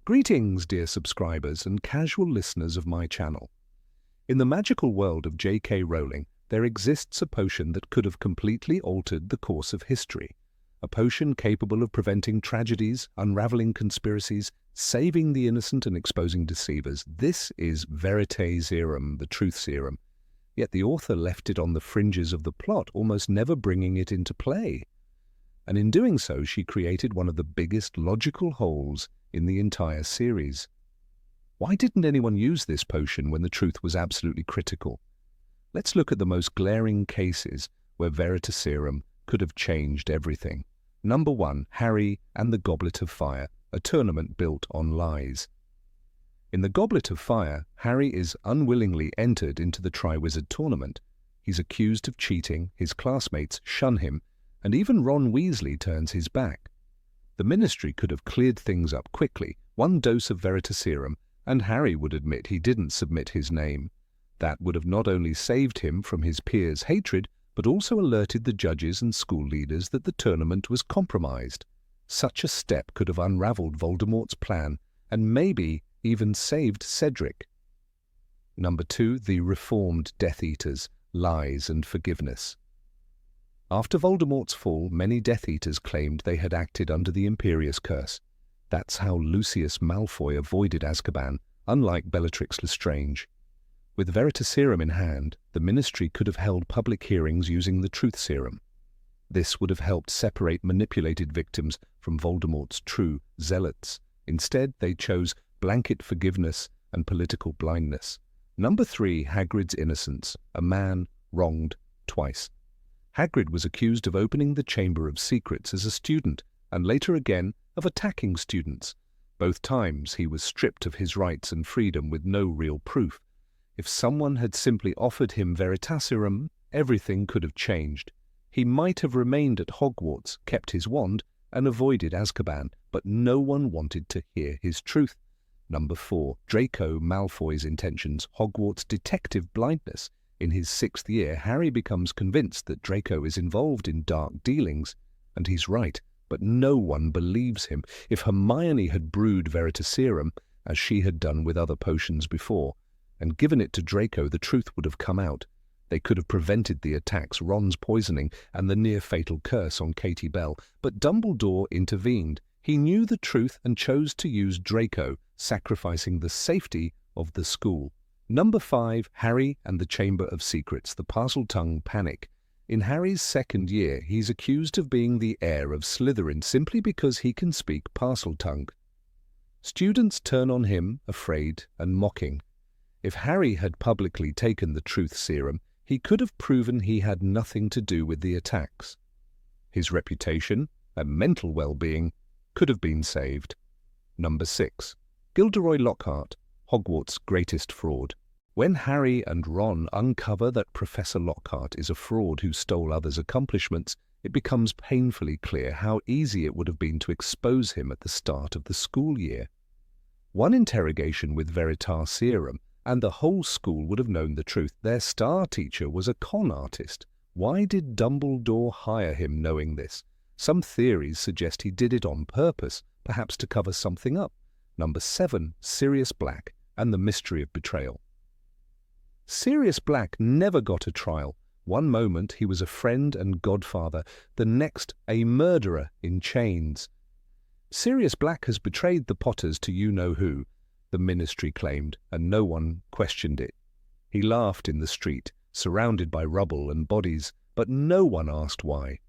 Greetings, dear subscribers and casual listeners of my channel. In the magical world of J.K. Rowling, there exists a potion that could have completely altered the course of history. A potion capable of preventing tragedies, unraveling conspiracies, saving the innocent and exposing deceivers. This is Veritaserum, the truth serum. Yet the author left it on the fringes of the plot, almost never bringing it into play. And in doing so, she created one of the biggest logical holes in the entire series. Why didn't anyone use this potion when the truth was absolutely critical? Let's look at the most glaring cases where Veritaserum could have changed everything. Number 1, Harry and the Goblet of Fire, a tournament built on lies. In the Goblet of Fire, Harry is unwillingly entered into the Triwizard tournament. He's accused of cheating, his classmates shun him, and even Ron Weasley turns his back. The Ministry could have cleared things up quickly. One dose of Veritaserum, and Harry would admit he didn't submit his name. That would have not only saved him from his peers' hatred, but also alerted the judges and school leaders that the tournament was compromised. Such a step could have unraveled Voldemort's plan, and maybe even saved Cedric. Number 2, the reformed Death Eaters, lies and forgiveness. After Voldemort's fall, many Death Eaters claimed they had acted under the Imperious Curse. That's how Lucius Malfoy avoided Azkaban, unlike Bellatrix Lestrange. With Veritaserum in hand, the Ministry could have held public hearings using the Truth Serum. This would have helped separate manipulated victims from Voldemort's true zealots. Instead, they chose blanket forgiveness and political blindness. Number 3, Hagrid's innocence, a man wronged twice. Hagrid was accused of opening the Chamber of Secrets as a student, and later again of attacking students. Both times he was stripped of his rights and freedom with no real proof. If someone had simply offered him Veritaserum, everything could have changed. He might have remained at Hogwarts, kept his wand, and avoided Azkaban, but no one wanted to hear his truth. Number 4, Draco Malfoy's intentions, Hogwarts detective blindness. In his 6th year, Harry becomes convinced that Draco is involved in dark dealings, and he's right, but no one believes him. If Hermione had brewed Veritaserum, as she had done with other potions before, and given it to Draco, the truth would have come out. They could have prevented the attacks, Ron's poisoning, and the near-fatal curse on Katie Bell, but Dumbledore intervened. He knew the truth and chose to use Draco, sacrificing the safety of the school. Number 5, Harry and the Chamber of Secrets, the Parseltongue panic. In Harry's 2nd year, he's accused of being the heir of Slytherin simply because he can speak Parseltongue. Students turn on him, afraid and mocking. If Harry had publicly taken the truth serum, he could have proven he had nothing to do with the attacks. His reputation and mental well-being could have been saved. Number 6, Gilderoy Lockhart, Hogwarts' greatest fraud. When Harry and Ron uncover that Professor Lockhart is a fraud who stole others' accomplishments, it becomes painfully clear how easy it would have been to expose him at the start of the school year. One interrogation with Veritaserum, and the whole school would have known the truth. Their star teacher was a con artist. Why did Dumbledore hire him knowing this? Some theories suggest he did it on purpose, perhaps to cover something up. Number 7, Sirius Black and the mystery of betrayal. Sirius Black never got a trial. One moment he was a friend and godfather, the next a murderer in chains. Sirius Black has betrayed the Potters to you-know-who, the Ministry claimed, and no one questioned it. He laughed in the street, surrounded by rubble and bodies, but no one asked why.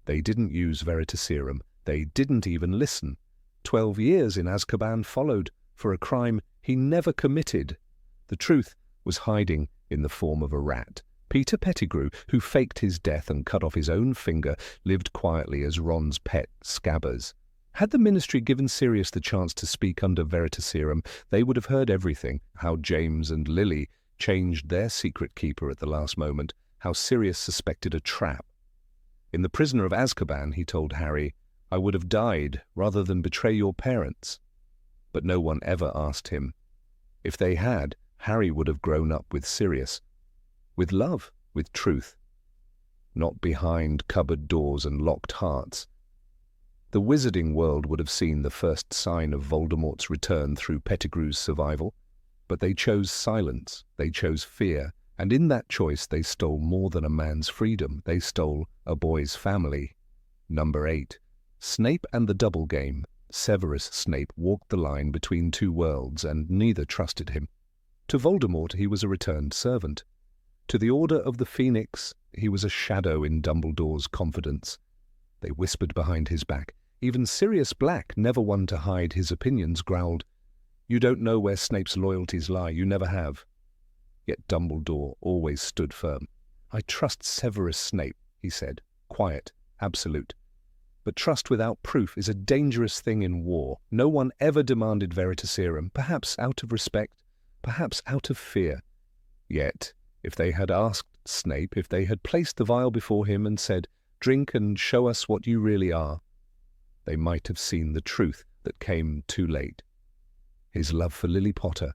They didn't use Veritaserum. They didn't even listen. 12 years in Azkaban followed for a crime he never committed. The truth was hiding in the form of a rat. Peter Pettigrew, who faked his death and cut off his own finger, lived quietly as Ron's pet, Scabbers. Had the Ministry given Sirius the chance to speak under Veritaserum, they would have heard everything, how James and Lily changed their secret keeper at the last moment, how Sirius suspected a trap. In The Prisoner of Azkaban, he told Harry, "I would have died rather than betray your parents." But no one ever asked him. If they had, Harry would have grown up with Sirius, with love, with truth, not behind cupboard doors and locked hearts. The wizarding world would have seen the first sign of Voldemort's return through Pettigrew's survival, but they chose silence, they chose fear, and in that choice they stole more than a man's freedom. They stole a boy's family. Number 8. Snape and the Double Game. Severus Snape walked the line between two worlds, and neither trusted him. To Voldemort he was a returned servant. To the Order of the Phoenix he was a shadow in Dumbledore's confidence. They whispered behind his back. Even Sirius Black, never one to hide his opinions, growled, "You don't know where Snape's loyalties lie, you never have." Yet Dumbledore always stood firm. "I trust Severus Snape," he said, quiet, absolute. But trust without proof is a dangerous thing in war. No one ever demanded Veritaserum, perhaps out of respect, perhaps out of fear. Yet, if they had asked Snape, if they had placed the vial before him and said, "Drink and show us what you really are," they might have seen the truth that came too late. His love for Lily Potter,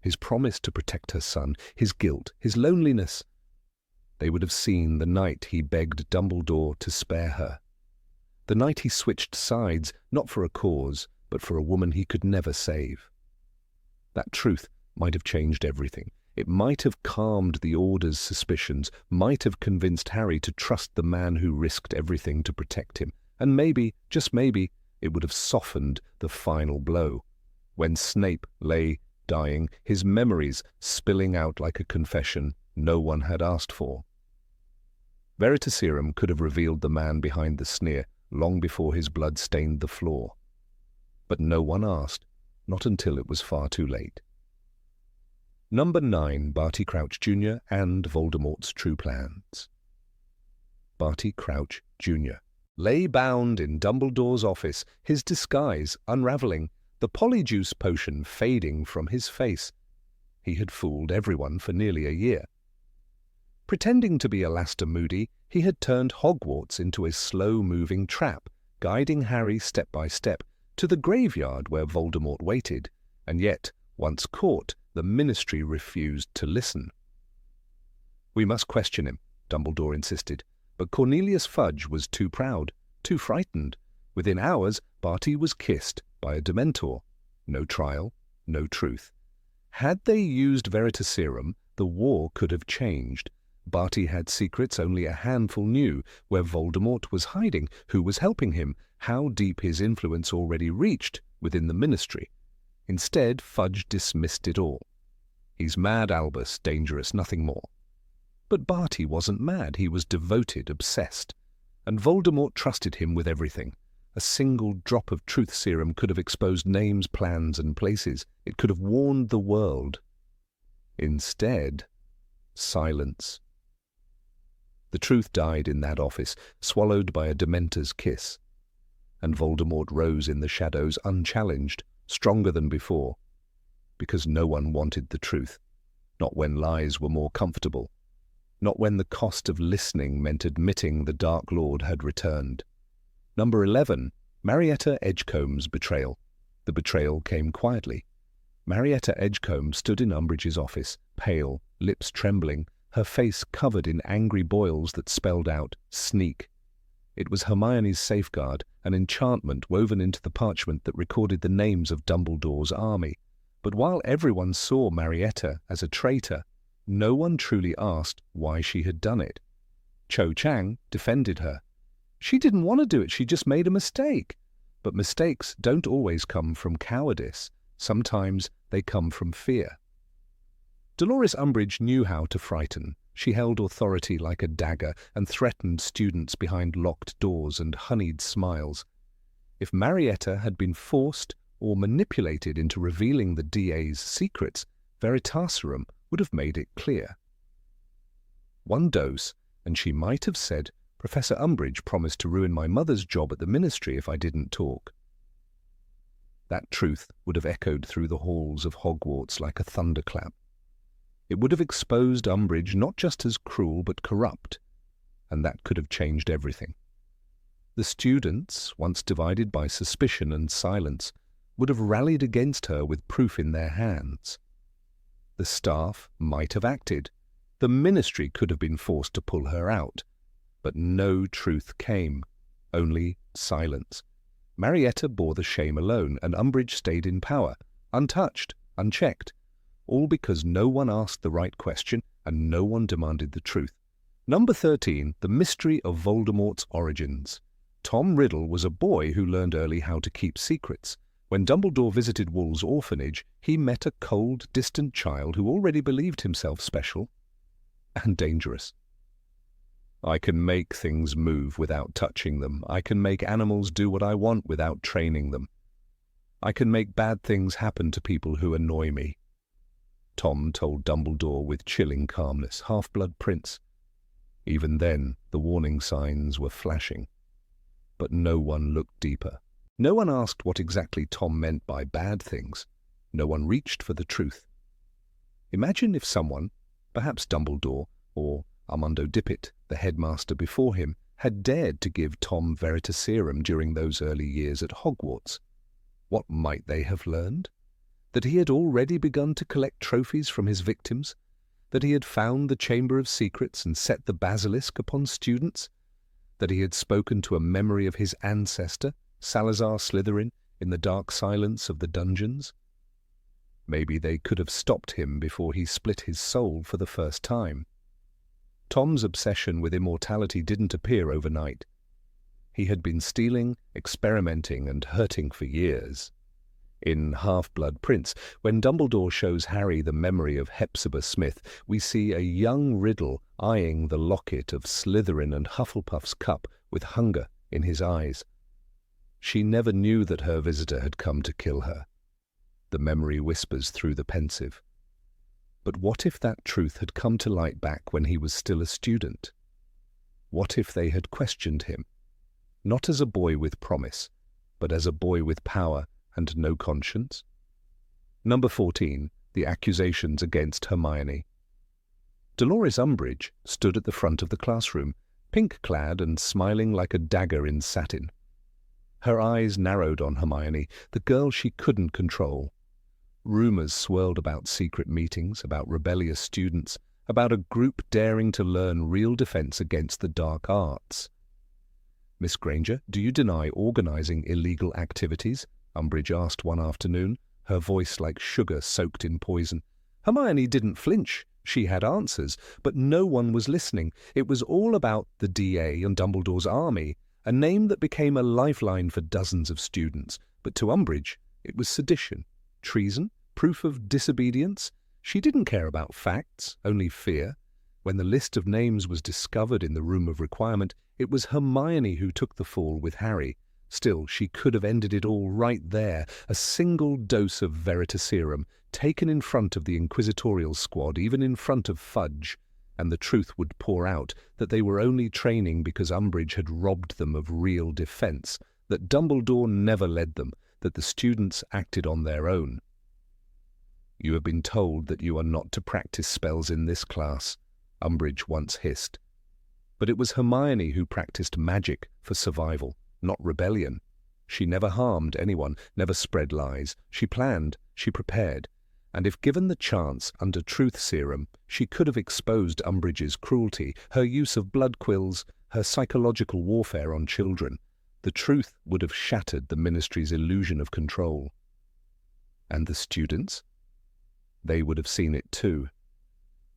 his promise to protect her son, his guilt, his loneliness. They would have seen the night he begged Dumbledore to spare her. The night he switched sides, not for a cause, but for a woman he could never save. That truth might have changed everything. It might have calmed the Order's suspicions, might have convinced Harry to trust the man who risked everything to protect him. And maybe, just maybe, it would have softened the final blow. When Snape lay dying, his memories spilling out like a confession no one had asked for. Veritaserum could have revealed the man behind the sneer long before his blood stained the floor. But no one asked, not until it was far too late. Number 9, Barty Crouch Jr. and Voldemort's True Plans. Barty Crouch Jr. lay bound in Dumbledore's office, his disguise unraveling, the polyjuice potion fading from his face. He had fooled everyone for nearly a year. Pretending to be Alastair Moody, he had turned Hogwarts into a slow-moving trap, guiding Harry step by step to the graveyard where Voldemort waited, and yet, once caught, the Ministry refused to listen. "We must question him," Dumbledore insisted, but Cornelius Fudge was too proud, too frightened. Within hours, Barty was kissed by a Dementor. No trial, no truth. Had they used Veritaserum, the war could have changed. Barty had secrets only a handful knew, where Voldemort was hiding, who was helping him, how deep his influence already reached within the Ministry. Instead, Fudge dismissed it all. "He's mad, Albus, dangerous, nothing more." But Barty wasn't mad, he was devoted, obsessed. And Voldemort trusted him with everything. A single drop of truth serum could have exposed names, plans, and places. It could have warned the world. Instead, silence. The truth died in that office, swallowed by a Dementor's kiss. And Voldemort rose in the shadows, unchallenged, stronger than before. Because no one wanted the truth. Not when lies were more comfortable. Not when the cost of listening meant admitting the Dark Lord had returned. Number 11, Marietta Edgecomb's betrayal. The betrayal came quietly. Marietta Edgecomb stood in Umbridge's office, pale, lips trembling, her face covered in angry boils that spelled out, "Sneak." It was Hermione's safeguard, an enchantment woven into the parchment that recorded the names of Dumbledore's army. But while everyone saw Marietta as a traitor, no one truly asked why she had done it. Cho Chang defended her. She didn't want to do it, she just made a mistake. But mistakes don't always come from cowardice. Sometimes they come from fear. Dolores Umbridge knew how to frighten. She held authority like a dagger and threatened students behind locked doors and honeyed smiles. If Marietta had been forced or manipulated into revealing the DA's secrets, Veritaserum would have made it clear. One dose, and she might have said, "Professor Umbridge promised to ruin my mother's job at the Ministry if I didn't talk." That truth would have echoed through the halls of Hogwarts like a thunderclap. It would have exposed Umbridge not just as cruel but corrupt, and that could have changed everything. The students, once divided by suspicion and silence, would have rallied against her with proof in their hands. The staff might have acted. The Ministry could have been forced to pull her out. But no truth came. only silence. Marietta bore the shame alone, and Umbridge stayed in power, untouched, unchecked, all because no one asked the right question and no one demanded the truth. Number 13, The Mystery of Voldemort's Origins. Tom Riddle was a boy who learned early how to keep secrets. When Dumbledore visited Wool's orphanage, he met a cold, distant child who already believed himself special and dangerous. I can make things move without touching them. I can make animals do what I want without training them. I can make bad things happen to people who annoy me. Tom told Dumbledore with chilling calmness, Half-Blood Prince. Even then, the warning signs were flashing. But no one looked deeper. No one asked what exactly Tom meant by bad things. No one reached for the truth. Imagine if someone, perhaps Dumbledore or Armando Dippet, the headmaster before him, had dared to give Tom Veritaserum during those early years at Hogwarts. What might they have learned? That he had already begun to collect trophies from his victims? That he had found the Chamber of Secrets and set the basilisk upon students? That he had spoken to a memory of his ancestor, Salazar Slytherin, in the dark silence of the dungeons? Maybe they could have stopped him before he split his soul for the first time. Tom's obsession with immortality didn't appear overnight. He had been stealing, experimenting, and hurting for years. In Half-Blood Prince, when Dumbledore shows Harry the memory of Hepzibah Smith, we see a young Riddle eyeing the locket of Slytherin and Hufflepuff's cup with hunger in his eyes. She never knew that her visitor had come to kill her. The memory whispers through the pensive. But what if that truth had come to light back when he was still a student? What if they had questioned him, not as a boy with promise, but as a boy with power and no conscience? Number 14, The Accusations against Hermione. Dolores Umbridge stood at the front of the classroom, pink-clad and smiling like a dagger in satin. Her eyes narrowed on Hermione, the girl she couldn't control. Rumors swirled about secret meetings, about rebellious students, about a group daring to learn real defense against the dark arts. "Miss Granger, do you deny organizing illegal activities?" Umbridge asked one afternoon, her voice like sugar soaked in poison. Hermione didn't flinch. She had answers, but no one was listening. It was all about the DA and Dumbledore's army, a name that became a lifeline for dozens of students. But to Umbridge, it was sedition, treason, proof of disobedience. She didn't care about facts, only fear. When the list of names was discovered in the Room of Requirement, it was Hermione who took the fall with Harry. Still, she could have ended it all right there, a single dose of Veritaserum, taken in front of the inquisitorial squad, even in front of Fudge, and the truth would pour out that they were only training because Umbridge had robbed them of real defense, that Dumbledore never led them, that the students acted on their own. "You have been told that you are not to practice spells in this class," Umbridge once hissed. But it was Hermione who practiced magic for survival, not rebellion. She never harmed anyone, never spread lies. She planned, she prepared, and if given the chance under Truth Serum, she could have exposed Umbridge's cruelty, her use of blood quills, her psychological warfare on children. The truth would have shattered the Ministry's illusion of control. And the students? They would have seen it too.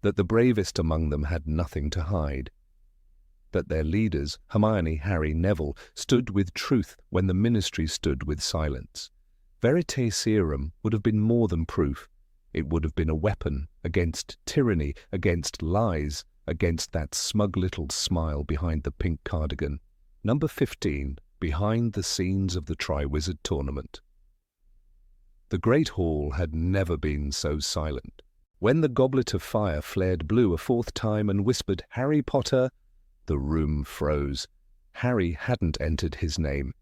That the bravest among them had nothing to hide. That their leaders, Hermione, Harry, Neville, stood with truth when the Ministry stood with silence. Veritaserum would have been more than proof. It would have been a weapon against tyranny, against lies, against that smug little smile behind the pink cardigan. Number 15, Behind the Scenes of the Triwizard Tournament. The Great Hall had never been so silent. When the Goblet of Fire flared blue a fourth time and whispered, "Harry Potter," the room froze. Harry hadn't entered his name.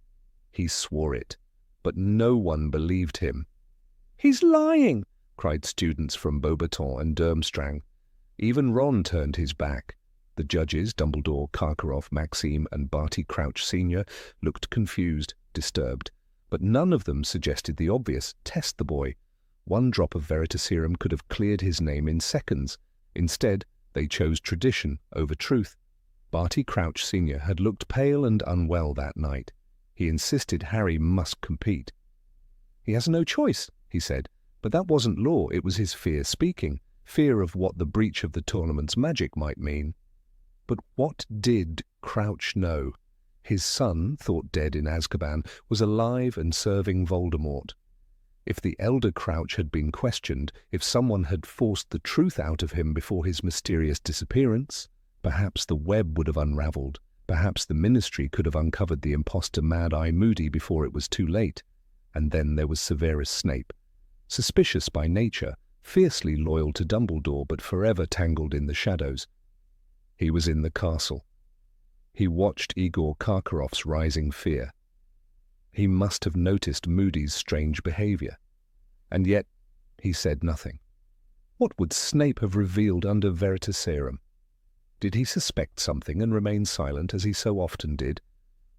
He swore it, but no one believed him. "He's lying!" cried students from Beauxbatons and Durmstrang. Even Ron turned his back. The judges, Dumbledore, Karkaroff, Maxime, and Barty Crouch Sr., looked confused, disturbed. But none of them suggested the obvious: test the boy. One drop of Veritaserum could have cleared his name in seconds. Instead, they chose tradition over truth. Barty Crouch Sr. had looked pale and unwell that night. He insisted Harry must compete. "He has no choice," he said, but that wasn't law, it was his fear speaking, fear of what the breach of the tournament's magic might mean. But what did Crouch know? His son, thought dead in Azkaban, was alive and serving Voldemort. If the elder Crouch had been questioned, if someone had forced the truth out of him before his mysterious disappearance, perhaps the web would have unraveled. Perhaps the Ministry could have uncovered the impostor Mad-Eye Moody before it was too late. And then there was Severus Snape, suspicious by nature, fiercely loyal to Dumbledore but forever tangled in the shadows. He was in the castle. He watched Igor Karkaroff's rising fear. He must have noticed Moody's strange behavior. And yet he said nothing. What would Snape have revealed under Veritaserum? Did he suspect something and remain silent as he so often did?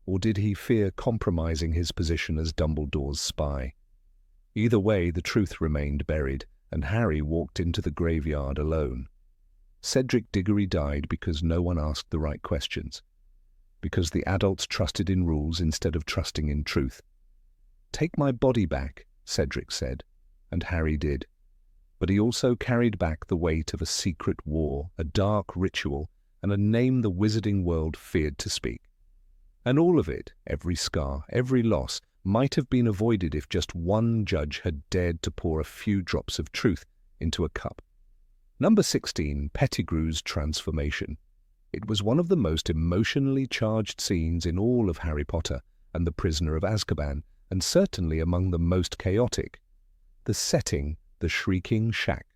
Or did he fear compromising his position as Dumbledore's spy? Either way, the truth remained buried, and Harry walked into the graveyard alone. Cedric Diggory died because no one asked the right questions, because the adults trusted in rules instead of trusting in truth. "Take my body back," Cedric said, and Harry did. But he also carried back the weight of a secret war, a dark ritual, and a name the wizarding world feared to speak. And all of it, every scar, every loss, might have been avoided if just one judge had dared to pour a few drops of truth into a cup. Number 16, Pettigrew's transformation. It was one of the most emotionally charged scenes in all of Harry Potter and the Prisoner of Azkaban, and certainly among the most chaotic. The setting, the shrieking shack.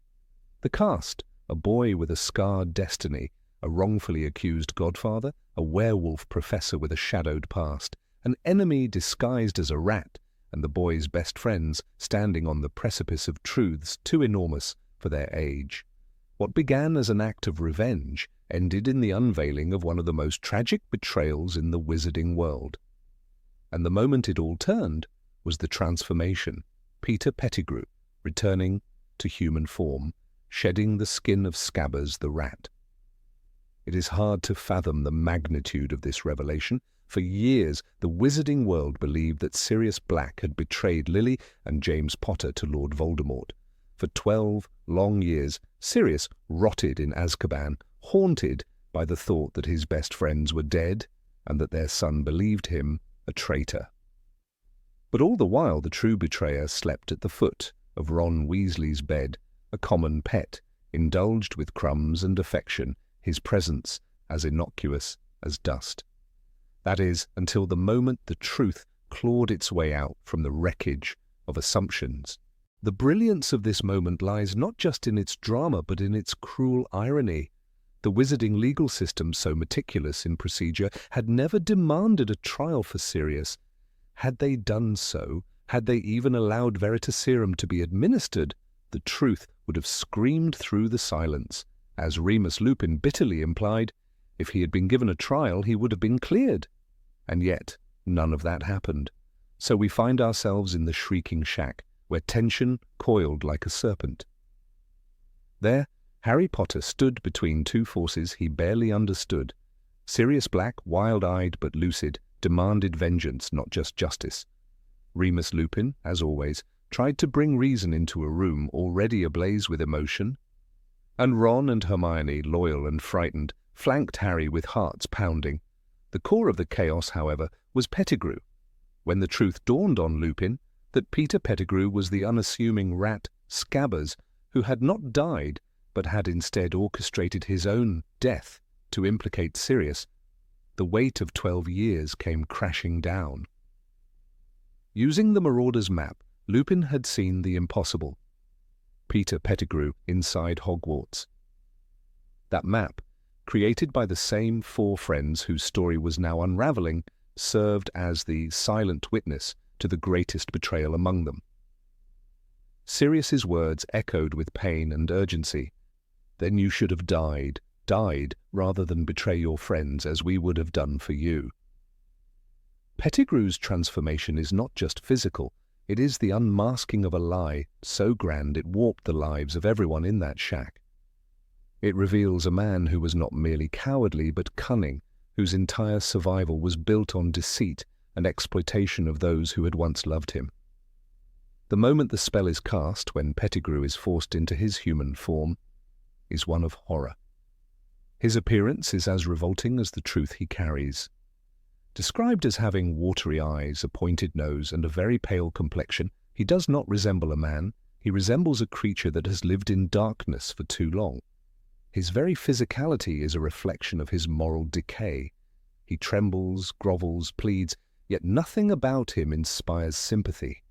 The cast, a boy with a scarred destiny, a wrongfully accused godfather, a werewolf professor with a shadowed past, an enemy disguised as a rat, and the boy's best friends standing on the precipice of truths too enormous for their age. What began as an act of revenge ended in the unveiling of one of the most tragic betrayals in the wizarding world. And the moment it all turned was the transformation, Peter Pettigrew returning to human form, shedding the skin of Scabbers the rat. It is hard to fathom the magnitude of this revelation. For years, the wizarding world believed that Sirius Black had betrayed Lily and James Potter to Lord Voldemort. For 12 long years, Sirius rotted in Azkaban, haunted by the thought that his best friends were dead and that their son believed him a traitor. But all the while, the true betrayer slept at the foot of Ron Weasley's bed, a common pet, indulged with crumbs and affection, his presence as innocuous as dust. That is, until the moment the truth clawed its way out from the wreckage of assumptions. The brilliance of this moment lies not just in its drama, but in its cruel irony. The wizarding legal system, so meticulous in procedure, had never demanded a trial for Sirius. Had they done so, had they even allowed Veritaserum to be administered, the truth would have screamed through the silence. As Remus Lupin bitterly implied, if he had been given a trial, he would have been cleared. And yet, none of that happened. So we find ourselves in the shrieking shack, where tension coiled like a serpent. There, Harry Potter stood between two forces he barely understood. Sirius Black, wild-eyed but lucid, demanded vengeance, not just justice. Remus Lupin, as always, tried to bring reason into a room already ablaze with emotion. And Ron and Hermione, loyal and frightened, flanked Harry with hearts pounding. The core of the chaos, however, was Pettigrew. When the truth dawned on Lupin that Peter Pettigrew was the unassuming rat Scabbers, who had not died but had instead orchestrated his own death to implicate Sirius, the weight of 12 years came crashing down. Using the Marauder's map, Lupin had seen the impossible. Peter Pettigrew inside Hogwarts. That map, created by the same 4 friends whose story was now unraveling, served as the silent witness to the greatest betrayal among them. Sirius's words echoed with pain and urgency. "Then you should have died rather than betray your friends as we would have done for you." Pettigrew's transformation is not just physical, it is the unmasking of a lie so grand it warped the lives of everyone in that shack. It reveals a man who was not merely cowardly but cunning, whose entire survival was built on deceit and exploitation of those who had once loved him. The moment the spell is cast, when Pettigrew is forced into his human form, is one of horror. His appearance is as revolting as the truth he carries. Described as having watery eyes, a pointed nose, and a very pale complexion, he does not resemble a man. He resembles a creature that has lived in darkness for too long. His very physicality is a reflection of his moral decay. He trembles, grovels, pleads, yet nothing about him inspires sympathy.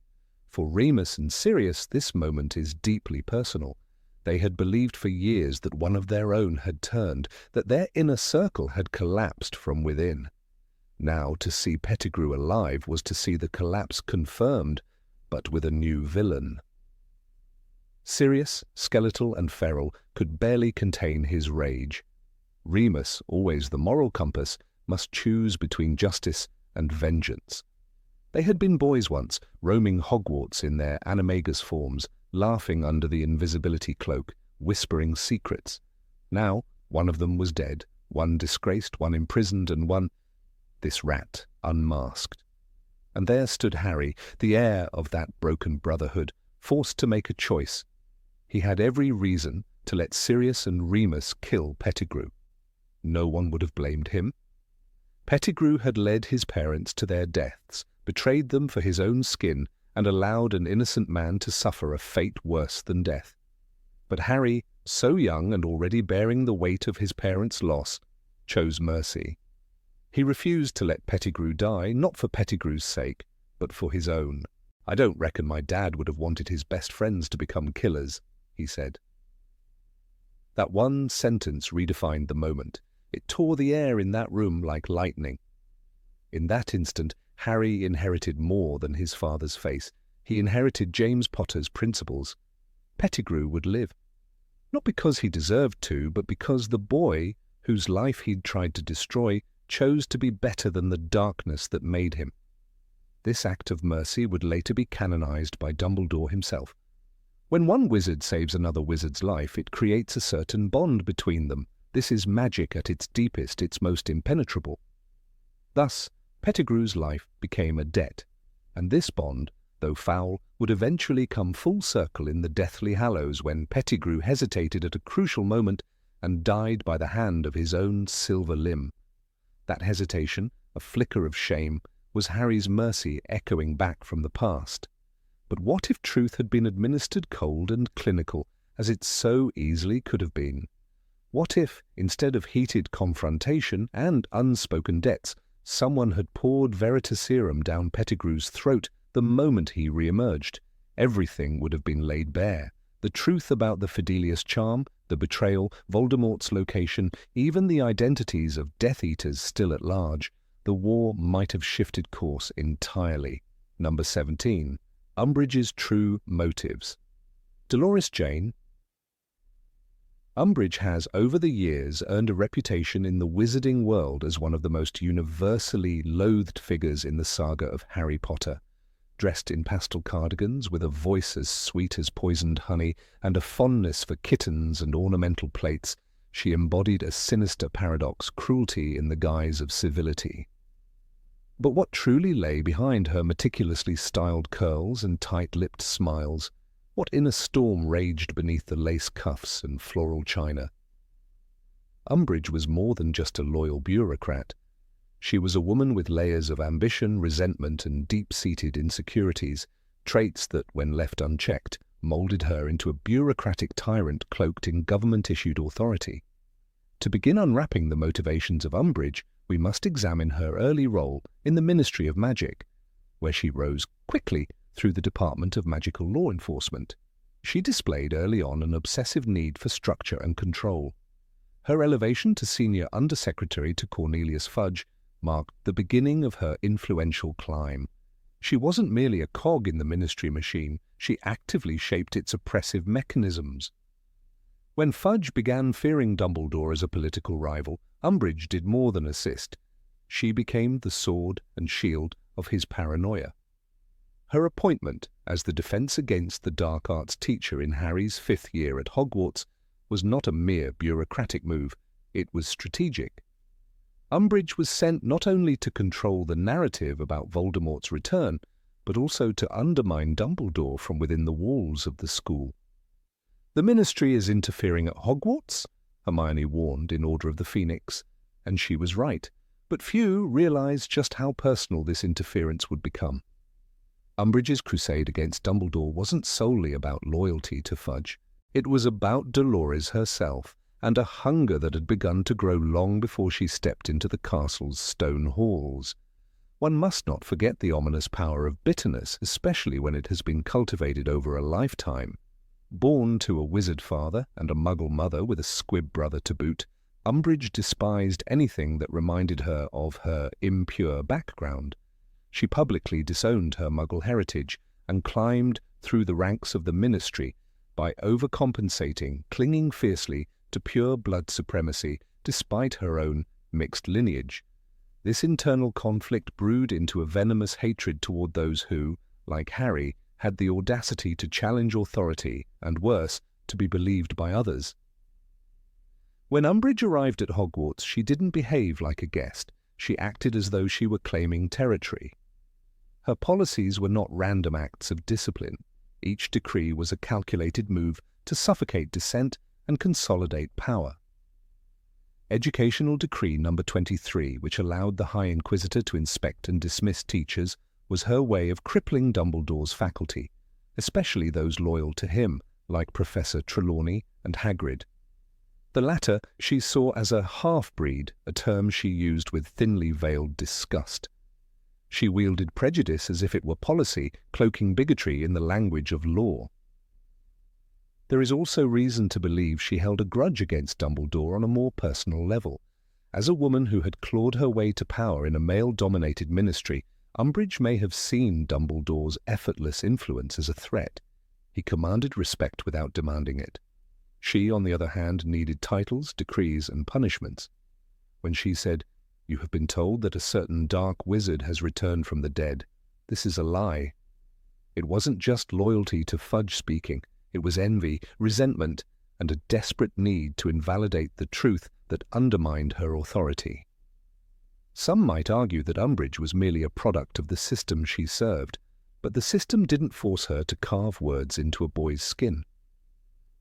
For Remus and Sirius, this moment is deeply personal. They had believed for years that one of their own had turned, that their inner circle had collapsed from within. Now, to see Pettigrew alive was to see the collapse confirmed, but with a new villain. Sirius, skeletal and feral, could barely contain his rage. Remus, always the moral compass, must choose between justice and vengeance. They had been boys once, roaming Hogwarts in their animagus forms, laughing under the invisibility cloak, whispering secrets. Now, one of them was dead, one disgraced, one imprisoned, and one, this rat, unmasked. And there stood Harry, the heir of that broken brotherhood, forced to make a choice. He had every reason to let Sirius and Remus kill Pettigrew. No one would have blamed him. Pettigrew had led his parents to their deaths, betrayed them for his own skin, and allowed an innocent man to suffer a fate worse than death. But Harry, so young and already bearing the weight of his parents' loss, chose mercy. He refused to let Pettigrew die, not for Pettigrew's sake, but for his own. "I don't reckon my dad would have wanted his best friends to become killers," he said. That one sentence redefined the moment. It tore the air in that room like lightning. In that instant, Harry inherited more than his father's face. He inherited James Potter's principles. Pettigrew would live. Not because he deserved to, but because the boy, whose life he'd tried to destroy, chose to be better than the darkness that made him. This act of mercy would later be canonized by Dumbledore himself. When one wizard saves another wizard's life, it creates a certain bond between them. This is magic at its deepest, its most impenetrable. Thus, Pettigrew's life became a debt, and this bond, though foul, would eventually come full circle in the Deathly Hallows when Pettigrew hesitated at a crucial moment and died by the hand of his own silver limb. That hesitation, a flicker of shame, was Harry's mercy echoing back from the past. But what if truth had been administered cold and clinical, as it so easily could have been? What if, instead of heated confrontation and unspoken debts, someone had poured Veritaserum down Pettigrew's throat the moment he re-emerged? Everything would have been laid bare. The truth about the Fidelius charm, the betrayal, Voldemort's location, even the identities of Death Eaters still at large. The war might have shifted course entirely. Number 17. Umbridge's true motives. Dolores Jane. Umbridge has, over the years, earned a reputation in the wizarding world as one of the most universally loathed figures in the saga of Harry Potter. Dressed in pastel cardigans, with a voice as sweet as poisoned honey, and a fondness for kittens and ornamental plates, she embodied a sinister paradox, cruelty in the guise of civility. But what truly lay behind her meticulously styled curls and tight-lipped smiles? What inner storm raged beneath the lace cuffs and floral china? Umbridge was more than just a loyal bureaucrat. She was a woman with layers of ambition, resentment, and deep-seated insecurities, traits that, when left unchecked, molded her into a bureaucratic tyrant cloaked in government-issued authority. To begin unwrapping the motivations of Umbridge, we must examine her early role in the Ministry of Magic, where she rose quickly through the Department of Magical Law Enforcement. She displayed early on an obsessive need for structure and control. Her elevation to Senior Undersecretary to Cornelius Fudge marked the beginning of her influential climb. She wasn't merely a cog in the ministry machine, she actively shaped its oppressive mechanisms. When Fudge began fearing Dumbledore as a political rival, Umbridge did more than assist. She became the sword and shield of his paranoia. Her appointment as the defense against the dark arts teacher in Harry's 5th year at Hogwarts was not a mere bureaucratic move, it was strategic. Umbridge was sent not only to control the narrative about Voldemort's return, but also to undermine Dumbledore from within the walls of the school. "The Ministry is interfering at Hogwarts," Hermione warned in Order of the Phoenix, and she was right, but few realized just how personal this interference would become. Umbridge's crusade against Dumbledore wasn't solely about loyalty to Fudge. It was about Dolores herself, and a hunger that had begun to grow long before she stepped into the castle's stone halls. One must not forget the ominous power of bitterness, especially when it has been cultivated over a lifetime. Born to a wizard father and a muggle mother with a squib brother to boot, Umbridge despised anything that reminded her of her impure background. She publicly disowned her muggle heritage and climbed through the ranks of the Ministry by overcompensating, clinging fiercely to pure blood supremacy despite her own mixed lineage. This internal conflict brewed into a venomous hatred toward those who, like Harry, had the audacity to challenge authority and, worse, to be believed by others. When Umbridge arrived at Hogwarts, she didn't behave like a guest. She acted as though she were claiming territory. Her policies were not random acts of discipline. Each decree was a calculated move to suffocate dissent and consolidate power. Educational Decree No. 23, which allowed the High Inquisitor to inspect and dismiss teachers, was her way of crippling Dumbledore's faculty, especially those loyal to him, like Professor Trelawney and Hagrid. The latter she saw as a half-breed, a term she used with thinly veiled disgust. She wielded prejudice as if it were policy, cloaking bigotry in the language of law. There is also reason to believe she held a grudge against Dumbledore on a more personal level. As a woman who had clawed her way to power in a male-dominated ministry, Umbridge may have seen Dumbledore's effortless influence as a threat. He commanded respect without demanding it. She, on the other hand, needed titles, decrees, and punishments. When she said, "You have been told that a certain dark wizard has returned from the dead. This is a lie," it wasn't just loyalty to Fudge speaking. It was envy, resentment, and a desperate need to invalidate the truth that undermined her authority. Some might argue that Umbridge was merely a product of the system she served, but the system didn't force her to carve words into a boy's skin.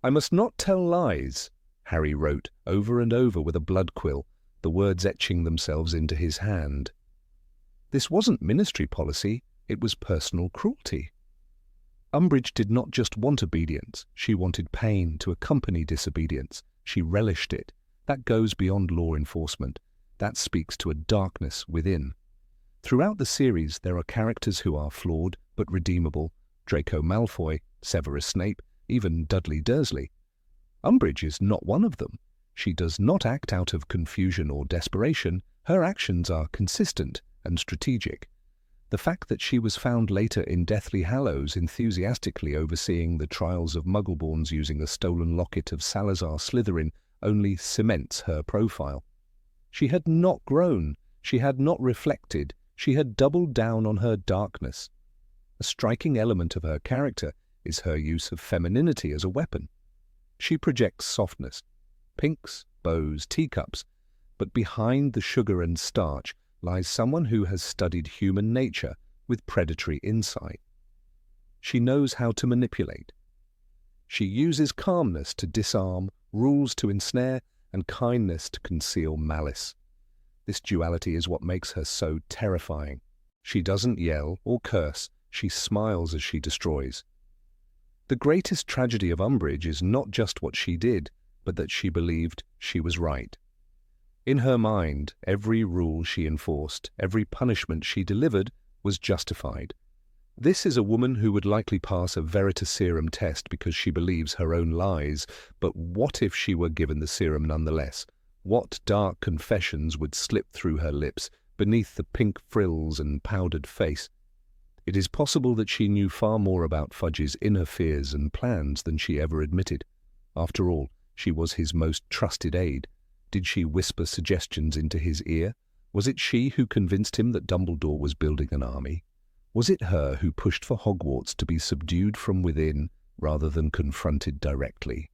"I must not tell lies," Harry wrote over and over with a blood quill, the words etching themselves into his hand. This wasn't ministry policy, it was personal cruelty. Umbridge did not just want obedience, she wanted pain to accompany disobedience. She relished it. That goes beyond law enforcement. That speaks to a darkness within. Throughout the series, there are characters who are flawed but redeemable. Draco Malfoy, Severus Snape, even Dudley Dursley. Umbridge is not one of them. She does not act out of confusion or desperation. Her actions are consistent and strategic. The fact that she was found later in Deathly Hallows enthusiastically overseeing the trials of Muggleborns using a stolen locket of Salazar Slytherin only cements her profile. She had not grown, she had not reflected, she had doubled down on her darkness. A striking element of her character is her use of femininity as a weapon. She projects softness, pinks, bows, teacups, but behind the sugar and starch lies someone who has studied human nature with predatory insight. She knows how to manipulate. She uses calmness to disarm, rules to ensnare, and kindness to conceal malice. This duality is what makes her so terrifying. She doesn't yell or curse, she smiles as she destroys. The greatest tragedy of Umbridge is not just what she did, but that she believed she was right. In her mind, every rule she enforced, every punishment she delivered, was justified. This is a woman who would likely pass a Veritaserum test because she believes her own lies, but what if she were given the serum nonetheless? What dark confessions would slip through her lips, beneath the pink frills and powdered face? It is possible that she knew far more about Fudge's inner fears and plans than she ever admitted. After all, she was his most trusted aide. Did she whisper suggestions into his ear? Was it she who convinced him that Dumbledore was building an army? Was it her who pushed for Hogwarts to be subdued from within rather than confronted directly?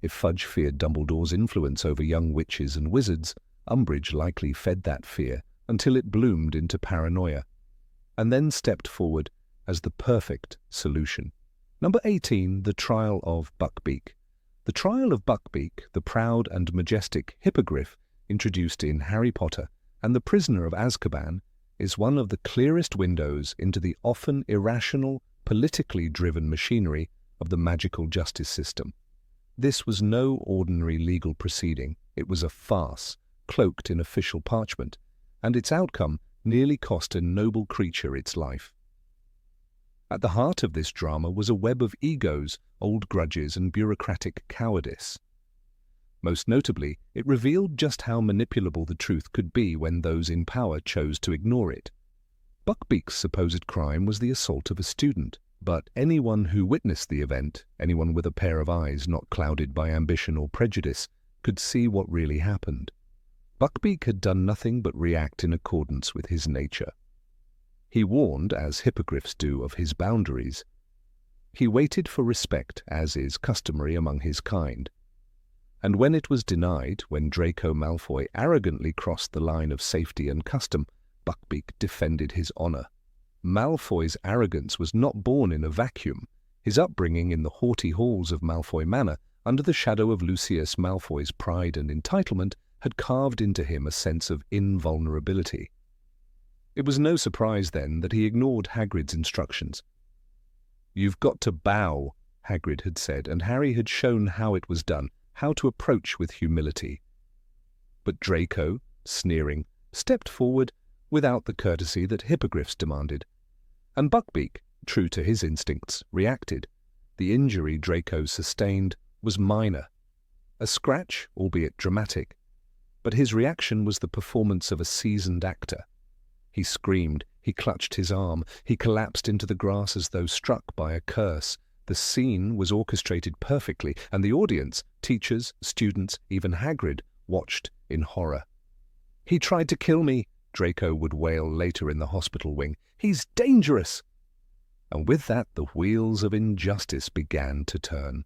If Fudge feared Dumbledore's influence over young witches and wizards, Umbridge likely fed that fear until it bloomed into paranoia, and then stepped forward as the perfect solution. Number 18, The Trial of Buckbeak. The Trial of Buckbeak, the proud and majestic hippogriff introduced in Harry Potter and the Prisoner of Azkaban, is one of the clearest windows into the often irrational, politically driven machinery of the magical justice system. This was no ordinary legal proceeding. It was a farce, cloaked in official parchment, and its outcome nearly cost a noble creature its life. At the heart of this drama was a web of egos, old grudges, and bureaucratic cowardice. Most notably, it revealed just how manipulable the truth could be when those in power chose to ignore it. Buckbeak's supposed crime was the assault of a student, but anyone who witnessed the event, anyone with a pair of eyes not clouded by ambition or prejudice, could see what really happened. Buckbeak had done nothing but react in accordance with his nature. He warned, as hippogriffs do, of his boundaries. He waited for respect, as is customary among his kind. And when it was denied, when Draco Malfoy arrogantly crossed the line of safety and custom, Buckbeak defended his honor. Malfoy's arrogance was not born in a vacuum. His upbringing in the haughty halls of Malfoy Manor, under the shadow of Lucius Malfoy's pride and entitlement, had carved into him a sense of invulnerability. It was no surprise, then, that he ignored Hagrid's instructions. "You've got to bow," Hagrid had said, and Harry had shown how it was done, how to approach with humility. But Draco, sneering, stepped forward without the courtesy that hippogriffs demanded. And Buckbeak, true to his instincts, reacted. The injury Draco sustained was minor. A scratch, albeit dramatic. But his reaction was the performance of a seasoned actor. He screamed, he clutched his arm, he collapsed into the grass as though struck by a curse. The scene was orchestrated perfectly, and the audience, teachers, students, even Hagrid, watched in horror. "He tried to kill me," Draco would wail later in the hospital wing. "He's dangerous!" And with that, the wheels of injustice began to turn.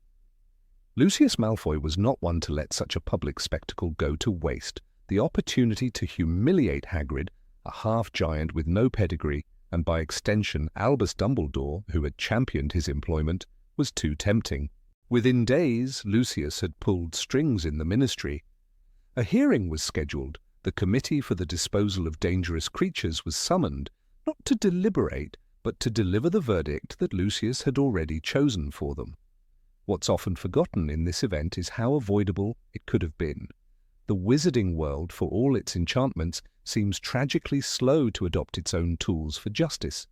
Lucius Malfoy was not one to let such a public spectacle go to waste. The opportunity to humiliate Hagrid, a half-giant with no pedigree, and by extension Albus Dumbledore, who had championed his employment, was too tempting. Within days, Lucius had pulled strings in the ministry. A hearing was scheduled. The Committee for the Disposal of Dangerous Creatures was summoned, not to deliberate, but to deliver the verdict that Lucius had already chosen for them. What's often forgotten in this event is how avoidable it could have been. The wizarding world, for all its enchantments, seems tragically slow to adopt its own tools for justice.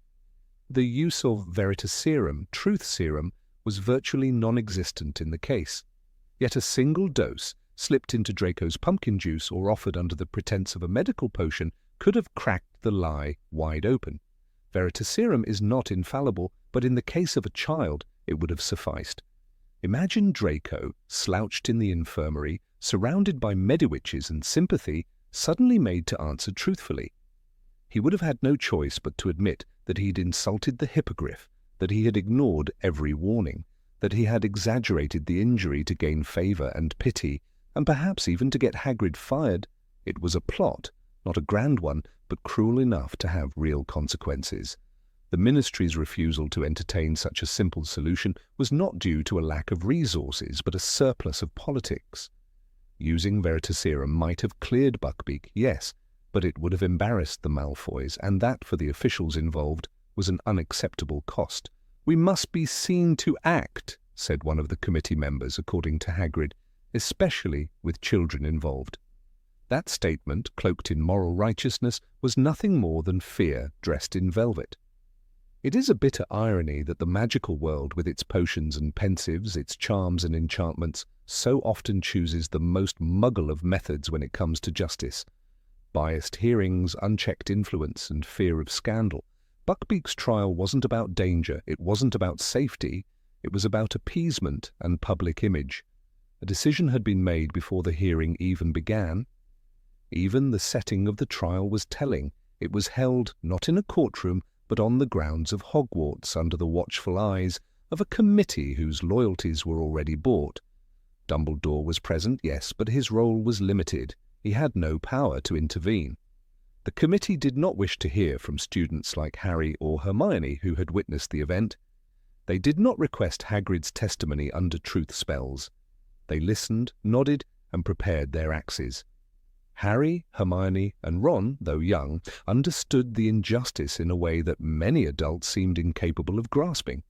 The use of Veritaserum, truth serum, was virtually non-existent in the case. Yet a single dose, slipped into Draco's pumpkin juice or offered under the pretense of a medical potion, could have cracked the lie wide open. Veritaserum is not infallible, but in the case of a child, it would have sufficed. Imagine Draco, slouched in the infirmary, surrounded by mediwitches and sympathy, suddenly made to answer truthfully. He would have had no choice but to admit that he'd insulted the hippogriff, that he had ignored every warning, that he had exaggerated the injury to gain favour and pity, and perhaps even to get Hagrid fired. It was a plot, not a grand one, but cruel enough to have real consequences. The ministry's refusal to entertain such a simple solution was not due to a lack of resources, but a surplus of politics. Using Veritaserum might have cleared Buckbeak, yes, but it would have embarrassed the Malfoys, and that, for the officials involved, was an unacceptable cost. "We must be seen to act," said one of the committee members, according to Hagrid, "especially with children involved." That statement, cloaked in moral righteousness, was nothing more than fear dressed in velvet. It is a bitter irony that the magical world, with its potions and pensives, its charms and enchantments, so often chooses the most muggle of methods when it comes to justice. Biased hearings, unchecked influence, and fear of scandal. Buckbeak's trial wasn't about danger, it wasn't about safety, it was about appeasement and public image. A decision had been made before the hearing even began. Even the setting of the trial was telling. It was held not in a courtroom, but on the grounds of Hogwarts, under the watchful eyes of a committee whose loyalties were already bought. Dumbledore was present, yes, but his role was limited. He had no power to intervene. The committee did not wish to hear from students like Harry or Hermione who had witnessed the event. They did not request Hagrid's testimony under truth spells. They listened, nodded, and prepared their axes. Harry, Hermione, and Ron, though young, understood the injustice in a way that many adults seemed incapable of grasping.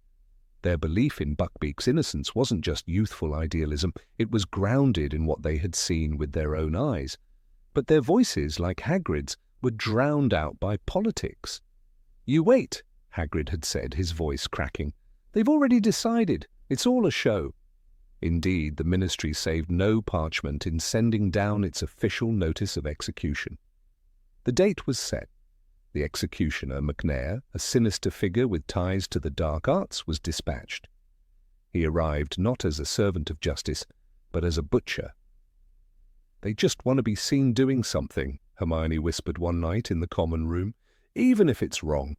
Their belief in Buckbeak's innocence wasn't just youthful idealism, it was grounded in what they had seen with their own eyes. But their voices, like Hagrid's, were drowned out by politics. "You wait," Hagrid had said, his voice cracking. "They've already decided. It's all a show." Indeed, the ministry saved no parchment in sending down its official notice of execution. The date was set. The executioner, McNair, a sinister figure with ties to the dark arts, was dispatched. He arrived not as a servant of justice, but as a butcher. "They just want to be seen doing something," Hermione whispered one night in the common room, "even if it's wrong."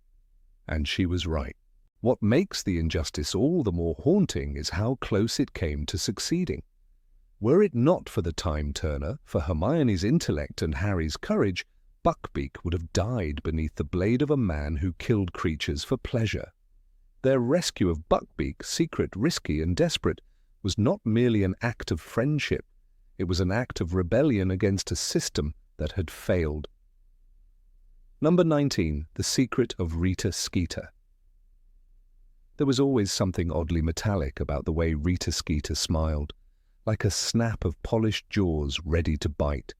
And she was right. What makes the injustice all the more haunting is how close it came to succeeding. Were it not for the time-turner, for Hermione's intellect and Harry's courage, Buckbeak would have died beneath the blade of a man who killed creatures for pleasure. Their rescue of Buckbeak, secret, risky, and desperate, was not merely an act of friendship. It was an act of rebellion against a system that had failed. Number 19. The Secret of Rita Skeeter. There was always something oddly metallic about the way Rita Skeeter smiled, like a snap of polished jaws ready to bite.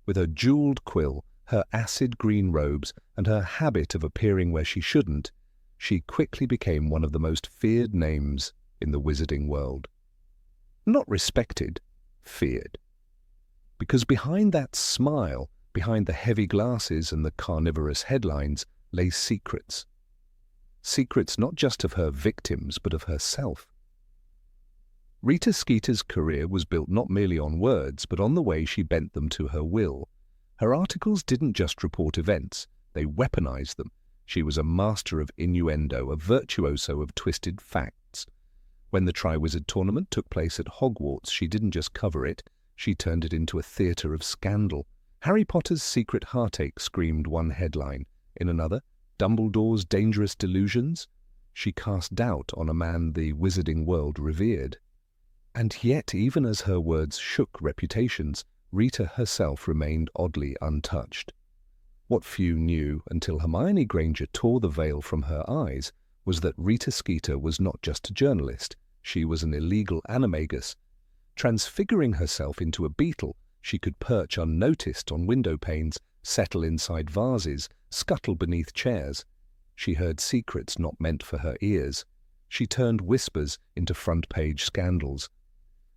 With her jeweled quill, her acid green robes, and her habit of appearing where she shouldn't, she quickly became one of the most feared names in the wizarding world. Not respected, feared. Because behind that smile, behind the heavy glasses and the carnivorous headlines, lay secrets. Secrets not just of her victims, but of herself. Rita Skeeter's career was built not merely on words, but on the way she bent them to her will. Her articles didn't just report events, they weaponized them. She was a master of innuendo, a virtuoso of twisted facts. When the Triwizard tournament took place at Hogwarts, she didn't just cover it, she turned it into a theatre of scandal. Harry Potter's secret heartache screamed one headline. In another, Dumbledore's dangerous delusions. She cast doubt on a man the wizarding world revered. And yet, even as her words shook reputations, Rita herself remained oddly untouched. What few knew, until Hermione Granger tore the veil from her eyes, was that Rita Skeeter was not just a journalist, she was an illegal animagus. Transfiguring herself into a beetle, she could perch unnoticed on window panes, settle inside vases, scuttle beneath chairs. She heard secrets not meant for her ears. She turned whispers into front-page scandals.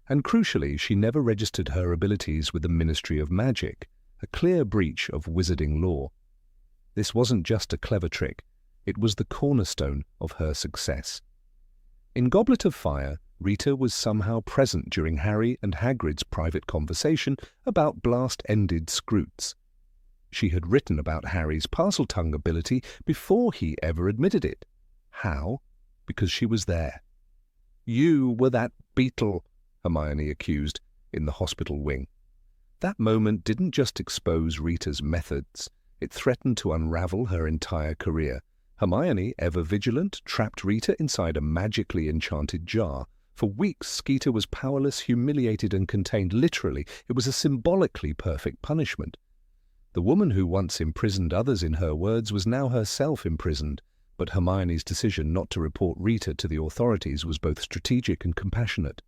And crucially, she never registered her abilities with the Ministry of Magic, a clear breach of wizarding law. This wasn't just a clever trick, it was the cornerstone of her success. In Goblet of Fire, Rita was somehow present during Harry and Hagrid's private conversation about blast-ended Scroots. She had written about Harry's Parseltongue ability before he ever admitted it. How? Because she was there. "You were that beetle," Hermione accused, in the hospital wing. That moment didn't just expose Rita's methods, it threatened to unravel her entire career. Hermione, ever vigilant, trapped Rita inside a magically enchanted jar. For weeks, Skeeter was powerless, humiliated, and contained. Literally, it was a symbolically perfect punishment. The woman who once imprisoned others in her words was now herself imprisoned, but Hermione's decision not to report Rita to the authorities was both strategic and compassionate.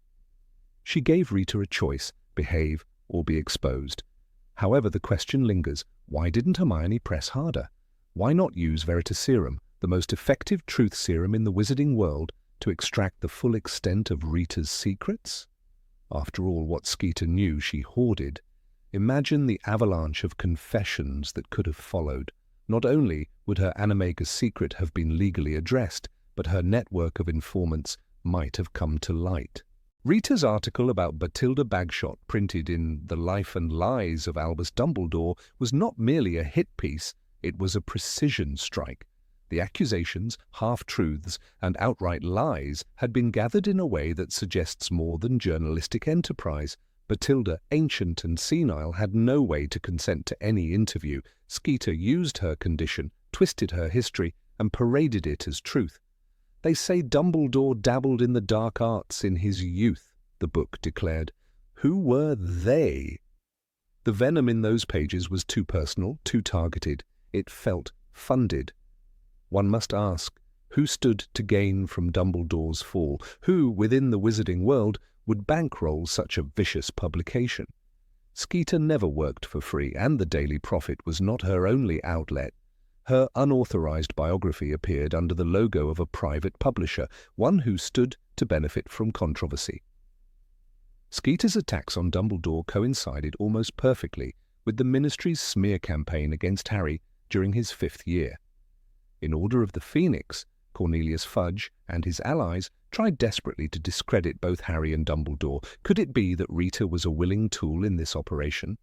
She gave Rita a choice, behave or be exposed. However, the question lingers, why didn't Hermione press harder? Why not use Veritaserum, the most effective truth serum in the wizarding world, to extract the full extent of Rita's secrets? After all, what Skeeter knew she hoarded. Imagine the avalanche of confessions that could have followed. Not only would her animagus secret have been legally addressed, but her network of informants might have come to light. Rita's article about Bathilda Bagshot, printed in The Life and Lies of Albus Dumbledore, was not merely a hit piece, it was a precision strike. The accusations, half-truths, and outright lies had been gathered in a way that suggests more than journalistic enterprise. Bathilda, ancient and senile, had no way to consent to any interview. Skeeter used her condition, twisted her history, and paraded it as truth. "They say Dumbledore dabbled in the dark arts in his youth," the book declared. Who were they? The venom in those pages was too personal, too targeted. It felt funded. One must ask, who stood to gain from Dumbledore's fall? Who, within the wizarding world, would bankroll such a vicious publication? Skeeter never worked for free, and the Daily Prophet was not her only outlet. Her unauthorized biography appeared under the logo of a private publisher, one who stood to benefit from controversy. Skeeter's attacks on Dumbledore coincided almost perfectly with the Ministry's smear campaign against Harry during his 5th year. In Order of the Phoenix, Cornelius Fudge and his allies tried desperately to discredit both Harry and Dumbledore. Could it be that Rita was a willing tool in this operation?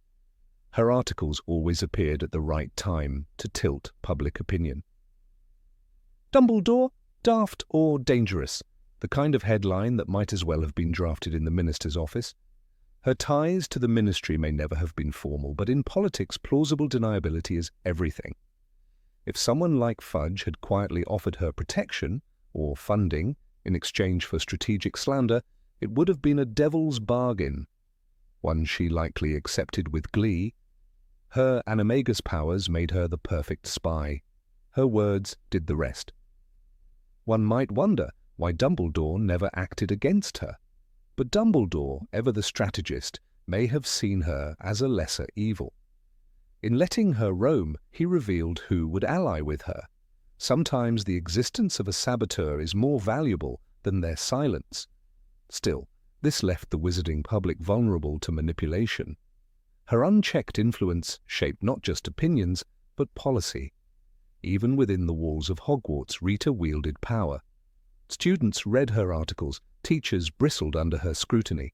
Her articles always appeared at the right time to tilt public opinion. Dumbledore, daft or dangerous? The kind of headline that might as well have been drafted in the minister's office. Her ties to the ministry may never have been formal, but in politics plausible deniability is everything. If someone like Fudge had quietly offered her protection or funding in exchange for strategic slander, it would have been a devil's bargain, one she likely accepted with glee. Her animagus powers made her the perfect spy. Her words did the rest. One might wonder why Dumbledore never acted against her. But Dumbledore, ever the strategist, may have seen her as a lesser evil. In letting her roam, he revealed who would ally with her. Sometimes the existence of a saboteur is more valuable than their silence. Still, this left the wizarding public vulnerable to manipulation. Her unchecked influence shaped not just opinions, but policy. Even within the walls of Hogwarts, Rita wielded power. Students read her articles, teachers bristled under her scrutiny.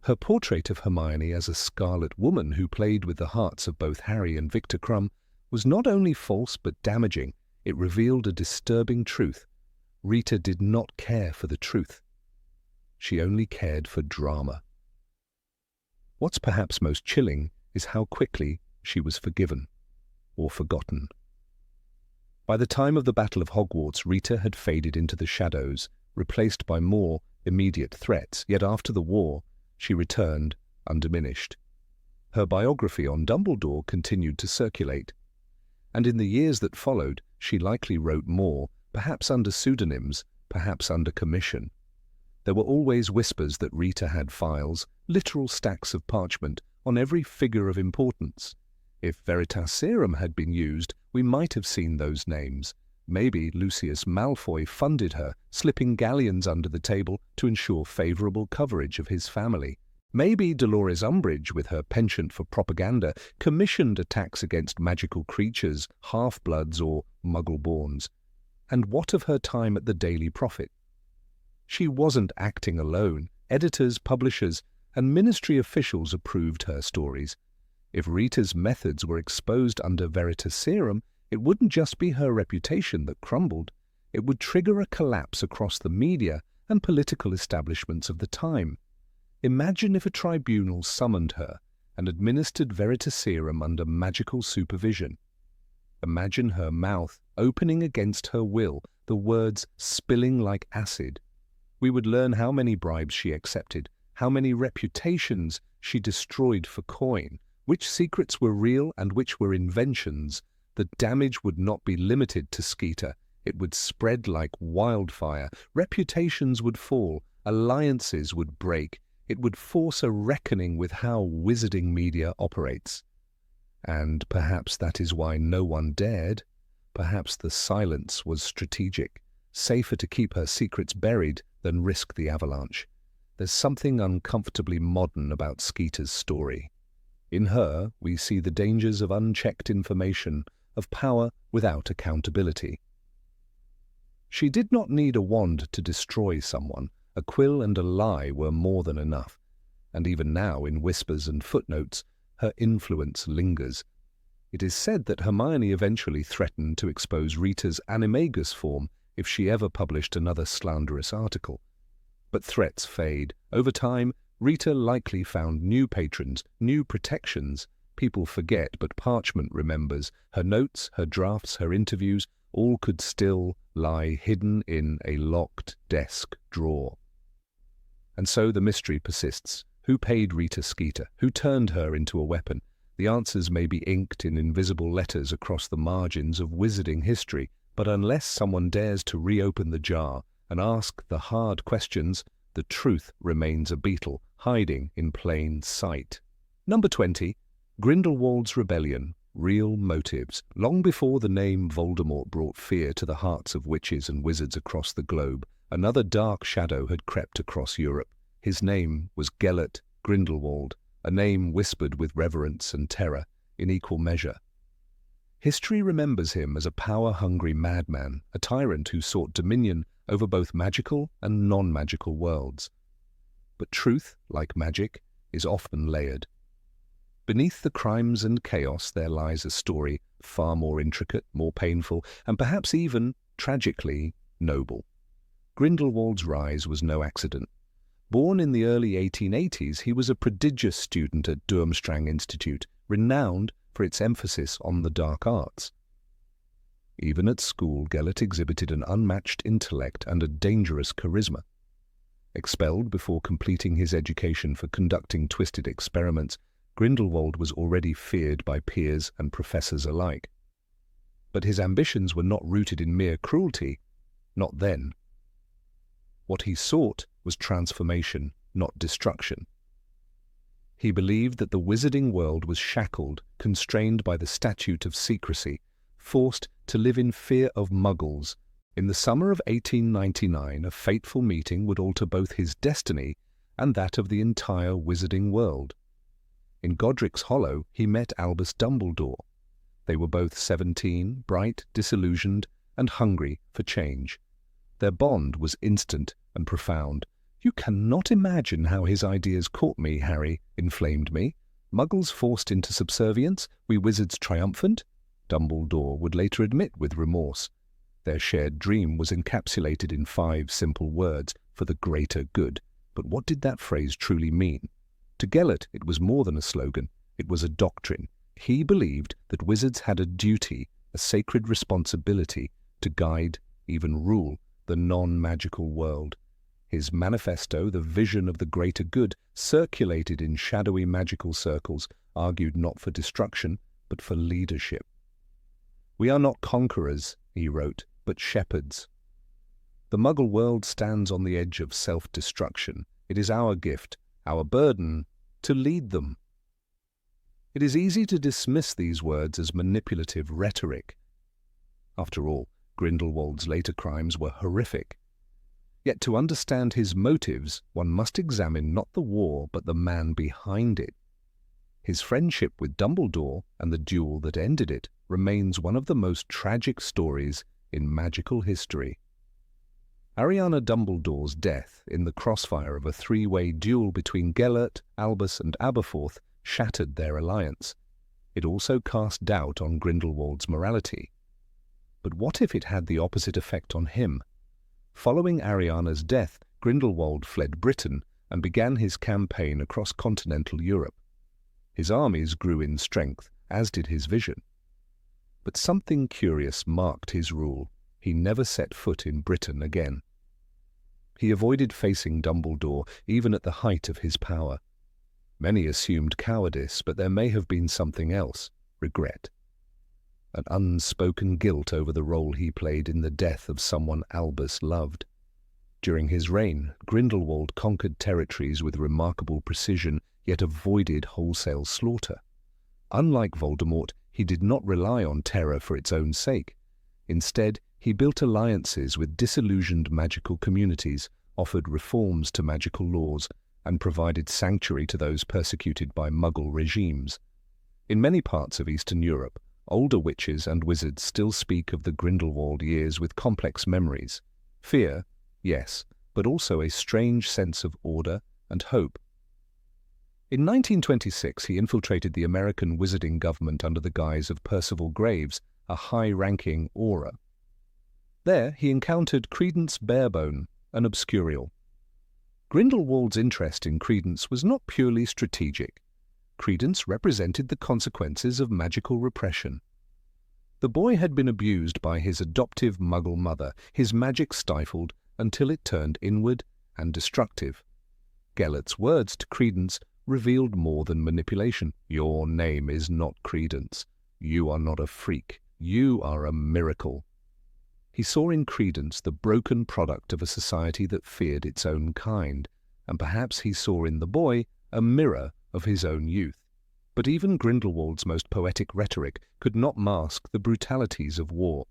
Her portrait of Hermione as a scarlet woman who played with the hearts of both Harry and Victor Crumb was not only false but damaging. It revealed a disturbing truth. Rita did not care for the truth. She only cared for drama. What's perhaps most chilling is how quickly she was forgiven, or forgotten. By the time of the Battle of Hogwarts, Rita had faded into the shadows, replaced by more immediate threats, yet after the war, she returned undiminished. Her biography on Dumbledore continued to circulate, and in the years that followed, she likely wrote more, perhaps under pseudonyms, perhaps under commission. There were always whispers that Rita had files, literal stacks of parchment, on every figure of importance. If Veritaserum had been used, we might have seen those names. Maybe Lucius Malfoy funded her, slipping galleons under the table to ensure favourable coverage of his family. Maybe Dolores Umbridge, with her penchant for propaganda, commissioned attacks against magical creatures, half-bloods or muggle-borns. And what of her time at the Daily Prophet? She wasn't acting alone. Editors, publishers, and ministry officials approved her stories. If Rita's methods were exposed under Veritaserum, it wouldn't just be her reputation that crumbled. It would trigger a collapse across the media and political establishments of the time. Imagine if a tribunal summoned her and administered Veritaserum under magical supervision. Imagine her mouth opening against her will, the words spilling like acid. We would learn how many bribes she accepted, how many reputations she destroyed for coin, which secrets were real and which were inventions. The damage would not be limited to Skeeter. It would spread like wildfire. Reputations would fall. Alliances would break. It would force a reckoning with how wizarding media operates. And perhaps that is why no one dared. Perhaps the silence was strategic. Safer to keep her secrets buried than risk the avalanche. There's something uncomfortably modern about Skeeter's story. In her, we see the dangers of unchecked information, of power without accountability. She did not need a wand to destroy someone. A quill and a lie were more than enough. And even now, in whispers and footnotes, her influence lingers. It is said that Hermione eventually threatened to expose Rita's animagus form if she ever published another slanderous article. But threats fade. Over time, Rita likely found new patrons, new protections. People forget, but parchment remembers. Her notes, her drafts, her interviews, all could still lie hidden in a locked desk drawer. And so the mystery persists. Who paid Rita Skeeter? Who turned her into a weapon? The answers may be inked in invisible letters across the margins of wizarding history, but unless someone dares to reopen the jar and ask the hard questions, the truth remains a beetle, hiding in plain sight. Number 20. Grindelwald's Rebellion. Real motives. Long before the name Voldemort brought fear to the hearts of witches and wizards across the globe, another dark shadow had crept across Europe. His name was Gellert Grindelwald, a name whispered with reverence and terror in equal measure. History remembers him as a power-hungry madman, a tyrant who sought dominion over both magical and non-magical worlds. But truth, like magic, is often layered. Beneath the crimes and chaos there lies a story far more intricate, more painful, and perhaps even, tragically, noble. Grindelwald's rise was no accident. Born in the early 1880s, he was a prodigious student at Durmstrang Institute, renowned for its emphasis on the dark arts. Even at school, Gellert exhibited an unmatched intellect and a dangerous charisma. Expelled before completing his education for conducting twisted experiments, Grindelwald was already feared by peers and professors alike. But his ambitions were not rooted in mere cruelty, not then. What he sought was transformation, not destruction. He believed that the wizarding world was shackled, constrained by the statute of secrecy, forced to live in fear of muggles. In the summer of 1899, a fateful meeting would alter both his destiny and that of the entire wizarding world. In Godric's Hollow, he met Albus Dumbledore. They were both 17, bright, disillusioned, and hungry for change. Their bond was instant and profound. "You cannot imagine how his ideas caught me, Harry," inflamed me. "Muggles forced into subservience, we wizards triumphant," Dumbledore would later admit with remorse. Their shared dream was encapsulated in 5 simple words, "for the greater good." But what did that phrase truly mean? To Gellert, it was more than a slogan. It was a doctrine. He believed that wizards had a duty, a sacred responsibility, to guide, even rule, the non-magical world. His manifesto, the vision of the greater good, circulated in shadowy magical circles, argued not for destruction, but for leadership. "We are not conquerors," he wrote, "but shepherds. The Muggle world stands on the edge of self-destruction. It is our gift, our burden, to lead them." It is easy to dismiss these words as manipulative rhetoric. After all, Grindelwald's later crimes were horrific. Yet to understand his motives, one must examine not the war, but the man behind it. His friendship with Dumbledore and the duel that ended it remains one of the most tragic stories in magical history. Ariana Dumbledore's death in the crossfire of a 3-way duel between Gellert, Albus and Aberforth shattered their alliance. It also cast doubt on Grindelwald's morality. But what if it had the opposite effect on him? Following Ariana's death, Grindelwald fled Britain and began his campaign across continental Europe. His armies grew in strength, as did his vision. But something curious marked his rule. He never set foot in Britain again. He avoided facing Dumbledore, even at the height of his power. Many assumed cowardice, but there may have been something else: regret. An unspoken guilt over the role he played in the death of someone Albus loved. During his reign, Grindelwald conquered territories with remarkable precision, yet avoided wholesale slaughter. Unlike Voldemort, he did not rely on terror for its own sake. Instead, he built alliances with disillusioned magical communities, offered reforms to magical laws, and provided sanctuary to those persecuted by Muggle regimes. In many parts of Eastern Europe, older witches and wizards still speak of the Grindelwald years with complex memories. Fear, yes, but also a strange sense of order and hope. In 1926, he infiltrated the American wizarding government under the guise of Percival Graves, a high-ranking Auror. There, he encountered Credence Barebone, an Obscurial. Grindelwald's interest in Credence was not purely strategic. Credence represented the consequences of magical repression. The boy had been abused by his adoptive Muggle mother, his magic stifled until it turned inward and destructive. Gellert's words to Credence revealed more than manipulation. Your name is not Credence. You are not a freak. You are a miracle. He saw in Credence the broken product of a society that feared its own kind, and perhaps he saw in the boy a mirror of his own youth. But even Grindelwald's most poetic rhetoric could not mask the brutalities of war.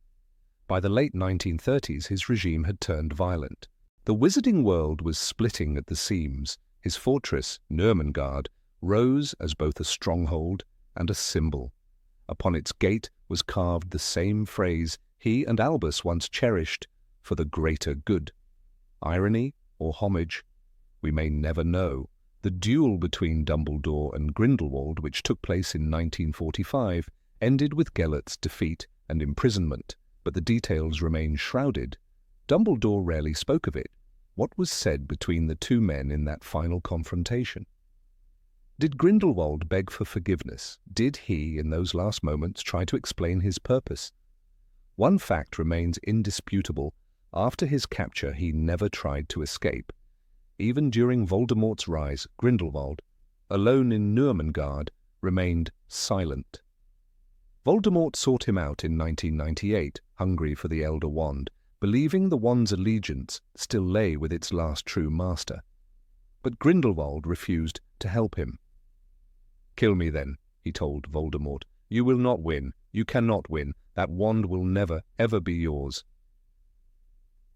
By the late 1930s, his regime had turned violent. The wizarding world was splitting at the seams. His fortress, Nurmengard, rose as both a stronghold and a symbol. Upon its gate was carved the same phrase he and Albus once cherished, for the greater good. Irony or homage? We may never know. The duel between Dumbledore and Grindelwald, which took place in 1945, ended with Gellert's defeat and imprisonment, but the details remain shrouded. Dumbledore rarely spoke of it. What was said between the two men in that final confrontation? Did Grindelwald beg for forgiveness? Did he, in those last moments, try to explain his purpose? One fact remains indisputable. After his capture, he never tried to escape. Even during Voldemort's rise, Grindelwald, alone in Nurmengard, remained silent. Voldemort sought him out in 1998, hungry for the Elder Wand, believing the wand's allegiance still lay with its last true master. But Grindelwald refused to help him. "Kill me then," he told Voldemort. "You will not win. You cannot win. That wand will never, ever be yours."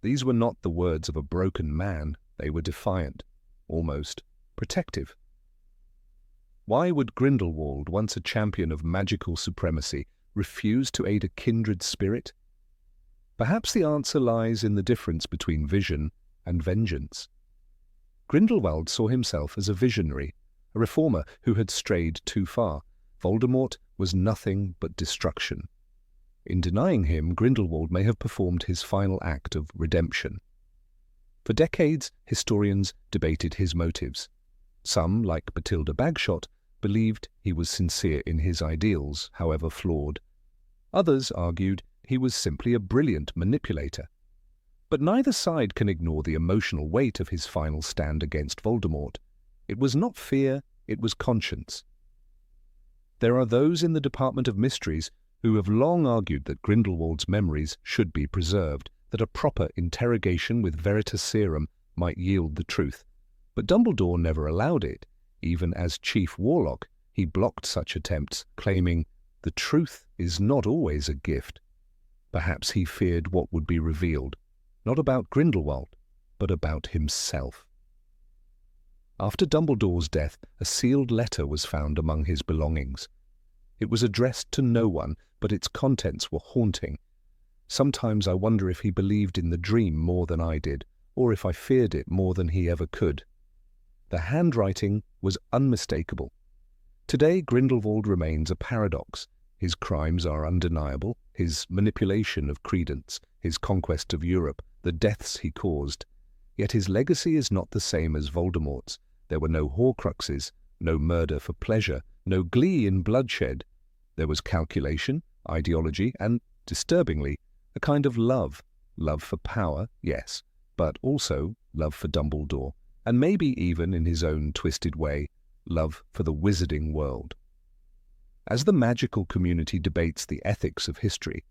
These were not the words of a broken man. They were defiant, almost protective. Why would Grindelwald, once a champion of magical supremacy, refuse to aid a kindred spirit? Perhaps the answer lies in the difference between vision and vengeance. Grindelwald saw himself as a visionary, a reformer who had strayed too far. Voldemort was nothing but destruction. In denying him, Grindelwald may have performed his final act of redemption. For decades, historians debated his motives. Some, like Bathilda Bagshot, believed he was sincere in his ideals, however flawed. Others argued he was simply a brilliant manipulator. But neither side can ignore the emotional weight of his final stand against Voldemort. It was not fear, it was conscience. There are those in the Department of Mysteries who have long argued that Grindelwald's memories should be preserved, that a proper interrogation with Veritaserum might yield the truth. But Dumbledore never allowed it. Even as Chief Warlock, he blocked such attempts, claiming, "The truth is not always a gift." Perhaps he feared what would be revealed, not about Grindelwald, but about himself. After Dumbledore's death, a sealed letter was found among his belongings. It was addressed to no one, but its contents were haunting. Sometimes I wonder if he believed in the dream more than I did, or if I feared it more than he ever could. The handwriting was unmistakable. Today, Grindelwald remains a paradox. His crimes are undeniable, his manipulation of Credence, his conquest of Europe, the deaths he caused. Yet his legacy is not the same as Voldemort's. There were no Horcruxes, no murder for pleasure, no glee in bloodshed. There was calculation, ideology, and, disturbingly, a kind of love. Love for power, yes, but also love for Dumbledore, and maybe even, in his own twisted way, love for the wizarding world. As the magical community debates the ethics of history,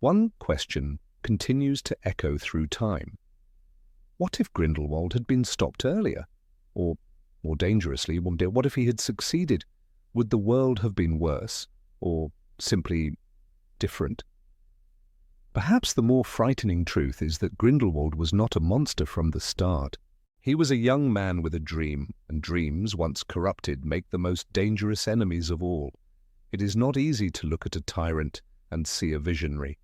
one question continues to echo through time. What if Grindelwald had been stopped earlier? Or, more dangerously, what if he had succeeded? Would the world have been worse, or simply different? Perhaps the more frightening truth is that Grindelwald was not a monster from the start. He was a young man with a dream, and dreams, once corrupted, make the most dangerous enemies of all. It is not easy to look at a tyrant and see a visionary.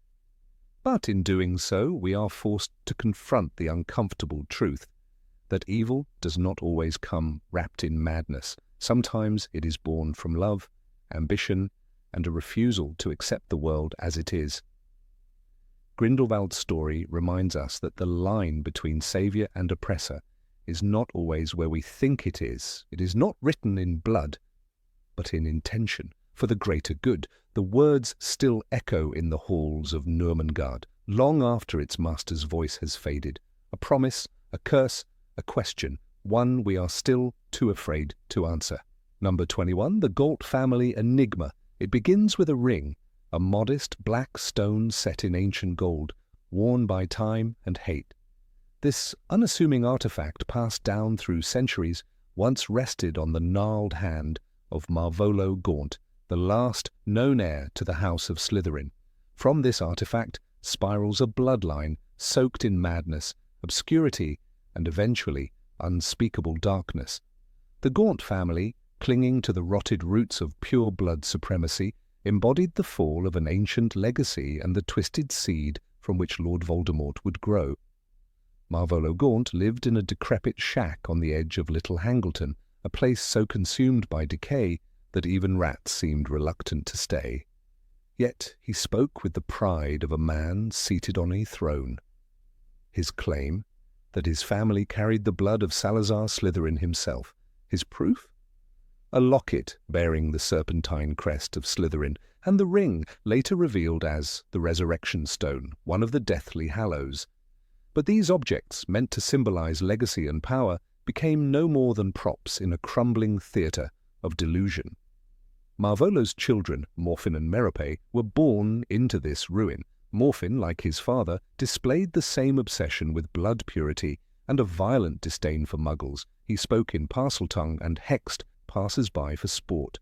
But in doing so, we are forced to confront the uncomfortable truth. that evil does not always come wrapped in madness. Sometimes it is born from love, ambition, and a refusal to accept the world as it is. Grindelwald's story reminds us that the line between savior and oppressor is not always where we think it is. It is not written in blood, but in intention, for the greater good. The words still echo in the halls of Nurmengard, long after its master's voice has faded. A promise, a curse, a question, one we are still too afraid to answer. Number 21, the Gaunt family enigma. It begins with a ring, a modest black stone set in ancient gold, worn by time and hate. This unassuming artifact, passed down through centuries, once rested on the gnarled hand of Marvolo Gaunt, the last known heir to the House of Slytherin. From this artifact spirals a bloodline soaked in madness, obscurity, and eventually unspeakable darkness. The Gaunt family, clinging to the rotted roots of pure blood supremacy, embodied the fall of an ancient legacy and the twisted seed from which Lord Voldemort would grow. Marvolo Gaunt lived in a decrepit shack on the edge of Little Hangleton, a place so consumed by decay that even rats seemed reluctant to stay. Yet he spoke with the pride of a man seated on a throne. His claim, that his family carried the blood of Salazar Slytherin himself. His proof? A locket bearing the serpentine crest of Slytherin, and the ring later revealed as the Resurrection Stone, one of the Deathly Hallows. But these objects, meant to symbolize legacy and power, became no more than props in a crumbling theatre of delusion. Marvolo's children, Morphin and Merope, were born into this ruin. Morphin, like his father, displayed the same obsession with blood purity and a violent disdain for muggles. He spoke in Parseltongue and hexed passers-by for sport.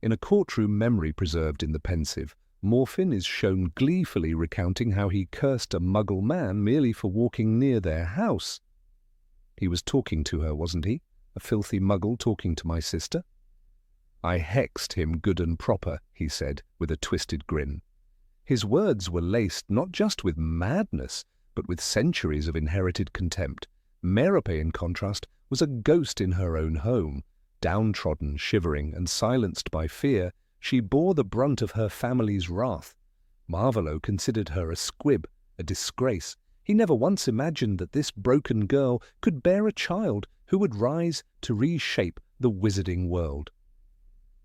In a courtroom memory preserved in the Pensieve, Morphin is shown gleefully recounting how he cursed a muggle man merely for walking near their house. He was talking to her, wasn't he? A filthy muggle talking to my sister? I hexed him good and proper, he said, with a twisted grin. His words were laced not just with madness, but with centuries of inherited contempt. Merope, in contrast, was a ghost in her own home. Downtrodden, shivering, and silenced by fear, she bore the brunt of her family's wrath. Marvolo considered her a squib, a disgrace. He never once imagined that this broken girl could bear a child who would rise to reshape the wizarding world.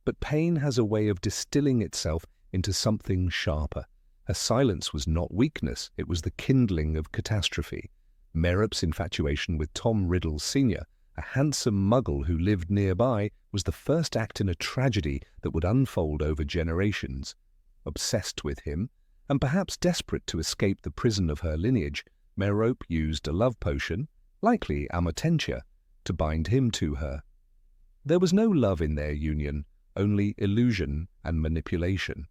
But pain has a way of distilling itself into something sharper. Her silence was not weakness, it was the kindling of catastrophe. Merope's infatuation with Tom Riddle Sr., a handsome muggle who lived nearby, was the first act in a tragedy that would unfold over generations. Obsessed with him, and perhaps desperate to escape the prison of her lineage, Merope used a love potion, likely Amatentia, to bind him to her. There was no love in their union, only illusion and manipulation.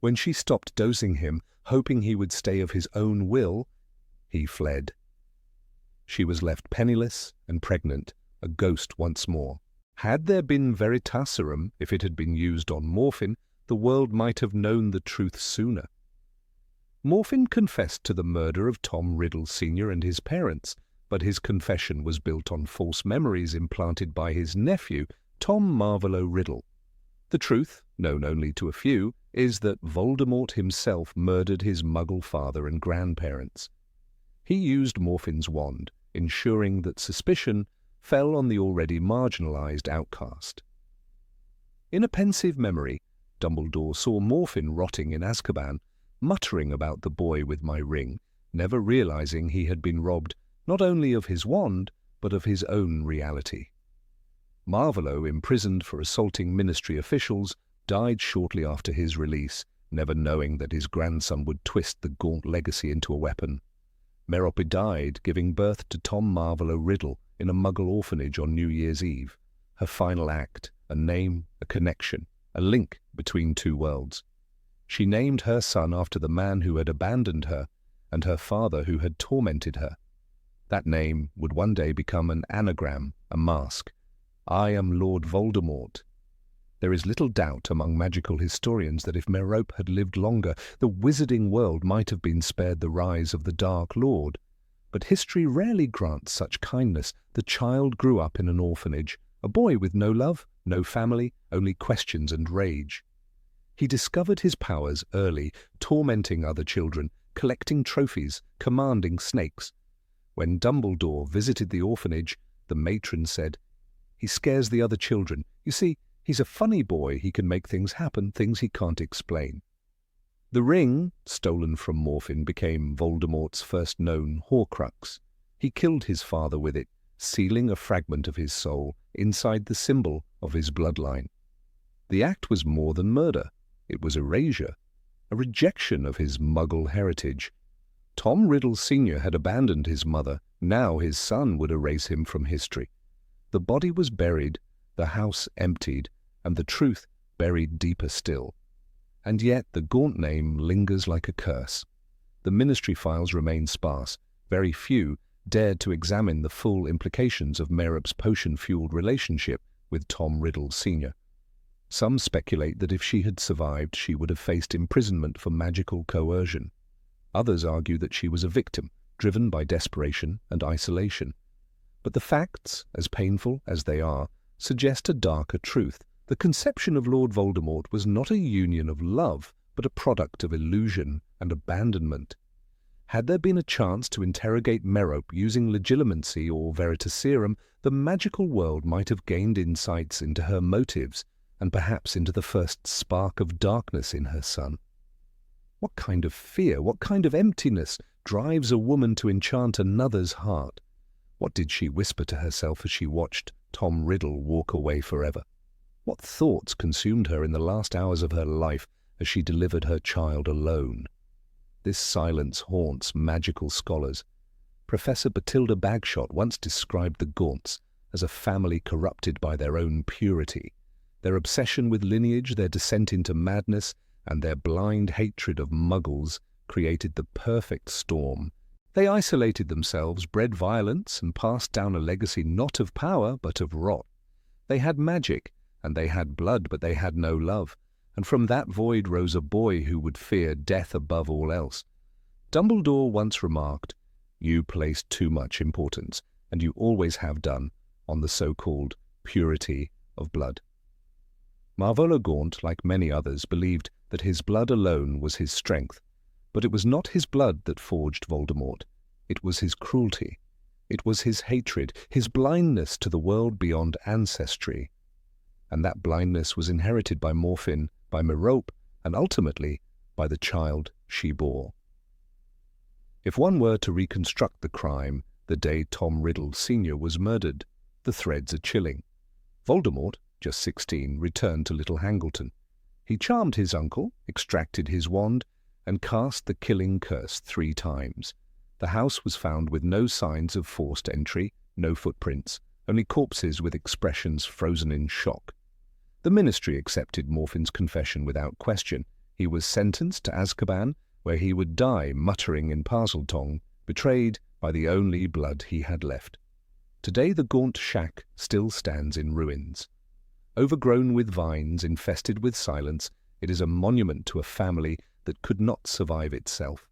When she stopped dosing him, hoping he would stay of his own will, he fled. She was left penniless and pregnant, a ghost once more. Had there been Veritaserum, if it had been used on Morphin, the world might have known the truth sooner. Morphin confessed to the murder of Tom Riddle Sr. and his parents, but his confession was built on false memories implanted by his nephew, Tom Marvolo Riddle. The truth, known only to a few, is that Voldemort himself murdered his muggle father and grandparents. He used Morphin's wand, ensuring that suspicion fell on the already marginalized outcast. In a pensive memory, Dumbledore saw Morphin rotting in Azkaban, muttering about the boy with my ring, never realizing he had been robbed not only of his wand, but of his own reality. Marvolo, imprisoned for assaulting ministry officials, died shortly after his release, never knowing that his grandson would twist the Gaunt legacy into a weapon. Merope died, giving birth to Tom Marvolo Riddle in a muggle orphanage on New Year's Eve. Her final act, a name, a connection, a link between two worlds. She named her son after the man who had abandoned her and her father who had tormented her. That name would one day become an anagram, a mask. I am Lord Voldemort. There is little doubt among magical historians that if Merope had lived longer, the wizarding world might have been spared the rise of the Dark Lord. But history rarely grants such kindness. The child grew up in an orphanage, a boy with no love, no family, only questions and rage. He discovered his powers early, tormenting other children, collecting trophies, commanding snakes. When Dumbledore visited the orphanage, the matron said, "He scares the other children. You see, he's a funny boy. He can make things happen, things he can't explain." The ring, stolen from Morphin, became Voldemort's first known Horcrux. He killed his father with it, sealing a fragment of his soul inside the symbol of his bloodline. The act was more than murder. It was erasure, a rejection of his Muggle heritage. Tom Riddle Sr. had abandoned his mother. Now his son would erase him from history. The body was buried, the house emptied, and the truth buried deeper still. And yet the Gaunt name lingers like a curse. The Ministry files remain sparse. Very few dared to examine the full implications of Merup's potion-fueled relationship with Tom Riddle Sr. Some speculate that if she had survived, she would have faced imprisonment for magical coercion. Others argue that she was a victim, driven by desperation and isolation. But the facts, as painful as they are, suggest a darker truth. The conception of Lord Voldemort was not a union of love, but a product of illusion and abandonment. Had there been a chance to interrogate Merope using legilimency or Veritaserum, the magical world might have gained insights into her motives and perhaps into the first spark of darkness in her son. What kind of fear, what kind of emptiness drives a woman to enchant another's heart? What did she whisper to herself as she watched Tom Riddle walk away forever? What thoughts consumed her in the last hours of her life as she delivered her child alone? This silence haunts magical scholars. Professor Bathilda Bagshot once described the Gaunts as a family corrupted by their own purity. Their obsession with lineage, their descent into madness, and their blind hatred of Muggles created the perfect storm. They isolated themselves, bred violence, and passed down a legacy not of power but of rot. They had magic, and they had blood, but they had no love, and from that void rose a boy who would fear death above all else. Dumbledore once remarked, "You place too much importance, and you always have done, on the so-called purity of blood." Marvolo Gaunt, like many others, believed that his blood alone was his strength, but it was not his blood that forged Voldemort. It was his cruelty. It was his hatred, his blindness to the world beyond ancestry. And that blindness was inherited by Morphin, by Merope, and ultimately by the child she bore. If one were to reconstruct the crime the day Tom Riddle Sr. was murdered, the threads are chilling. Voldemort, just 16, returned to Little Hangleton. He charmed his uncle, extracted his wand, and cast the killing curse 3 times. The house was found with no signs of forced entry, no footprints, only corpses with expressions frozen in shock. The Ministry accepted Morphin's confession without question. He was sentenced to Azkaban, where he would die muttering in Parseltongue, betrayed by the only blood he had left. Today the Gaunt shack still stands in ruins. Overgrown with vines, infested with silence, it is a monument to a family that could not survive itself.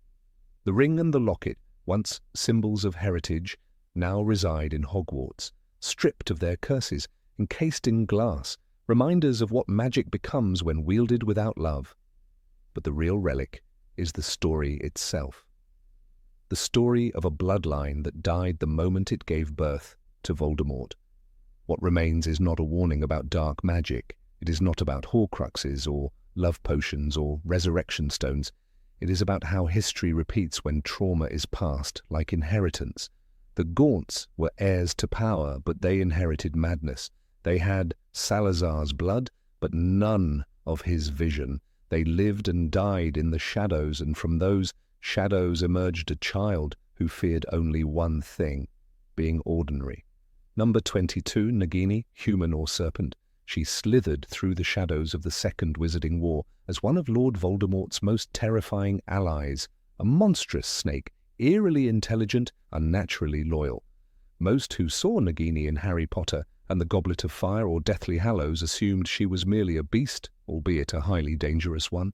The ring and the locket, once symbols of heritage, now reside in Hogwarts, stripped of their curses, encased in glass, reminders of what magic becomes when wielded without love. But the real relic is the story itself. The story of a bloodline that died the moment it gave birth to Voldemort. What remains is not a warning about dark magic. It is not about Horcruxes or love potions or resurrection stones. It is about how history repeats when trauma is passed, like inheritance. The Gaunts were heirs to power, but they inherited madness. They had Salazar's blood, but none of his vision. They lived and died in the shadows, and from those shadows emerged a child who feared only one thing, being ordinary. Number 22, Nagini, human or serpent, she slithered through the shadows of the Second Wizarding War as one of Lord Voldemort's most terrifying allies, a monstrous snake, eerily intelligent, unnaturally loyal. Most who saw Nagini in Harry Potter and the Goblet of Fire or Deathly Hallows assumed she was merely a beast, albeit a highly dangerous one.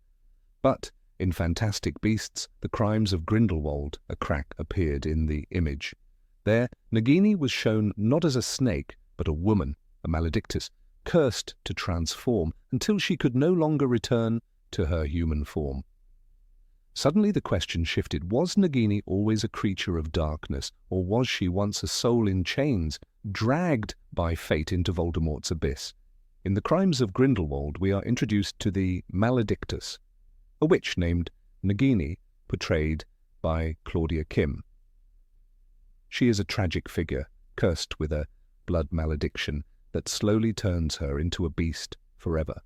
But In Fantastic Beasts, The Crimes of Grindelwald, a crack appeared in the image. There, Nagini was shown not as a snake, but a woman, a maledictus, cursed to transform until she could no longer return to her human form. Suddenly the question shifted. Was Nagini always a creature of darkness, or was she once a soul in chains, dragged by fate into Voldemort's abyss? In The Crimes of Grindelwald, we are introduced to the Maledictus, a witch named Nagini, portrayed by Claudia Kim. She is a tragic figure, cursed with a blood malediction that slowly turns her into a beast forever.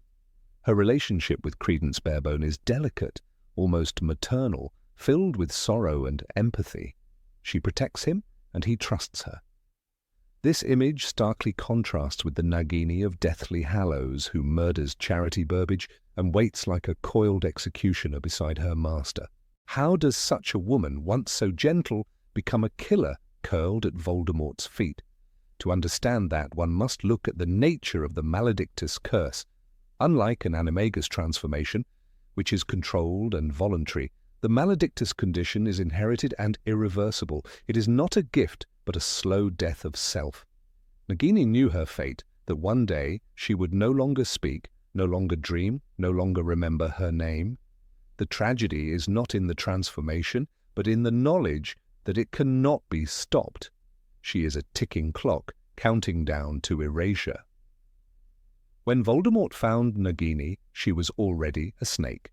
Her relationship with Credence Barebone is delicate, almost maternal, filled with sorrow and empathy. She protects him, and he trusts her. This image starkly contrasts with the Nagini of Deathly Hallows, who murders Charity Burbage and waits like a coiled executioner beside her master. How does such a woman, once so gentle, become a killer curled at Voldemort's feet? To understand that, one must look at the nature of the Maledictus curse. Unlike an animagus transformation, which is controlled and voluntary, the Maledictus condition is inherited and irreversible. It is not a gift, but a slow death of self. Nagini knew her fate, that one day she would no longer speak, no longer dream, no longer remember her name. The tragedy is not in the transformation, but in the knowledge that it cannot be stopped. She is a ticking clock, counting down to erasure. When Voldemort found Nagini, she was already a snake.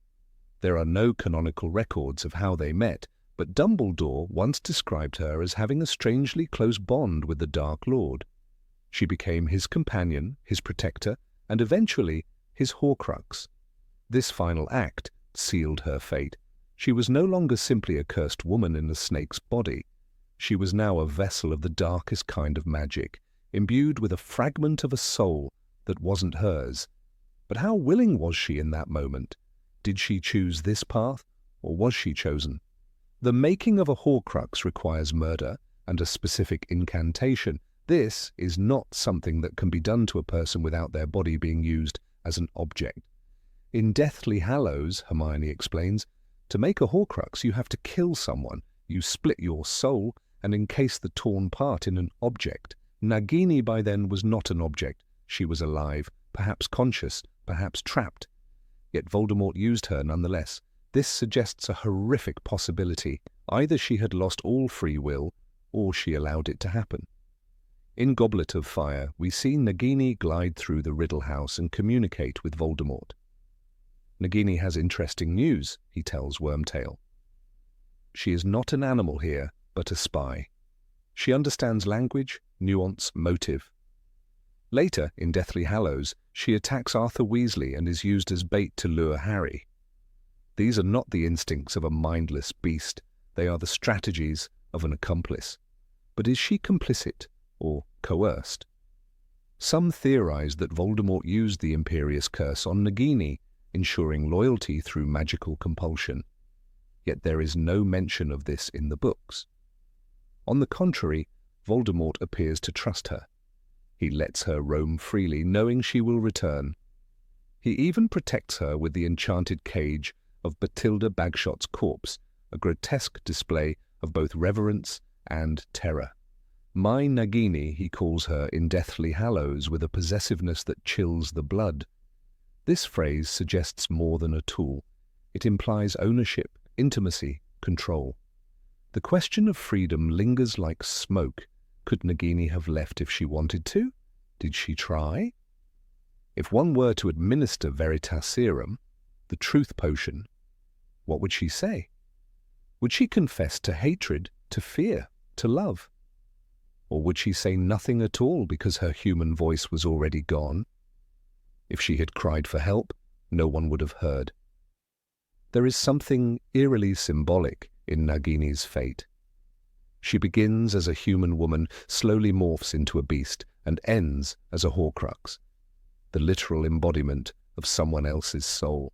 There are no canonical records of how they met, but Dumbledore once described her as having a strangely close bond with the Dark Lord. She became his companion, his protector, and eventually his Horcrux. This final act sealed her fate. She was no longer simply a cursed woman in a snake's body. She was now a vessel of the darkest kind of magic, imbued with a fragment of a soul that wasn't hers. But how willing was she in that moment? Did she choose this path, or was she chosen? The making of a Horcrux requires murder and a specific incantation. This is not something that can be done to a person without their body being used as an object. In Deathly Hallows, Hermione explains, to make a Horcrux you have to kill someone. You split your soul and encase the torn part in an object. Nagini by then was not an object. She was alive, perhaps conscious, perhaps trapped. Yet Voldemort used her nonetheless. This suggests a horrific possibility. Either she had lost all free will, or she allowed it to happen. In Goblet of Fire, we see Nagini glide through the Riddle House and communicate with Voldemort. Nagini has interesting news, he tells Wormtail. She is not an animal here, but a spy. She understands language, nuance, motive. Later, in Deathly Hallows, she attacks Arthur Weasley and is used as bait to lure Harry. These are not the instincts of a mindless beast. They are the strategies of an accomplice. But is she complicit or coerced? Some theorize that Voldemort used the Imperious Curse on Nagini, ensuring loyalty through magical compulsion. Yet there is no mention of this in the books. On the contrary, Voldemort appears to trust her. He lets her roam freely, knowing she will return. He even protects her with the enchanted cage of Bathilda Bagshot's corpse, a grotesque display of both reverence and terror. My Nagini, he calls her in Deathly Hallows, with a possessiveness that chills the blood. This phrase suggests more than a tool. It implies ownership, intimacy, control. The question of freedom lingers like smoke. Could Nagini have left if she wanted to? Did she try? If one were to administer Veritaserum, the truth potion, what would she say? Would she confess to hatred, to fear, to love? Or would she say nothing at all because her human voice was already gone? If she had cried for help, no one would have heard. There is something eerily symbolic in Nagini's fate. She begins as a human woman, slowly morphs into a beast, and ends as a Horcrux, the literal embodiment of someone else's soul.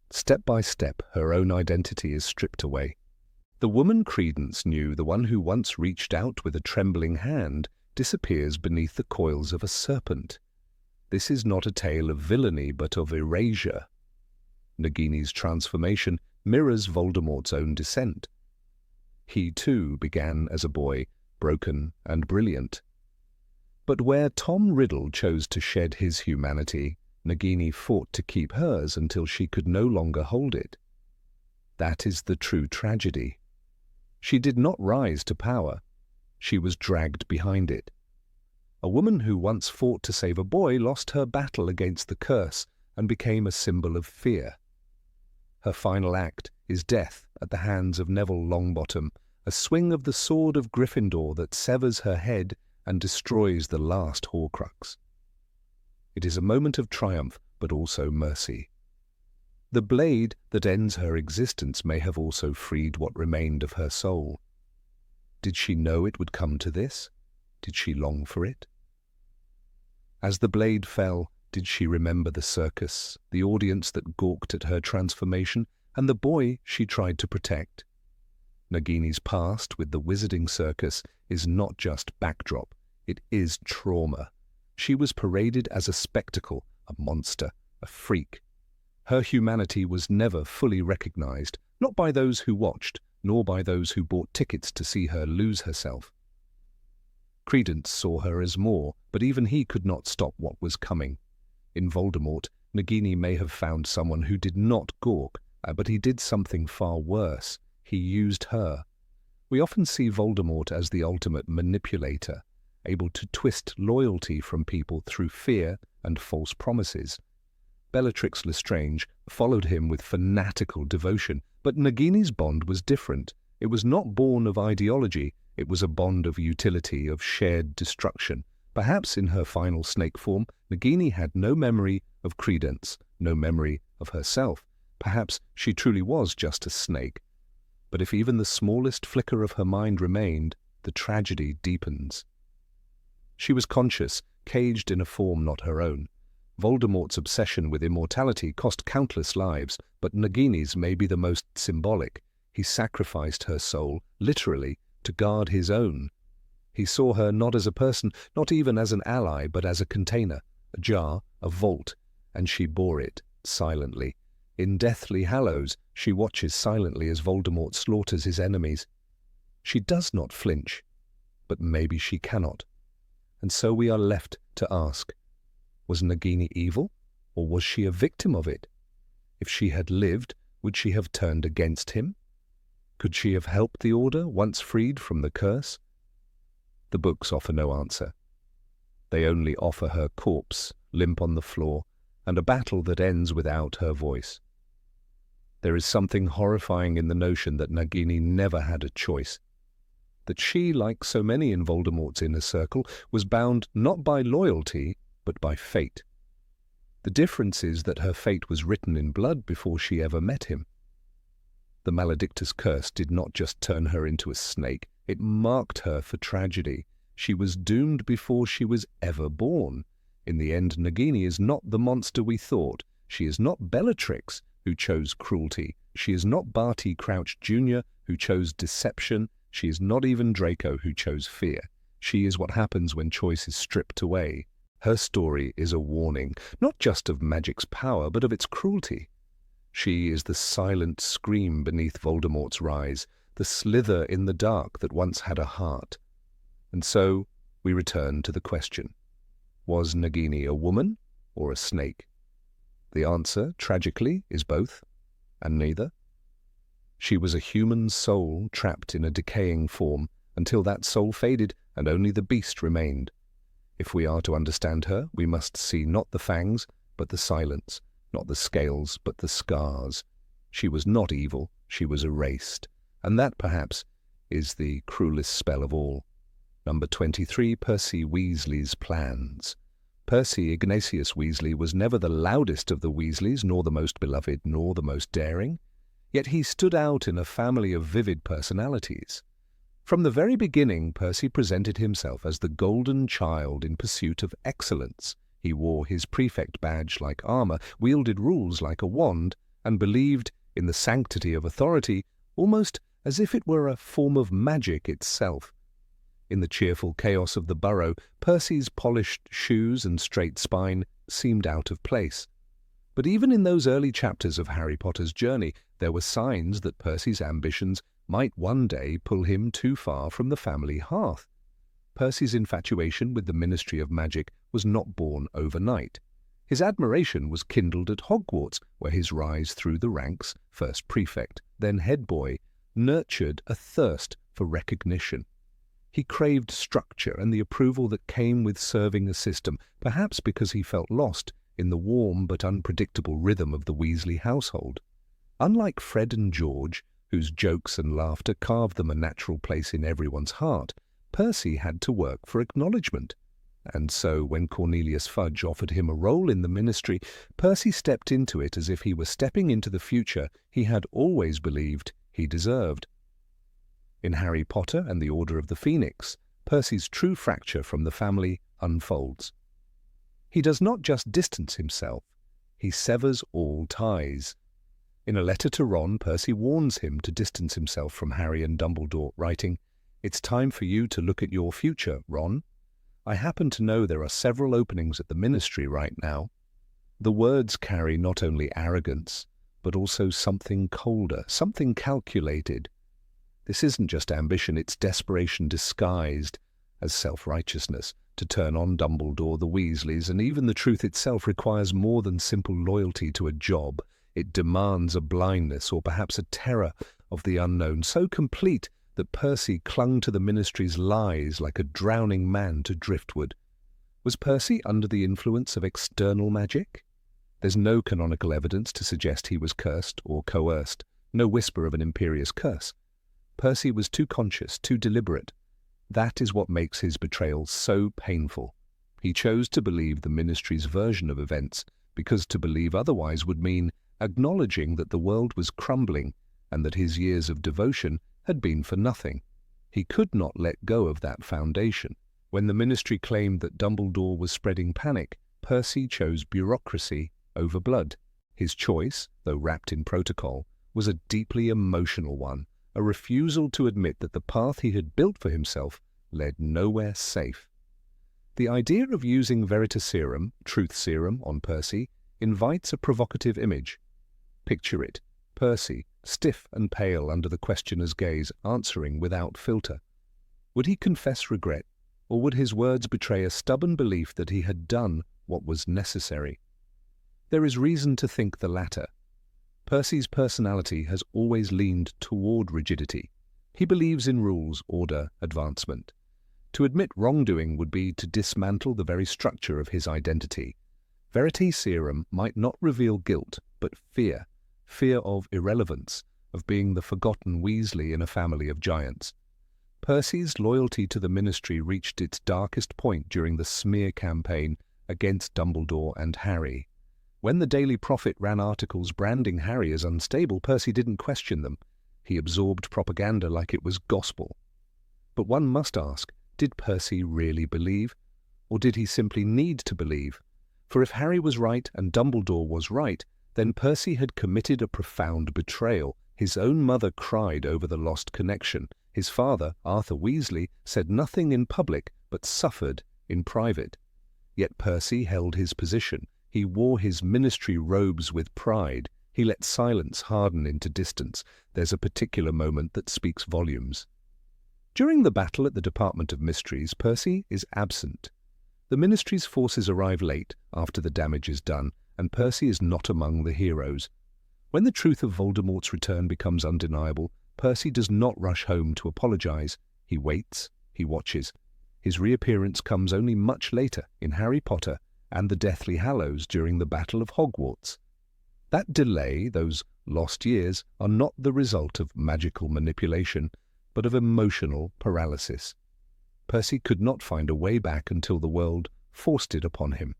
Step by step, her own identity is stripped away. The woman Credence knew, the one who once reached out with a trembling hand, disappears beneath the coils of a serpent. This is not a tale of villainy, but of erasure. Nagini's transformation mirrors Voldemort's own descent. He too began as a boy, broken and brilliant. But where Tom Riddle chose to shed his humanity, Nagini fought to keep hers until she could no longer hold it. That is the true tragedy. She did not rise to power. She was dragged behind it. A woman who once fought to save a boy lost her battle against the curse and became a symbol of fear. Her final act is death at the hands of Neville Longbottom, a swing of the sword of Gryffindor that severs her head and destroys the last Horcrux. It is a moment of triumph, but also mercy. The blade that ends her existence may have also freed what remained of her soul. Did she know it would come to this? Did she long for it? As the blade fell, did she remember the circus, the audience that gawked at her transformation, and the boy she tried to protect? Nagini's past with the wizarding circus is not just backdrop, it is trauma. She was paraded as a spectacle, a monster, a freak. Her humanity was never fully recognized, not by those who watched, nor by those who bought tickets to see her lose herself. Credence saw her as more, but even he could not stop what was coming. In Voldemort, Nagini may have found someone who did not gawk, but he did something far worse. He used her. We often see Voldemort as the ultimate manipulator, able to twist loyalty from people through fear and false promises. Bellatrix Lestrange followed him with fanatical devotion, but Nagini's bond was different. It was not born of ideology, it was a bond of utility, of shared destruction. Perhaps in her final snake form, Nagini had no memory of Credence, no memory of herself. Perhaps she truly was just a snake. But if even the smallest flicker of her mind remained, the tragedy deepens. She was conscious, caged in a form not her own. Voldemort's obsession with immortality cost countless lives, but Nagini's may be the most symbolic. He sacrificed her soul, literally, to guard his own. He saw her not as a person, not even as an ally, but as a container, a jar, a vault, and she bore it silently. In Deathly Hallows, she watches silently as Voldemort slaughters his enemies. She does not flinch, but maybe she cannot. And so we are left to ask, was Nagini evil, or was she a victim of it? If she had lived, would she have turned against him? Could she have helped the Order once freed from the curse? The books offer no answer. They only offer her corpse, limp on the floor, and a battle that ends without her voice. There is something horrifying in the notion that Nagini never had a choice, that she, like so many in Voldemort's inner circle, was bound not by loyalty, but by fate. The difference is that her fate was written in blood before she ever met him. The maledictus curse did not just turn her into a snake, it marked her for tragedy. She was doomed before she was ever born. In the end, Nagini is not the monster we thought. She is not Bellatrix, who chose cruelty. She is not Barty Crouch Jr., who chose deception. She is not even Draco, who chose fear. She is what happens when choice is stripped away. Her story is a warning, not just of magic's power, but of its cruelty. She is the silent scream beneath Voldemort's rise, the slither in the dark that once had a heart. And so we return to the question, was Nagini a woman or a snake? The answer, tragically, is both, and neither. She was a human soul trapped in a decaying form until that soul faded and only the beast remained. If we are to understand her, we must see not the fangs, but the silence, not the scales, but the scars. She was not evil, she was erased, and that, perhaps, is the cruelest spell of all. Number 23, Percy Weasley's plans. Percy Ignatius Weasley was never the loudest of the Weasleys, nor the most beloved, nor the most daring. Yet he stood out in a family of vivid personalities. From the very beginning, Percy presented himself as the golden child in pursuit of excellence. He wore his prefect badge like armor, wielded rules like a wand, and believed in the sanctity of authority, almost as if it were a form of magic itself. In the cheerful chaos of the burrow, Percy's polished shoes and straight spine seemed out of place. But even in those early chapters of Harry Potter's journey, there were signs that Percy's ambitions might one day pull him too far from the family hearth. Percy's infatuation with the Ministry of Magic was not born overnight. His admiration was kindled at Hogwarts, where his rise through the ranks, first prefect, then head boy, nurtured a thirst for recognition. He craved structure and the approval that came with serving a system, perhaps because he felt lost in the warm but unpredictable rhythm of the Weasley household. Unlike Fred and George, whose jokes and laughter carved them a natural place in everyone's heart, Percy had to work for acknowledgement. And so, when Cornelius Fudge offered him a role in the ministry, Percy stepped into it as if he were stepping into the future he had always believed he deserved. In Harry Potter and the Order of the Phoenix, Percy's true fracture from the family unfolds. He does not just distance himself, he severs all ties. In a letter to Ron, Percy warns him to distance himself from Harry and Dumbledore, writing, "It's time for you to look at your future, Ron. I happen to know there are several openings at the ministry right now." The words carry not only arrogance, but also something colder, something calculated. This isn't just ambition, it's desperation disguised as self-righteousness. To turn on Dumbledore, the Weasleys, and even the truth itself requires more than simple loyalty to a job. It demands a blindness or perhaps a terror of the unknown so complete that Percy clung to the ministry's lies like a drowning man to driftwood. Was Percy under the influence of external magic? There's no canonical evidence to suggest he was cursed or coerced, no whisper of an imperious curse. Percy was too conscious, too deliberate. That is what makes his betrayal so painful. He chose to believe the ministry's version of events, because to believe otherwise would mean acknowledging that the world was crumbling and that his years of devotion had been for nothing. He could not let go of that foundation. When the ministry claimed that Dumbledore was spreading panic, Percy chose bureaucracy over blood. His choice, though wrapped in protocol, was a deeply emotional one, a refusal to admit that the path he had built for himself led nowhere safe. The idea of using Veritaserum, truth serum, on Percy invites a provocative image. Picture it, Percy, stiff and pale under the questioner's gaze, answering without filter. Would he confess regret, or would his words betray a stubborn belief that he had done what was necessary? There is reason to think the latter. Percy's personality has always leaned toward rigidity. He believes in rules, order, advancement. To admit wrongdoing would be to dismantle the very structure of his identity. Veritaserum might not reveal guilt, but fear of irrelevance, of being the forgotten Weasley in a family of giants. Percy's loyalty to the ministry reached its darkest point during the smear campaign against Dumbledore and Harry. When the Daily Prophet ran articles branding Harry as unstable, Percy didn't question them. He absorbed propaganda like it was gospel. But one must ask, did Percy really believe? Or did he simply need to believe? For if Harry was right and Dumbledore was right, then Percy had committed a profound betrayal. His own mother cried over the lost connection. His father, Arthur Weasley, said nothing in public but suffered in private. Yet Percy held his position. He wore his ministry robes with pride. He let silence harden into distance. There's a particular moment that speaks volumes. During the battle at the Department of Mysteries, Percy is absent. The ministry's forces arrive late, after the damage is done, and Percy is not among the heroes. When the truth of Voldemort's return becomes undeniable, Percy does not rush home to apologize. He waits, he watches. His reappearance comes only much later in Harry Potter and the Deathly Hallows during the Battle of Hogwarts. That delay, those lost years, are not the result of magical manipulation, but of emotional paralysis. Percy could not find a way back until the world forced it upon him.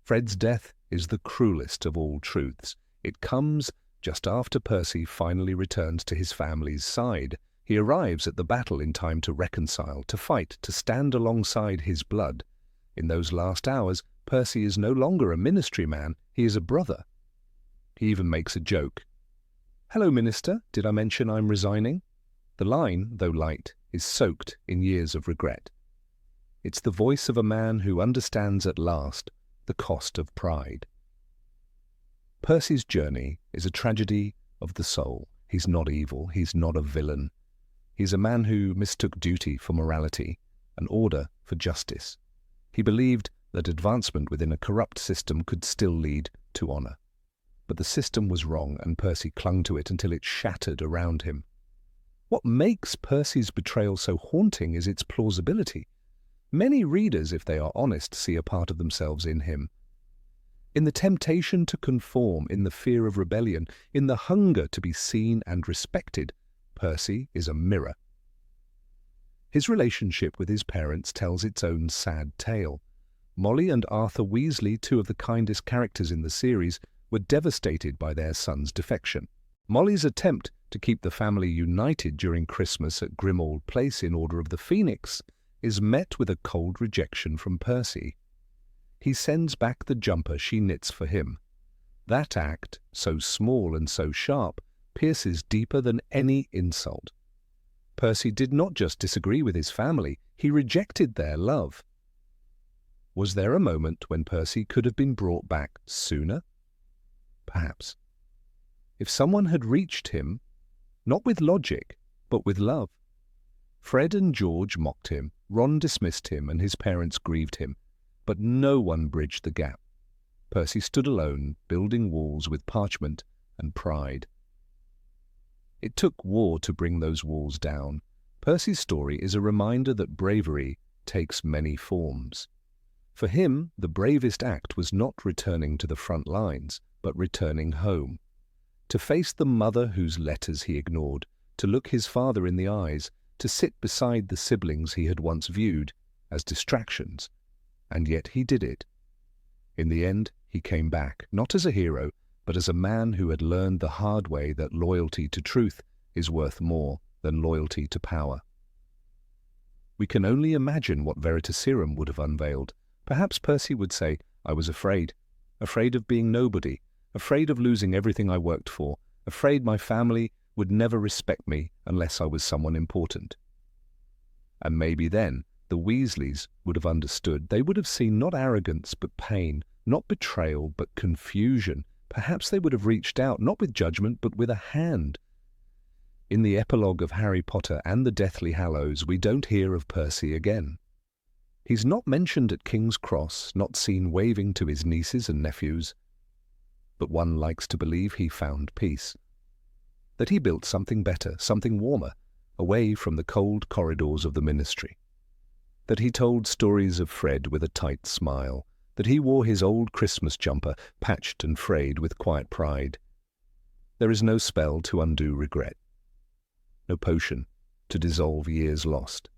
Fred's death is the cruelest of all truths. It comes just after Percy finally returns to his family's side. He arrives at the battle in time to reconcile, to fight, to stand alongside his blood. In those last hours, Percy is no longer a ministry man, he is a brother. He even makes a joke. "Hello, Minister, did I mention I'm resigning?" The line, though light, is soaked in years of regret. It's the voice of a man who understands at last the cost of pride. Percy's journey is a tragedy of the soul. He's not evil, he's not a villain. He's a man who mistook duty for morality, and order for justice. He believed that advancement within a corrupt system could still lead to honor. But the system was wrong, and Percy clung to it until it shattered around him. What makes Percy's betrayal so haunting is its plausibility. Many readers, if they are honest, see a part of themselves in him. In the temptation to conform, in the fear of rebellion, in the hunger to be seen and respected, Percy is a mirror. His relationship with his parents tells its own sad tale. Molly and Arthur Weasley, two of the kindest characters in the series, were devastated by their son's defection. Molly's attempt to keep the family united during Christmas at Grimmauld Place in Order of the Phoenix is met with a cold rejection from Percy. He sends back the jumper she knits for him. That act, so small and so sharp, pierces deeper than any insult. Percy did not just disagree with his family, he rejected their love. Was there a moment when Percy could have been brought back sooner? Perhaps. If someone had reached him, not with logic, but with love. Fred and George mocked him, Ron dismissed him, and his parents grieved him. But no one bridged the gap. Percy stood alone, building walls with parchment and pride. It took war to bring those walls down. Percy's story is a reminder that bravery takes many forms. For him, the bravest act was not returning to the front lines, but returning home. To face the mother whose letters he ignored, to look his father in the eyes, to sit beside the siblings he had once viewed as distractions. And yet he did it. In the end, he came back, not as a hero, but as a man who had learned the hard way that loyalty to truth is worth more than loyalty to power. We can only imagine what Veritaserum would have unveiled. Perhaps Percy would say, "I was afraid of being nobody, afraid of losing everything I worked for, afraid my family would never respect me unless I was someone important." And maybe then the Weasleys would have understood. They would have seen not arrogance but pain, not betrayal but confusion. Perhaps they would have reached out, not with judgment but with a hand. In the epilogue of Harry Potter and the Deathly Hallows, we don't hear of Percy again. He's not mentioned at King's Cross, not seen waving to his nieces and nephews. But one likes to believe he found peace. That he built something better, something warmer, away from the cold corridors of the ministry. That he told stories of Fred with a tight smile. That he wore his old Christmas jumper, patched and frayed, with quiet pride. There is no spell to undo regret. No potion to dissolve years lost.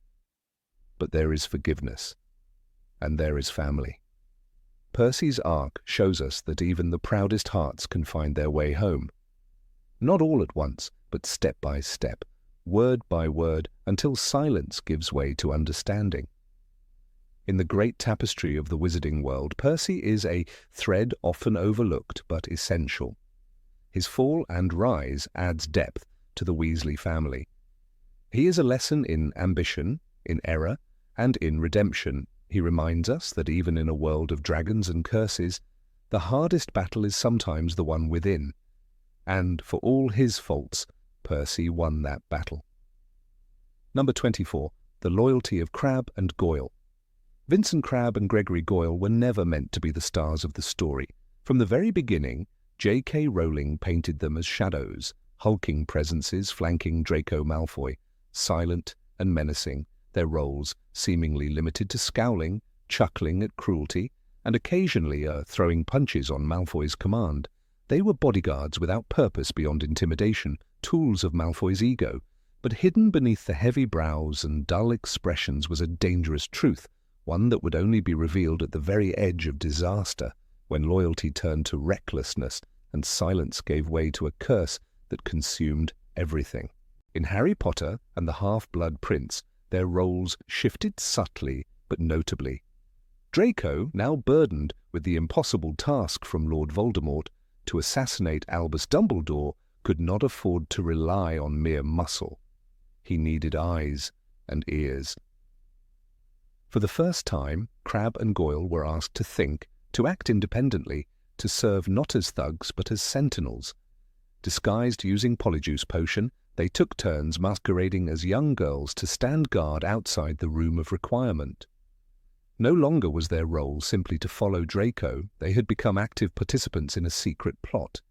But there is forgiveness, and there is family. Percy's arc shows us that even the proudest hearts can find their way home. Not all at once, but step by step, word by word, until silence gives way to understanding. In the great tapestry of the wizarding world, Percy is a thread often overlooked but essential. His fall and rise adds depth to the Weasley family. He is a lesson in ambition, in error, and in redemption. He reminds us that even in a world of dragons and curses, the hardest battle is sometimes the one within. And for all his faults, Percy won that battle. Number 24. The Loyalty of Crabbe and Goyle. Vincent Crabbe and Gregory Goyle were never meant to be the stars of the story. From the very beginning, J.K. Rowling painted them as shadows, hulking presences flanking Draco Malfoy, silent and menacing, their roles seemingly limited to scowling, chuckling at cruelty, and occasionally throwing punches on Malfoy's command. They were bodyguards without purpose beyond intimidation, tools of Malfoy's ego. But hidden beneath the heavy brows and dull expressions was a dangerous truth, one that would only be revealed at the very edge of disaster, when loyalty turned to recklessness and silence gave way to a curse that consumed everything. In Harry Potter and the Half-Blood Prince, their roles shifted subtly but notably. Draco, now burdened with the impossible task from Lord Voldemort to assassinate Albus Dumbledore, could not afford to rely on mere muscle. He needed eyes and ears. For the first time, Crabbe and Goyle were asked to think, to act independently, to serve not as thugs but as sentinels. Disguised using Polyjuice Potion, they took turns masquerading as young girls to stand guard outside the Room of Requirement. No longer was their role simply to follow Draco, they had become active participants in a secret plot.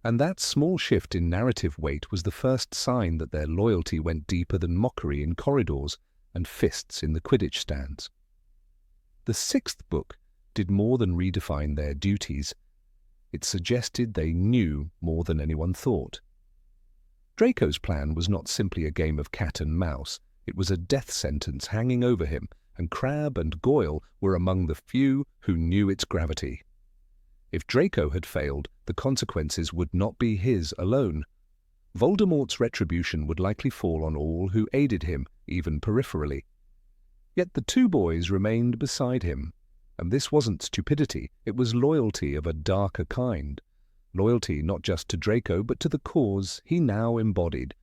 And that small shift in narrative weight was the first sign that their loyalty went deeper than mockery in corridors and fists in the Quidditch stands. The sixth book did more than redefine their duties. It suggested they knew more than anyone thought. Draco's plan was not simply a game of cat and mouse. It was a death sentence hanging over him, and Crabbe and Goyle were among the few who knew its gravity. If Draco had failed, the consequences would not be his alone. Voldemort's retribution would likely fall on all who aided him, even peripherally. Yet the two boys remained beside him, and this wasn't stupidity, it was loyalty of a darker kind. Loyalty not just to Draco, but to the cause he now embodied.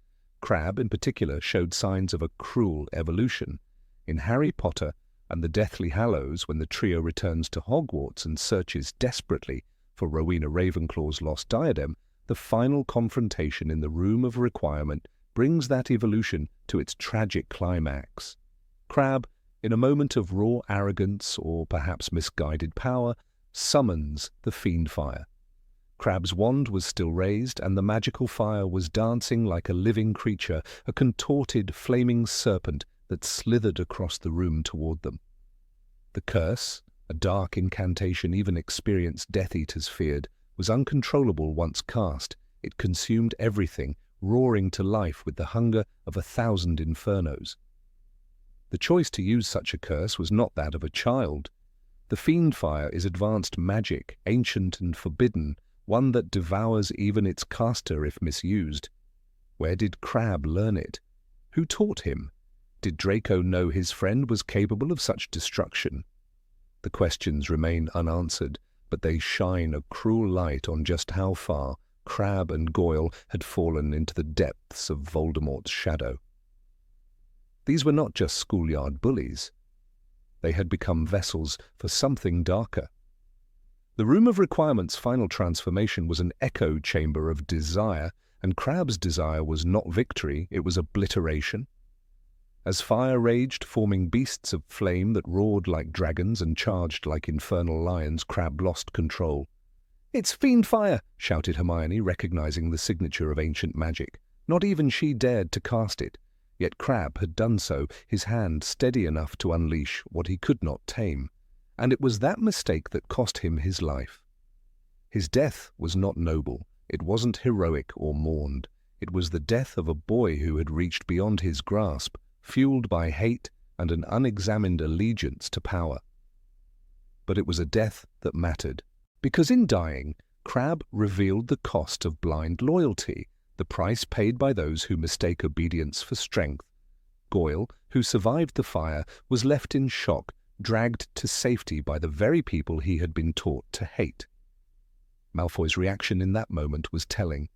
Crabbe, in particular, showed signs of a cruel evolution. In Harry Potter and the Deathly Hallows, when the trio returns to Hogwarts and searches desperately for Rowena Ravenclaw's lost diadem, the final confrontation in the Room of Requirement brings that evolution to its tragic climax. Crabbe, in a moment of raw arrogance or perhaps misguided power, summons the Fiendfire. Crabbe's wand was still raised, and the magical fire was dancing like a living creature, a contorted, flaming serpent that slithered across the room toward them. The curse, a dark incantation even experienced Death Eaters feared, was uncontrollable once cast. It consumed everything, roaring to life with the hunger of 1,000 infernos. The choice to use such a curse was not that of a child. The Fiendfire is advanced magic, ancient and forbidden, one that devours even its caster if misused. Where did Crabbe learn it? Who taught him? Did Draco know his friend was capable of such destruction? The questions remain unanswered, but they shine a cruel light on just how far Crabbe and Goyle had fallen into the depths of Voldemort's shadow. These were not just schoolyard bullies. They had become vessels for something darker. The Room of Requirement's final transformation was an echo chamber of desire, and Crabbe's desire was not victory, it was obliteration. As fire raged, forming beasts of flame that roared like dragons and charged like infernal lions, Crabbe lost control. "It's Fiendfire!" shouted Hermione, recognizing the signature of ancient magic. Not even she dared to cast it. Yet Crabbe had done so, his hand steady enough to unleash what he could not tame. And it was that mistake that cost him his life. His death was not noble. It wasn't heroic or mourned. It was the death of a boy who had reached beyond his grasp, fueled by hate and an unexamined allegiance to power. But it was a death that mattered, because in dying, Crabbe revealed the cost of blind loyalty, the price paid by those who mistake obedience for strength. Goyle, who survived the fire, was left in shock, dragged to safety by the very people he had been taught to hate. Malfoy's reaction in that moment was telling.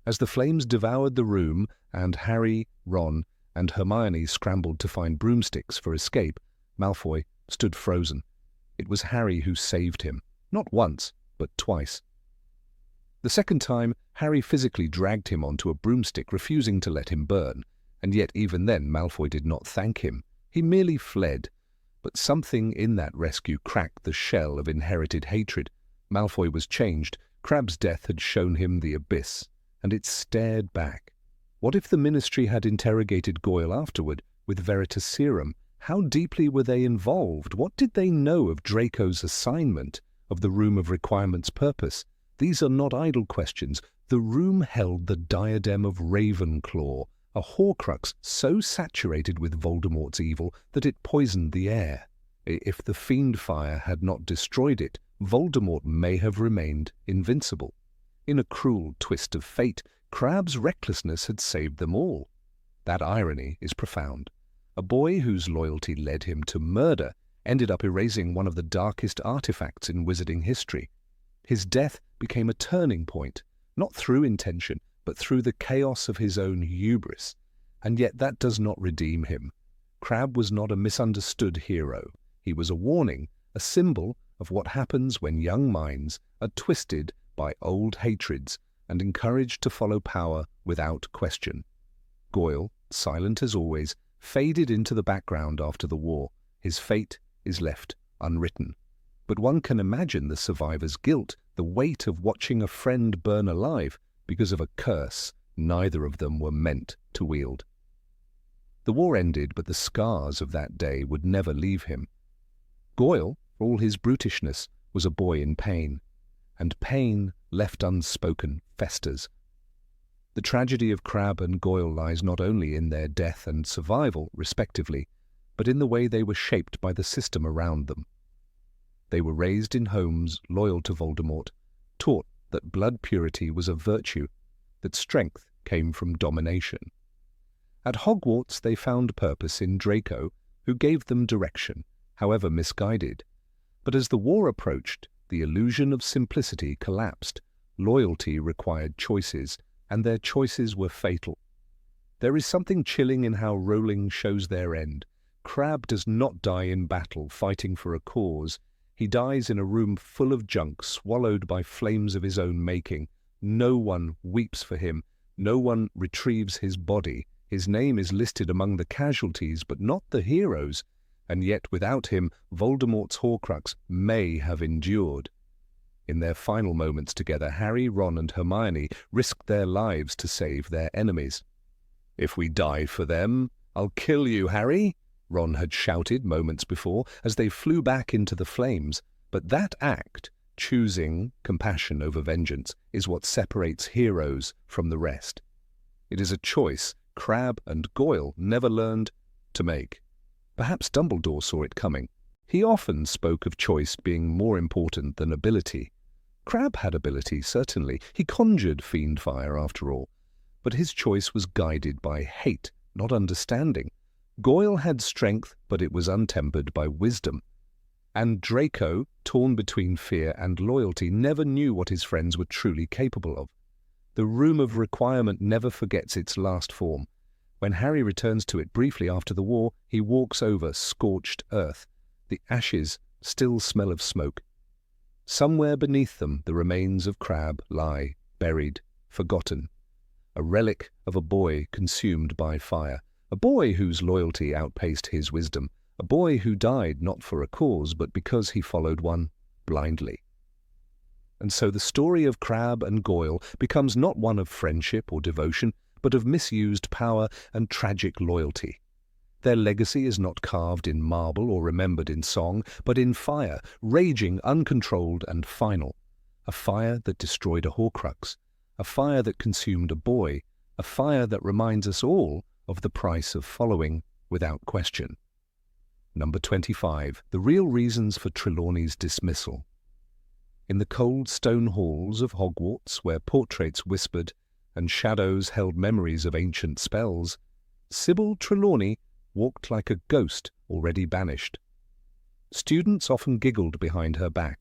As the flames devoured the room, and Harry, Ron, and Hermione scrambled to find broomsticks for escape, Malfoy stood frozen. It was Harry who saved him, not once, but twice. The second time, Harry physically dragged him onto a broomstick, refusing to let him burn, and yet even then Malfoy did not thank him. He merely fled. But something in that rescue cracked the shell of inherited hatred. Malfoy was changed. Crabbe's death had shown him the abyss, and it stared back. What if the Ministry had interrogated Goyle afterward with Veritaserum? How deeply were they involved? What did they know of Draco's assignment, of the Room of Requirement's purpose? These are not idle questions. The room held the diadem of Ravenclaw, a Horcrux so saturated with Voldemort's evil that it poisoned the air. If the Fiendfire had not destroyed it, Voldemort may have remained invincible. In a cruel twist of fate, Crabbe's recklessness had saved them all. That irony is profound. A boy whose loyalty led him to murder ended up erasing one of the darkest artifacts in wizarding history. His death became a turning point, not through intention, but through the chaos of his own hubris. And yet that does not redeem him. Crabbe was not a misunderstood hero. He was a warning, a symbol of what happens when young minds are twisted by old hatreds and encouraged to follow power without question. Goyle, silent as always, faded into the background after the war. His fate is left unwritten. But one can imagine the survivor's guilt, the weight of watching a friend burn alive because of a curse neither of them were meant to wield. The war ended, but the scars of that day would never leave him. Goyle, for all his brutishness, was a boy in pain, and pain, left unspoken, festers. The tragedy of Crabbe and Goyle lies not only in their death and survival, respectively, but in the way they were shaped by the system around them. They were raised in homes loyal to Voldemort, taught that blood purity was a virtue, that strength came from domination. At Hogwarts they found purpose in Draco, who gave them direction, however misguided. But as the war approached, the illusion of simplicity collapsed. Loyalty required choices, and their choices were fatal. There is something chilling in how Rowling shows their end. Crabbe does not die in battle fighting for a cause. He dies in a room full of junk, swallowed by flames of his own making. No one weeps for him. No one retrieves his body. His name is listed among the casualties, but not the heroes. And yet without him, Voldemort's Horcrux may have endured. In their final moments together, Harry, Ron and Hermione risked their lives to save their enemies. "If we die for them, I'll kill you, Harry," Ron had shouted moments before as they flew back into the flames. But that act, choosing compassion over vengeance, is what separates heroes from the rest. It is a choice Crabbe and Goyle never learned to make. Perhaps Dumbledore saw it coming. He often spoke of choice being more important than ability. Crabbe had ability, certainly. He conjured fiend fire, after all. But his choice was guided by hate, not understanding. Goyle had strength, but it was untempered by wisdom. And Draco, torn between fear and loyalty, never knew what his friends were truly capable of. The Room of Requirement never forgets its last form. When Harry returns to it briefly after the war, he walks over scorched earth. The ashes still smell of smoke. Somewhere beneath them, the remains of Crabbe lie, buried, forgotten. A relic of a boy consumed by fire. A boy whose loyalty outpaced his wisdom. A boy who died not for a cause, but because he followed one blindly. And so the story of Crabbe and Goyle becomes not one of friendship or devotion, but of misused power and tragic loyalty. Their legacy is not carved in marble or remembered in song, but in fire, raging, uncontrolled and final. A fire that destroyed a Horcrux, a fire that consumed a boy, a fire that reminds us all of the price of following without question. Number 25. The real reasons for Trelawney's dismissal. In the cold stone halls of Hogwarts, where portraits whispered and shadows held memories of ancient spells, Sybil Trelawney walked like a ghost already banished. Students often giggled behind her back,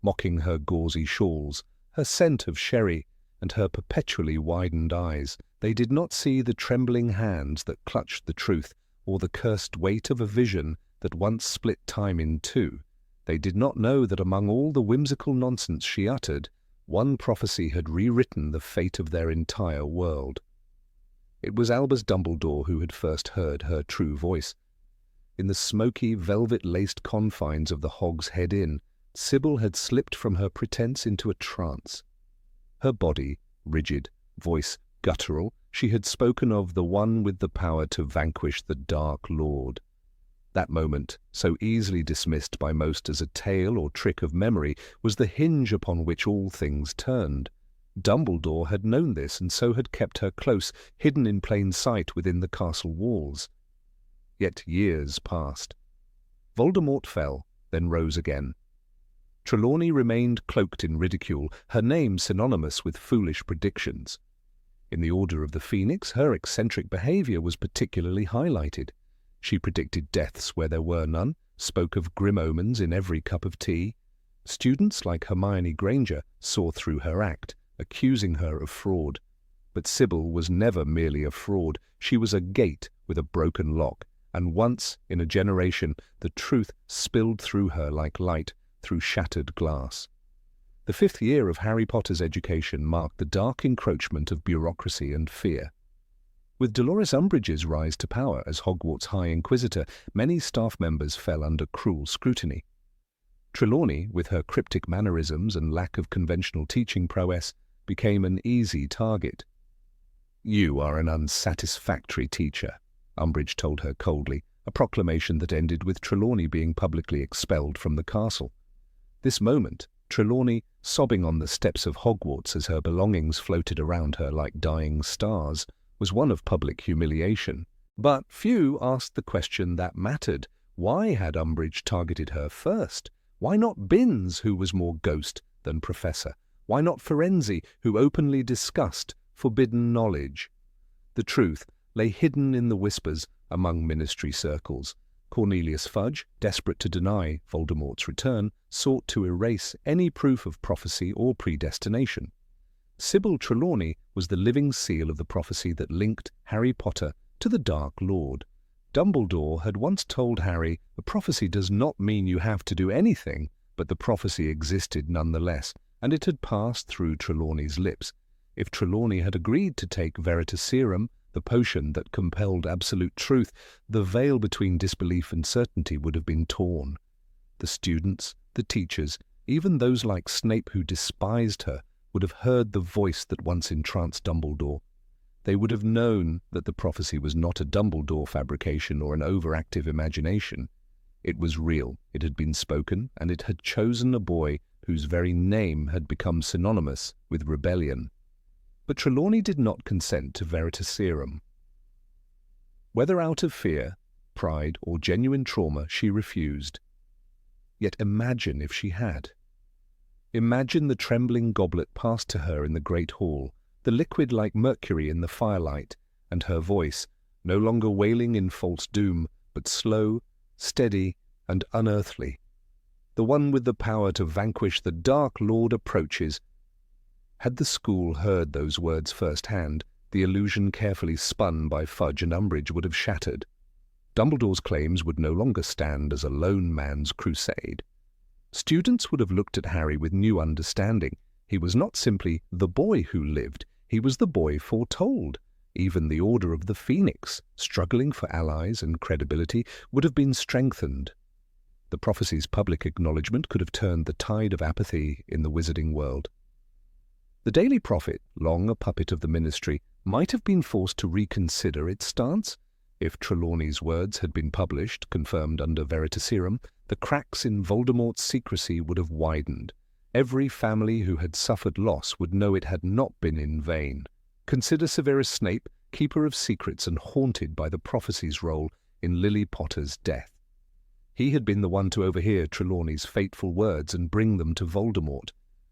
mocking her gauzy shawls, her scent of sherry, and her perpetually widened eyes. They did not see the trembling hands that clutched the truth, or the cursed weight of a vision that once split time in two. They did not know that among all the whimsical nonsense she uttered, one prophecy had rewritten the fate of their entire world. It was Albus Dumbledore who had first heard her true voice. In the smoky, velvet-laced confines of the Hog's Head Inn, Sybil had slipped from her pretense into a trance. Her body, rigid, voice guttural, she had spoken of the one with the power to vanquish the Dark Lord. That moment, so easily dismissed by most as a tale or trick of memory, was the hinge upon which all things turned. Dumbledore had known this, and so had kept her close, hidden in plain sight within the castle walls. Yet years passed. Voldemort fell, then rose again. Trelawney remained cloaked in ridicule, her name synonymous with foolish predictions. In the Order of the Phoenix, her eccentric behaviour was particularly highlighted. She predicted deaths where there were none, spoke of grim omens in every cup of tea. Students like Hermione Granger saw through her act, accusing her of fraud. But Sybil was never merely a fraud. She was a gate with a broken lock, and once in a generation the truth spilled through her like light, through shattered glass. The 5th year of Harry Potter's education marked the dark encroachment of bureaucracy and fear. With Dolores Umbridge's rise to power as Hogwarts High Inquisitor, many staff members fell under cruel scrutiny. Trelawney, with her cryptic mannerisms and lack of conventional teaching prowess, became an easy target. "You are an unsatisfactory teacher," Umbridge told her coldly, a proclamation that ended with Trelawney being publicly expelled from the castle. This moment, Trelawney, sobbing on the steps of Hogwarts as her belongings floated around her like dying stars, was one of public humiliation. But few asked the question that mattered. Why had Umbridge targeted her first? Why not Binns, who was more ghost than professor? Why not Firenze, who openly discussed forbidden knowledge? The truth lay hidden in the whispers among ministry circles. Cornelius Fudge, desperate to deny Voldemort's return, sought to erase any proof of prophecy or predestination. Sybil Trelawney was the living seal of the prophecy that linked Harry Potter to the Dark Lord. Dumbledore had once told Harry, "A prophecy does not mean you have to do anything," but the prophecy existed nonetheless, and it had passed through Trelawney's lips. If Trelawney had agreed to take Veritaserum, the potion that compelled absolute truth, the veil between disbelief and certainty would have been torn. The students, the teachers, even those like Snape who despised her, would have heard the voice that once entranced Dumbledore. They would have known that the prophecy was not a Dumbledore fabrication or an overactive imagination. It was real, it had been spoken, and it had chosen a boy whose very name had become synonymous with rebellion. But Trelawney did not consent to Veritaserum. Whether out of fear, pride, or genuine trauma, she refused. Yet imagine if she had. Imagine the trembling goblet passed to her in the great hall, the liquid like mercury in the firelight, and her voice, no longer wailing in false doom, but slow, steady, and unearthly. The one with the power to vanquish the Dark Lord approaches. Had the school heard those words firsthand, the illusion carefully spun by Fudge and Umbridge would have shattered. Dumbledore's claims would no longer stand as a lone man's crusade. Students would have looked at Harry with new understanding. He was not simply the boy who lived, he was the boy foretold. Even the Order of the Phoenix, struggling for allies and credibility, would have been strengthened. The prophecy's public acknowledgement could have turned the tide of apathy in the wizarding world. The Daily Prophet, long a puppet of the ministry, might have been forced to reconsider its stance. If Trelawney's words had been published, confirmed under Veritaserum, the cracks in Voldemort's secrecy would have widened. Every family who had suffered loss would know it had not been in vain. Consider Severus Snape, keeper of secrets and haunted by the prophecy's role in Lily Potter's death. He had been the one to overhear Trelawney's fateful words and bring them to Voldemort.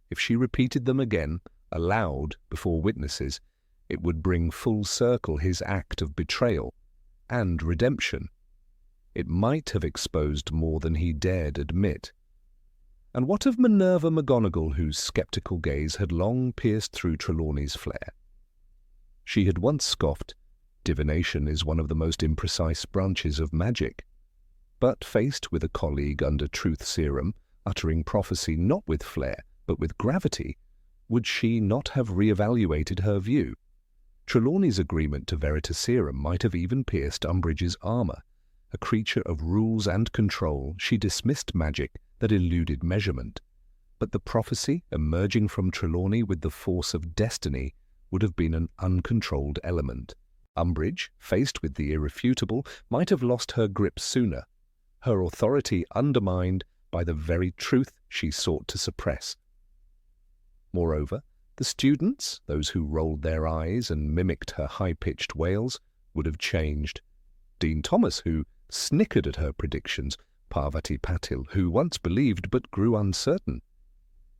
If she repeated them again, aloud, before witnesses, it would bring full circle his act of betrayal and redemption. It might have exposed more than he dared admit. And what of Minerva McGonagall, whose sceptical gaze had long pierced through Trelawney's flare? She had once scoffed, "Divination is one of the most imprecise branches of magic." But faced with a colleague under Truth Serum, uttering prophecy not with flair, but with gravity, would she not have re-evaluated her view? Trelawney's agreement to Veritaserum might have even pierced Umbridge's armor. A creature of rules and control, she dismissed magic that eluded measurement. But the prophecy, emerging from Trelawney with the force of destiny, would have been an uncontrolled element. Umbridge, faced with the irrefutable, might have lost her grip sooner, her authority undermined by the very truth she sought to suppress. Moreover, the students, those who rolled their eyes and mimicked her high-pitched wails, would have changed. Dean Thomas, who snickered at her predictions, Parvati Patil, who once believed but grew uncertain.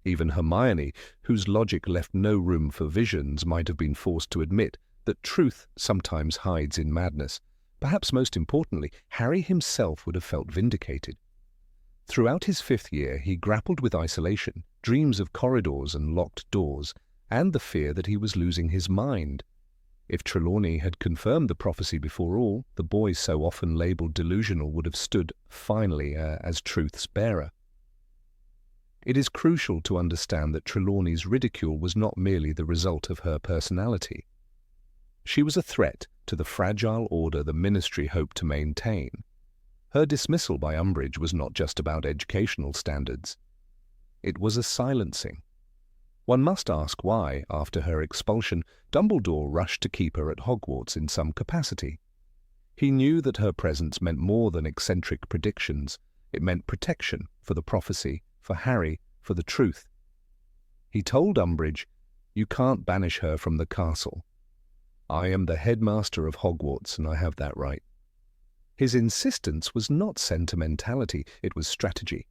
Even Hermione, whose logic left no room for visions, might have been forced to admit that truth sometimes hides in madness. Perhaps most importantly, Harry himself would have felt vindicated. Throughout his 5th year, he grappled with isolation, dreams of corridors and locked doors, and the fear that he was losing his mind. If Trelawney had confirmed the prophecy before all, the boy so often labelled delusional would have stood, finally, as truth's bearer. It is crucial to understand that Trelawney's ridicule was not merely the result of her personality. She was a threat to the fragile order the Ministry hoped to maintain. Her dismissal by Umbridge was not just about educational standards. It was a silencing. One must ask why, after her expulsion, Dumbledore rushed to keep her at Hogwarts in some capacity. He knew that her presence meant more than eccentric predictions. It meant protection for the prophecy, for Harry, for the truth. He told Umbridge, "You can't banish her from the castle. I am the headmaster of Hogwarts, and I have that right." His insistence was not sentimentality, it was strategy.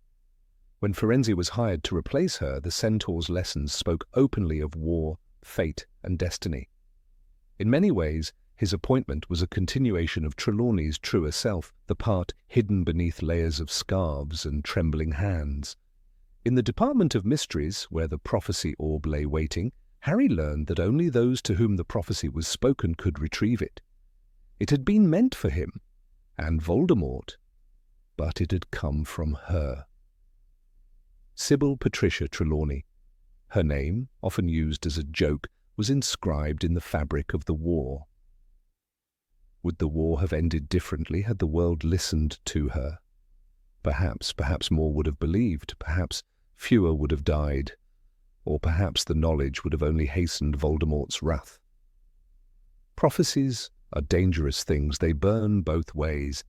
When Firenze was hired to replace her, the Centaur's lessons spoke openly of war, fate, and destiny. In many ways, his appointment was a continuation of Trelawney's truer self, the part hidden beneath layers of scarves and trembling hands. In the Department of Mysteries, where the prophecy orb lay waiting, Harry learned that only those to whom the prophecy was spoken could retrieve it. It had been meant for him, and Voldemort, but it had come from her. Sybil Patricia Trelawney. Her name, often used as a joke, was inscribed in the fabric of the war. Would the war have ended differently had the world listened to her? Perhaps more would have believed, perhaps fewer would have died, or perhaps the knowledge would have only hastened Voldemort's wrath. Prophecies are dangerous things, they burn both ways.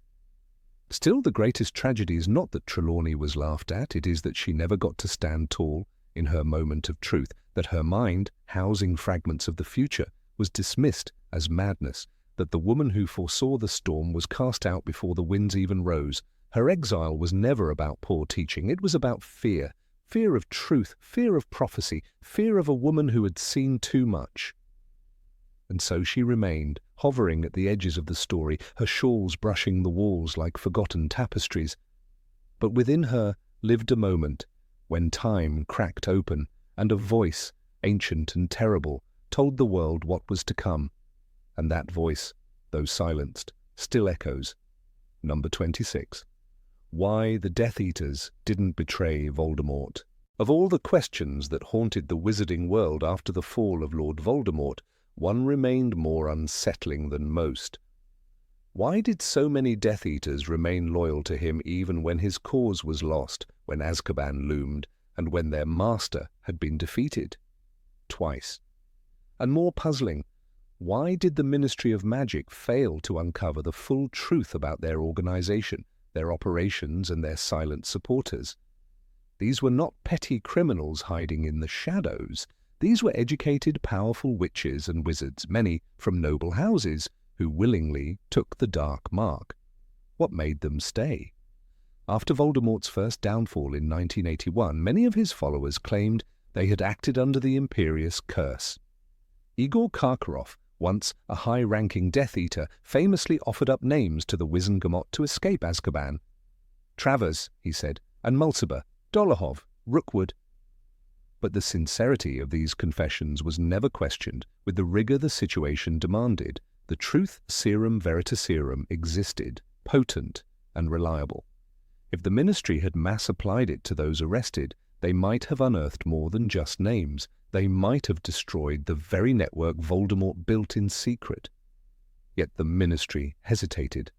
Still, the greatest tragedy is not that Trelawney was laughed at, it is that she never got to stand tall in her moment of truth, that her mind, housing fragments of the future, was dismissed as madness, that the woman who foresaw the storm was cast out before the winds even rose. Her exile was never about poor teaching, it was about fear. Fear of truth, fear of prophecy, fear of a woman who had seen too much. And so she remained, hovering at the edges of the story, her shawls brushing the walls like forgotten tapestries. But within her lived a moment when time cracked open, and a voice, ancient and terrible, told the world what was to come. And that voice, though silenced, still echoes. Number 26. Why the Death Eaters didn't betray Voldemort. Of all the questions that haunted the wizarding world after the fall of Lord Voldemort, one remained more unsettling than most. Why did so many Death Eaters remain loyal to him even when his cause was lost, when Azkaban loomed, and when their master had been defeated? Twice. And more puzzling, why did the Ministry of Magic fail to uncover the full truth about their organization, their operations, and their silent supporters? These were not petty criminals hiding in the shadows. These were educated, powerful witches and wizards, many from noble houses, who willingly took the dark mark. What made them stay? After Voldemort's first downfall in 1981, many of his followers claimed they had acted under the imperious curse. Igor Karkaroff, once a high-ranking Death Eater, famously offered up names to the Wizengamot to escape Azkaban. Travers, he said, and Mulciber, Dolohov, Rookwood. But the sincerity of these confessions was never questioned. With the rigor the situation demanded, the truth serum Veritaserum existed, potent and reliable. If the Ministry had mass-applied it to those arrested, they might have unearthed more than just names. They might have destroyed the very network Voldemort built in secret. Yet the Ministry hesitated.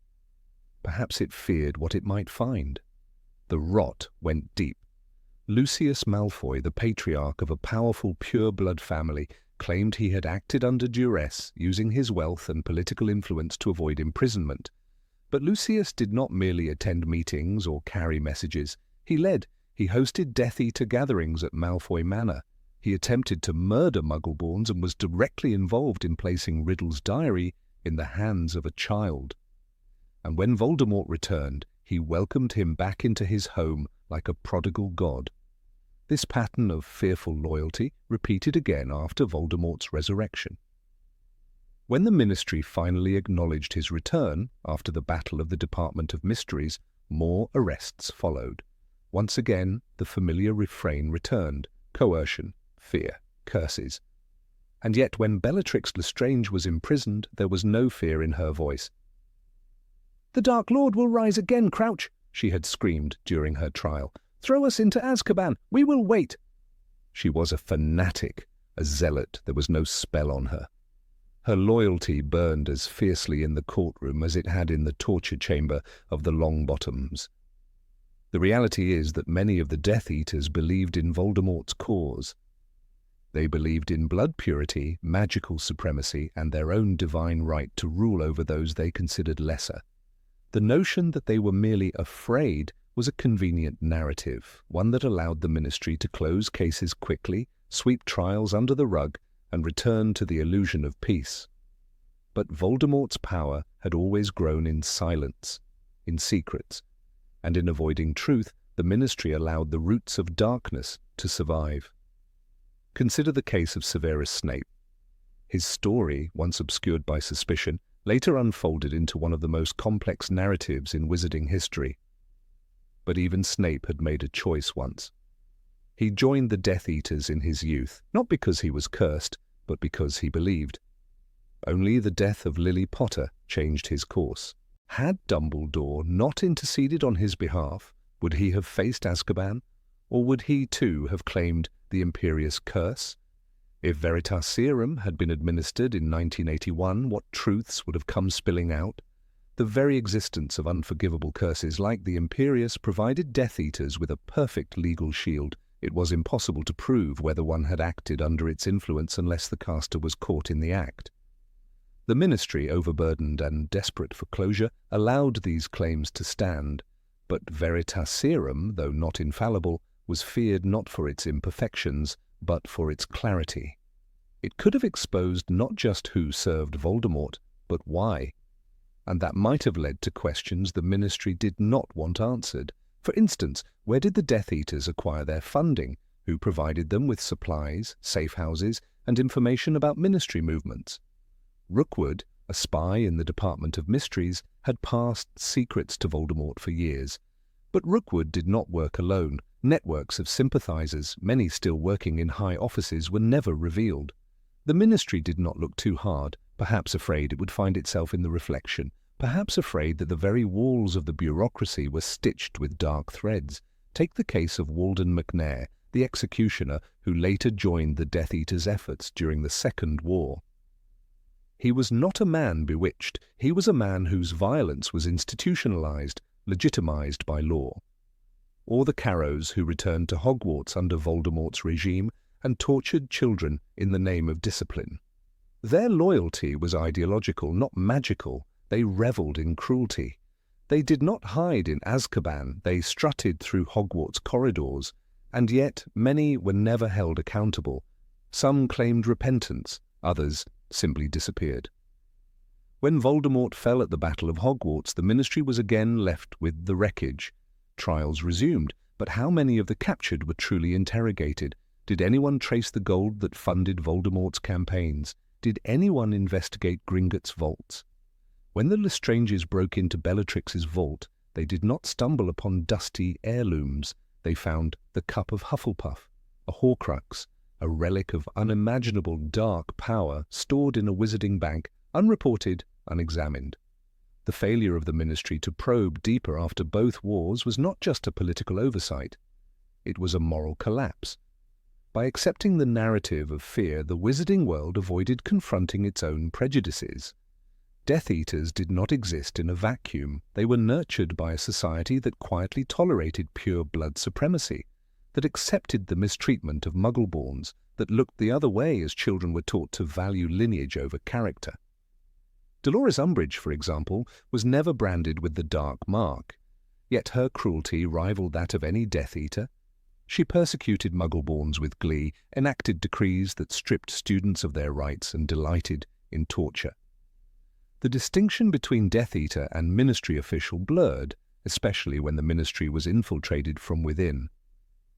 Perhaps it feared what it might find. The rot went deep. Lucius Malfoy, the patriarch of a powerful pure-blood family, claimed he had acted under duress, using his wealth and political influence to avoid imprisonment. But Lucius did not merely attend meetings or carry messages. He led. He hosted Death Eater gatherings at Malfoy Manor. He attempted to murder Muggleborns and was directly involved in placing Riddle's diary in the hands of a child. And when Voldemort returned, he welcomed him back into his home like a prodigal god. This pattern of fearful loyalty repeated again after Voldemort's resurrection. When the Ministry finally acknowledged his return, after the Battle of the Department of Mysteries, more arrests followed. Once again, the familiar refrain returned: coercion, fear, curses. And yet when Bellatrix Lestrange was imprisoned, there was no fear in her voice. "The Dark Lord will rise again, Crouch," she had screamed during her trial. Throw us into Azkaban! We will wait!" She was a fanatic, a zealot. There was no spell on her. Her loyalty burned as fiercely in the courtroom as it had in the torture chamber of the Longbottoms. The reality is that many of the Death Eaters believed in Voldemort's cause. They believed in blood purity, magical supremacy, and their own divine right to rule over those they considered lesser. The notion that they were merely afraid was a convenient narrative, one that allowed the Ministry to close cases quickly, sweep trials under the rug, and return to the illusion of peace. But Voldemort's power had always grown in silence, in secrets, and in avoiding truth, the Ministry allowed the roots of darkness to survive. Consider the case of Severus Snape. His story, once obscured by suspicion, later unfolded into one of the most complex narratives in wizarding history. But even Snape had made a choice once. He joined the Death Eaters in his youth, not because he was cursed, but because he believed. Only the death of Lily Potter changed his course. Had Dumbledore not interceded on his behalf, would he have faced Azkaban, or would he too have claimed the Imperious Curse? If Veritaserum had been administered in 1981, what truths would have come spilling out? The very existence of unforgivable curses like the Imperious provided Death Eaters with a perfect legal shield. It was impossible to prove whether one had acted under its influence unless the caster was caught in the act. The Ministry, overburdened and desperate for closure, allowed these claims to stand, but Veritaserum, though not infallible, was feared not for its imperfections, but for its clarity. It could have exposed not just who served Voldemort, but why. And that might have led to questions the Ministry did not want answered. For instance, where did the Death Eaters acquire their funding? Who provided them with supplies, safe houses, and information about Ministry movements? Rookwood, a spy in the Department of Mysteries, had passed secrets to Voldemort for years. But Rookwood did not work alone. Networks of sympathizers, many still working in high offices, were never revealed. The Ministry did not look too hard, perhaps afraid it would find itself in the reflection, perhaps afraid that the very walls of the bureaucracy were stitched with dark threads. Take the case of Walden McNair, the executioner who later joined the Death Eaters' efforts during the Second War. He was not a man bewitched, he was a man whose violence was institutionalized, legitimized by law. Or the Carrows who returned to Hogwarts under Voldemort's regime and tortured children in the name of discipline. Their loyalty was ideological, not magical. They revelled in cruelty. They did not hide in Azkaban, they strutted through Hogwarts corridors, and yet many were never held accountable. Some claimed repentance, others simply disappeared. When Voldemort fell at the Battle of Hogwarts, the Ministry was again left with the wreckage. Trials resumed, but how many of the captured were truly interrogated? Did anyone trace the gold that funded Voldemort's campaigns? Did anyone investigate Gringotts' vaults? When the Lestranges broke into Bellatrix's vault, they did not stumble upon dusty heirlooms. They found the Cup of Hufflepuff, a Horcrux, a relic of unimaginable dark power stored in a wizarding bank, unreported, unexamined. The failure of the Ministry to probe deeper after both wars was not just a political oversight. It was a moral collapse. By accepting the narrative of fear, the wizarding world avoided confronting its own prejudices. Death Eaters did not exist in a vacuum. They were nurtured by a society that quietly tolerated pure blood supremacy, that accepted the mistreatment of Muggleborns, that looked the other way as children were taught to value lineage over character. Dolores Umbridge, for example, was never branded with the dark mark, yet her cruelty rivaled that of any Death Eater. She persecuted Muggleborns with glee, enacted decrees that stripped students of their rights and delighted in torture. The distinction between Death Eater and Ministry official blurred, especially when the Ministry was infiltrated from within.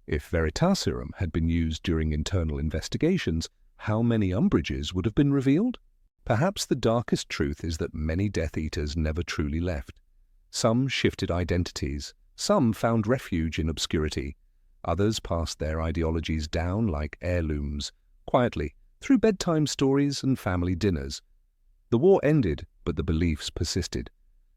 If Veritaserum had been used during internal investigations, how many Umbridges would have been revealed? Perhaps the darkest truth is that many Death Eaters never truly left. Some shifted identities, some found refuge in obscurity, others passed their ideologies down like heirlooms, quietly, through bedtime stories and family dinners. The war ended, but the beliefs persisted.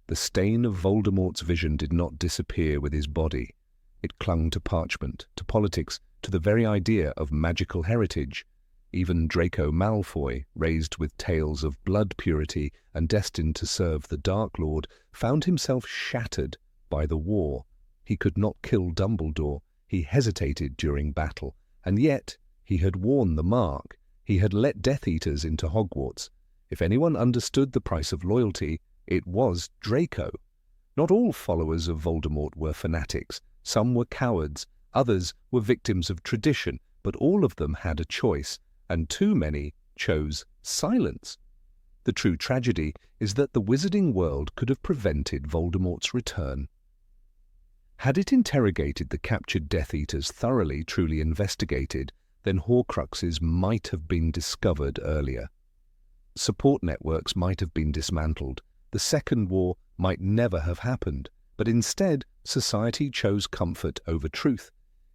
The stain of Voldemort's vision did not disappear with his body. It clung to parchment, to politics, to the very idea of magical heritage. Even Draco Malfoy, raised with tales of blood purity and destined to serve the Dark Lord, found himself shattered by the war. He could not kill Dumbledore. He hesitated during battle, and yet he had worn the mark. He had let Death Eaters into Hogwarts. If anyone understood the price of loyalty, it was Draco. Not all followers of Voldemort were fanatics. Some were cowards, others were victims of tradition, but all of them had a choice, and too many chose silence. The true tragedy is that the wizarding world could have prevented Voldemort's return. Had it interrogated the captured Death Eaters thoroughly, truly investigated, then Horcruxes might have been discovered earlier. Support networks might have been dismantled. The Second War might never have happened, but instead society chose comfort over truth.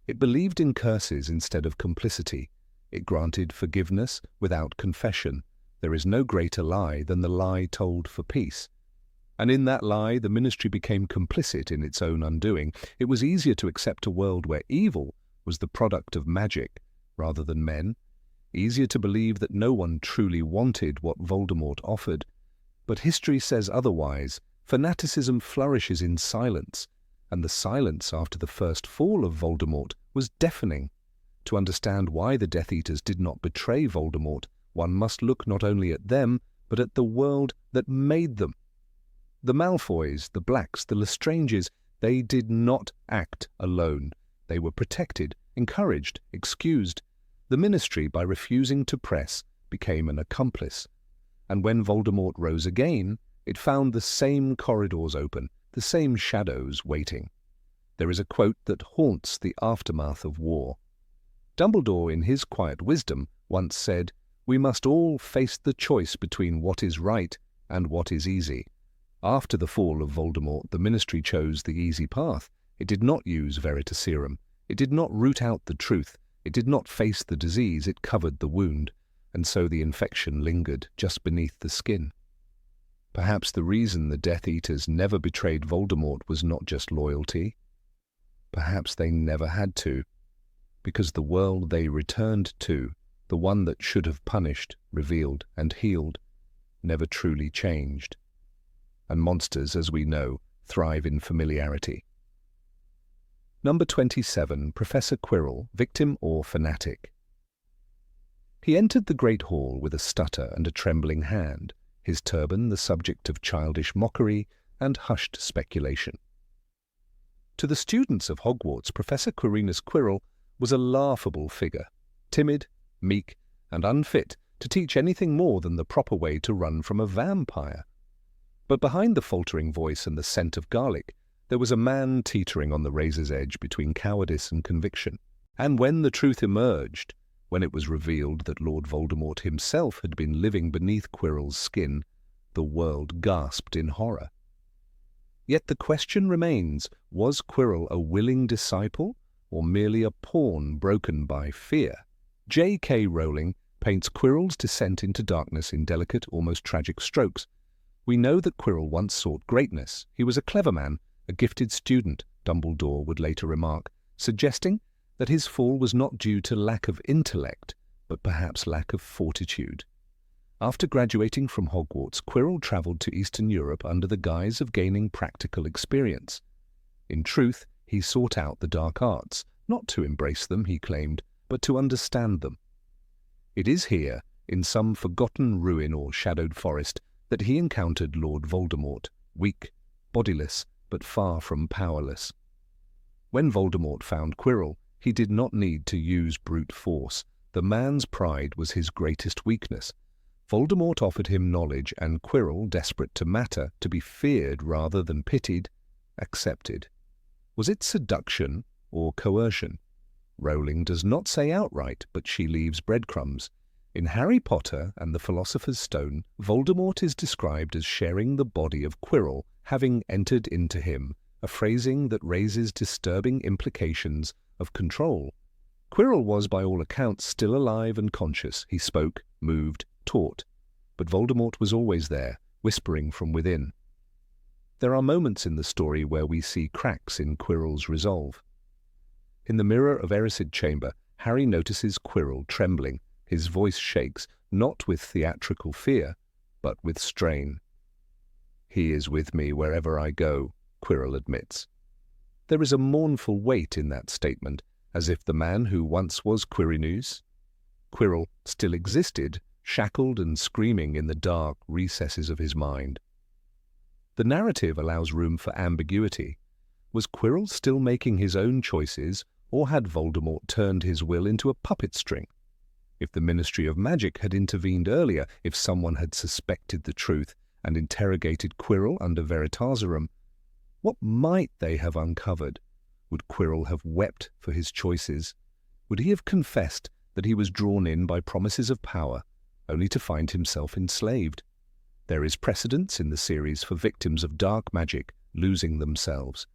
It believed in curses instead of complicity. It granted forgiveness without confession. There is no greater lie than the lie told for peace. And in that lie, the Ministry became complicit in its own undoing. It was easier to accept a world where evil was the product of magic rather than men. Easier to believe that no one truly wanted what Voldemort offered. But history says otherwise. Fanaticism flourishes in silence, and the silence after the first fall of Voldemort was deafening. To understand why the Death Eaters did not betray Voldemort, one must look not only at them, but at the world that made them. The Malfoys, the Blacks, the Lestranges, they did not act alone. They were protected, encouraged, excused. The Ministry, by refusing to press, became an accomplice. And when Voldemort rose again, it found the same corridors open, the same shadows waiting. There is a quote that haunts the aftermath of war. Dumbledore, in his quiet wisdom, once said, "We must all face the choice between what is right and what is easy." After the fall of Voldemort, the Ministry chose the easy path. It did not use Veritaserum. It did not root out the truth. It did not face the disease. It covered the wound. And so the infection lingered just beneath the skin. Perhaps the reason the Death Eaters never betrayed Voldemort was not just loyalty. Perhaps they never had to, because the world they returned to, the one that should have punished, revealed, and healed, never truly changed. And monsters, as we know, thrive in familiarity. Number 27, Professor Quirrell, victim or fanatic. He entered the great hall with a stutter and a trembling hand, his turban the subject of childish mockery and hushed speculation. To the students of Hogwarts, Professor Quirinus Quirrell was a laughable figure, timid, meek, and unfit to teach anything more than the proper way to run from a vampire. But behind the faltering voice and the scent of garlic, there was a man teetering on the razor's edge between cowardice and conviction. And when the truth emerged, when it was revealed that Lord Voldemort himself had been living beneath Quirrell's skin, the world gasped in horror. Yet the question remains, was Quirrell a willing disciple, or merely a pawn broken by fear? J.K. Rowling paints Quirrell's descent into darkness in delicate, almost tragic strokes. We know that Quirrell once sought greatness. He was a clever man, a gifted student, Dumbledore would later remark, suggesting that his fall was not due to lack of intellect, but perhaps lack of fortitude. After graduating from Hogwarts, Quirrell travelled to Eastern Europe under the guise of gaining practical experience. In truth, he sought out the dark arts, not to embrace them, he claimed, but to understand them. It is here, in some forgotten ruin or shadowed forest, that he encountered Lord Voldemort, weak, bodiless, but far from powerless. When Voldemort found Quirrell, he did not need to use brute force. The man's pride was his greatest weakness. Voldemort offered him knowledge, and Quirrell, desperate to matter, to be feared rather than pitied, accepted. Was it seduction or coercion? Rowling does not say outright, but she leaves breadcrumbs. In Harry Potter and the Philosopher's Stone, Voldemort is described as sharing the body of Quirrell, having entered into him, a phrasing that raises disturbing implications of control. Quirrell was, by all accounts, still alive and conscious. He spoke, moved, taught. But Voldemort was always there, whispering from within. There are moments in the story where we see cracks in Quirrell's resolve. In the mirror of Erised chamber, Harry notices Quirrell trembling. His voice shakes, not with theatrical fear, but with strain. "He is with me wherever I go," Quirrell admits. There is a mournful weight in that statement, as if the man who once was Quirinus, Quirrell, still existed, shackled and screaming in the dark recesses of his mind. The narrative allows room for ambiguity. Was Quirrell still making his own choices, or had Voldemort turned his will into a puppet string? If the Ministry of Magic had intervened earlier, if someone had suspected the truth and interrogated Quirrell under Veritaserum, what might they have uncovered? Would Quirrell have wept for his choices? Would he have confessed that he was drawn in by promises of power, only to find himself enslaved? There is precedence in the series for victims of dark magic losing themselves.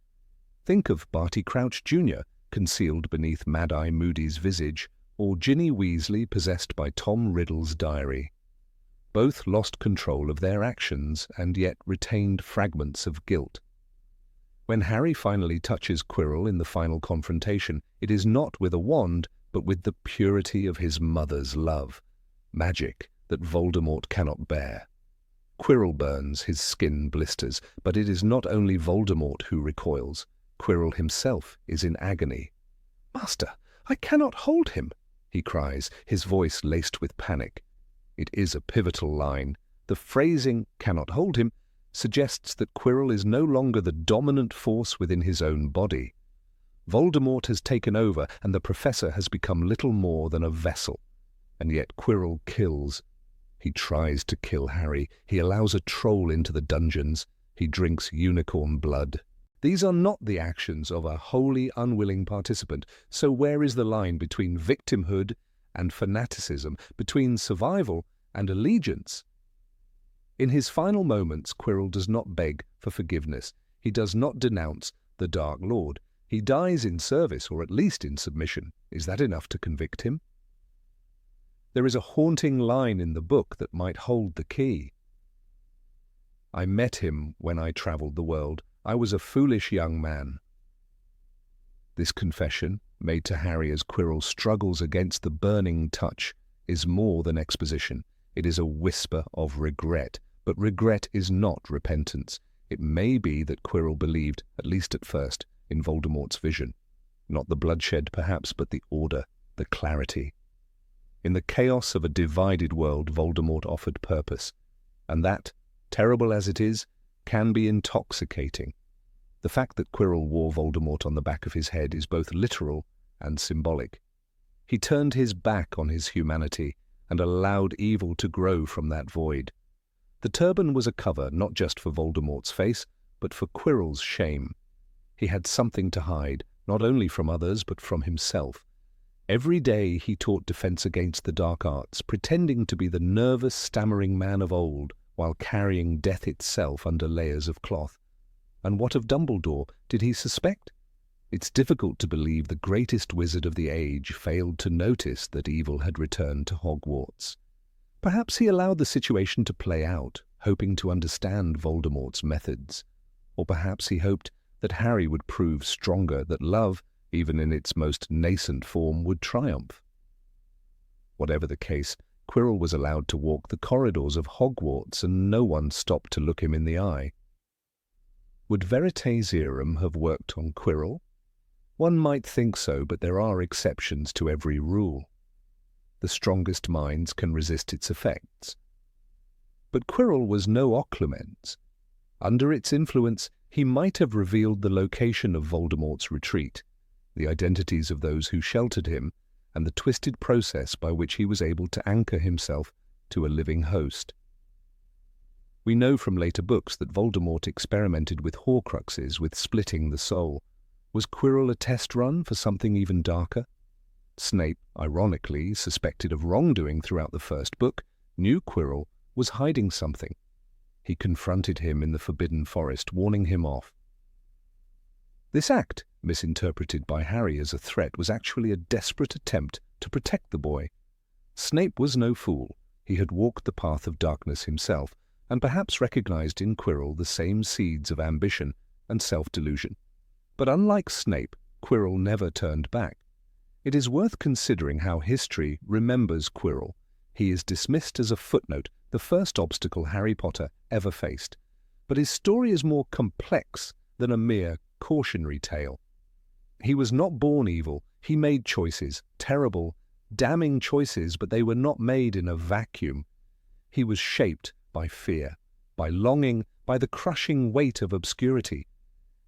Think of Barty Crouch Jr. concealed beneath Mad-Eye Moody's visage, or Ginny Weasley possessed by Tom Riddle's diary. Both lost control of their actions and yet retained fragments of guilt. When Harry finally touches Quirrell in the final confrontation, it is not with a wand, but with the purity of his mother's love, magic that Voldemort cannot bear. Quirrell burns, his skin blisters, but it is not only Voldemort who recoils. Quirrell himself is in agony. "Master, I cannot hold him," he cries, his voice laced with panic. It is a pivotal line. The phrasing, "cannot hold him," suggests that Quirrell is no longer the dominant force within his own body. Voldemort has taken over, and the Professor has become little more than a vessel. And yet Quirrell kills. He tries to kill Harry. He allows a troll into the dungeons. He drinks unicorn blood. These are not the actions of a wholly unwilling participant. So where is the line between victimhood and fanaticism, between survival and allegiance? In his final moments, Quirrell does not beg for forgiveness. He does not denounce the Dark Lord. He dies in service, or at least in submission. Is that enough to convict him? There is a haunting line in the book that might hold the key. "I met him when I travelled the world. I was a foolish young man." This confession, made to Harry as Quirrell struggles against the burning touch, is more than exposition. It is a whisper of regret, but regret is not repentance. It may be that Quirrell believed, at least at first, in Voldemort's vision. Not the bloodshed, perhaps, but the order, the clarity. In the chaos of a divided world, Voldemort offered purpose, and that, terrible as it is, can be intoxicating. The fact that Quirrell wore Voldemort on the back of his head is both literal and symbolic. He turned his back on his humanity and allowed evil to grow from that void. The turban was a cover not just for Voldemort's face, but for Quirrell's shame. He had something to hide, not only from others, but from himself. Every day he taught defense against the dark arts, pretending to be the nervous, stammering man of old, while carrying death itself under layers of cloth. And what of Dumbledore? Did he suspect? It's difficult to believe the greatest wizard of the age failed to notice that evil had returned to Hogwarts. Perhaps he allowed the situation to play out, hoping to understand Voldemort's methods. Or perhaps he hoped that Harry would prove stronger, that love, even in its most nascent form, would triumph. Whatever the case, Quirrell was allowed to walk the corridors of Hogwarts, and no one stopped to look him in the eye. Would Veritaserum have worked on Quirrell? One might think so, but there are exceptions to every rule. The strongest minds can resist its effects. But Quirrell was no Occlumens. Under its influence, he might have revealed the location of Voldemort's retreat, the identities of those who sheltered him, and the twisted process by which he was able to anchor himself to a living host. We know from later books that Voldemort experimented with Horcruxes, with splitting the soul. Was Quirrell a test run for something even darker? Snape, ironically suspected of wrongdoing throughout the first book, knew Quirrell was hiding something. He confronted him in the Forbidden Forest, warning him off. This act, misinterpreted by Harry as a threat, was actually a desperate attempt to protect the boy. Snape was no fool. He had walked the path of darkness himself, and perhaps recognized in Quirrell the same seeds of ambition and self-delusion. But unlike Snape, Quirrell never turned back. It is worth considering how history remembers Quirrell. He is dismissed as a footnote, the first obstacle Harry Potter ever faced. But his story is more complex than a mere cautionary tale. He was not born evil. He made choices, terrible, damning choices, but they were not made in a vacuum. He was shaped by fear, by longing, by the crushing weight of obscurity.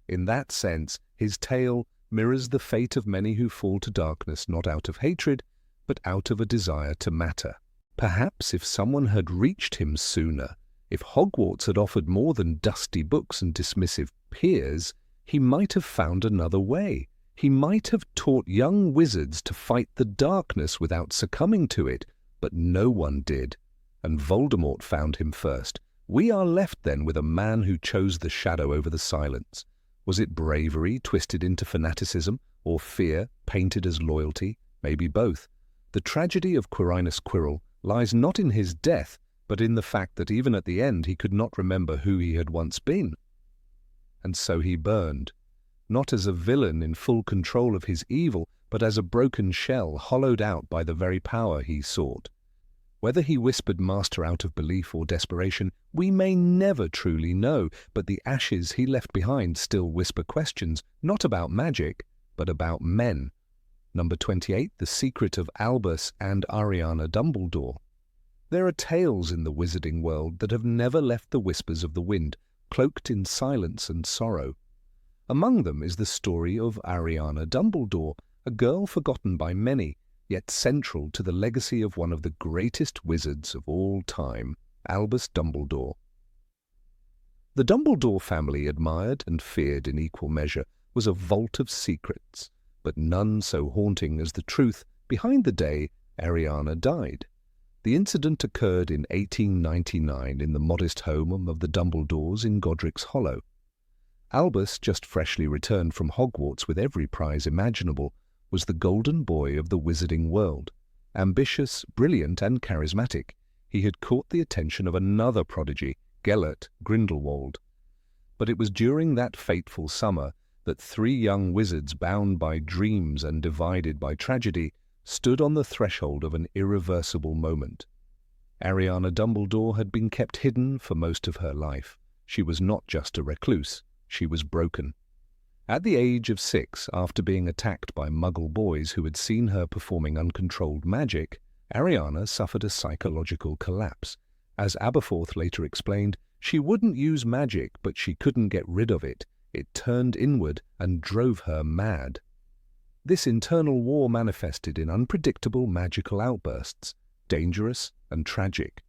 In that sense, his tale mirrors the fate of many who fall to darkness not out of hatred, but out of a desire to matter. Perhaps if someone had reached him sooner, if Hogwarts had offered more than dusty books and dismissive peers, he might have found another way. He might have taught young wizards to fight the darkness without succumbing to it, but no one did, and Voldemort found him first. We are left then with a man who chose the shadow over the silence. Was it bravery twisted into fanaticism, or fear painted as loyalty? Maybe both. The tragedy of Quirinus Quirrell lies not in his death, but in the fact that even at the end he could not remember who he had once been. And so he burned, not as a villain in full control of his evil, but as a broken shell hollowed out by the very power he sought. Whether he whispered master out of belief or desperation, we may never truly know, but the ashes he left behind still whisper questions, not about magic, but about men. Number 28, The Secret of Albus and Ariana Dumbledore. There are tales in the wizarding world that have never left the whispers of the wind, cloaked in silence and sorrow. Among them is the story of Ariana Dumbledore, a girl forgotten by many, yet central to the legacy of one of the greatest wizards of all time, Albus Dumbledore. The Dumbledore family, admired and feared in equal measure, was a vault of secrets, but none so haunting as the truth behind the day Ariana died. The incident occurred in 1899 in the modest home of the Dumbledores in Godric's Hollow. Albus, just freshly returned from Hogwarts with every prize imaginable, was the golden boy of the wizarding world. Ambitious, brilliant, and charismatic, he had caught the attention of another prodigy, Gellert Grindelwald. But it was during that fateful summer that three young wizards bound by dreams and divided by tragedy stood on the threshold of an irreversible moment. Ariana Dumbledore had been kept hidden for most of her life. She was not just a recluse, she was broken. At the age of 6, after being attacked by Muggle boys who had seen her performing uncontrolled magic, Ariana suffered a psychological collapse. As Aberforth later explained, she wouldn't use magic, but she couldn't get rid of it. It turned inward and drove her mad. This internal war manifested in unpredictable magical outbursts, dangerous and tragic.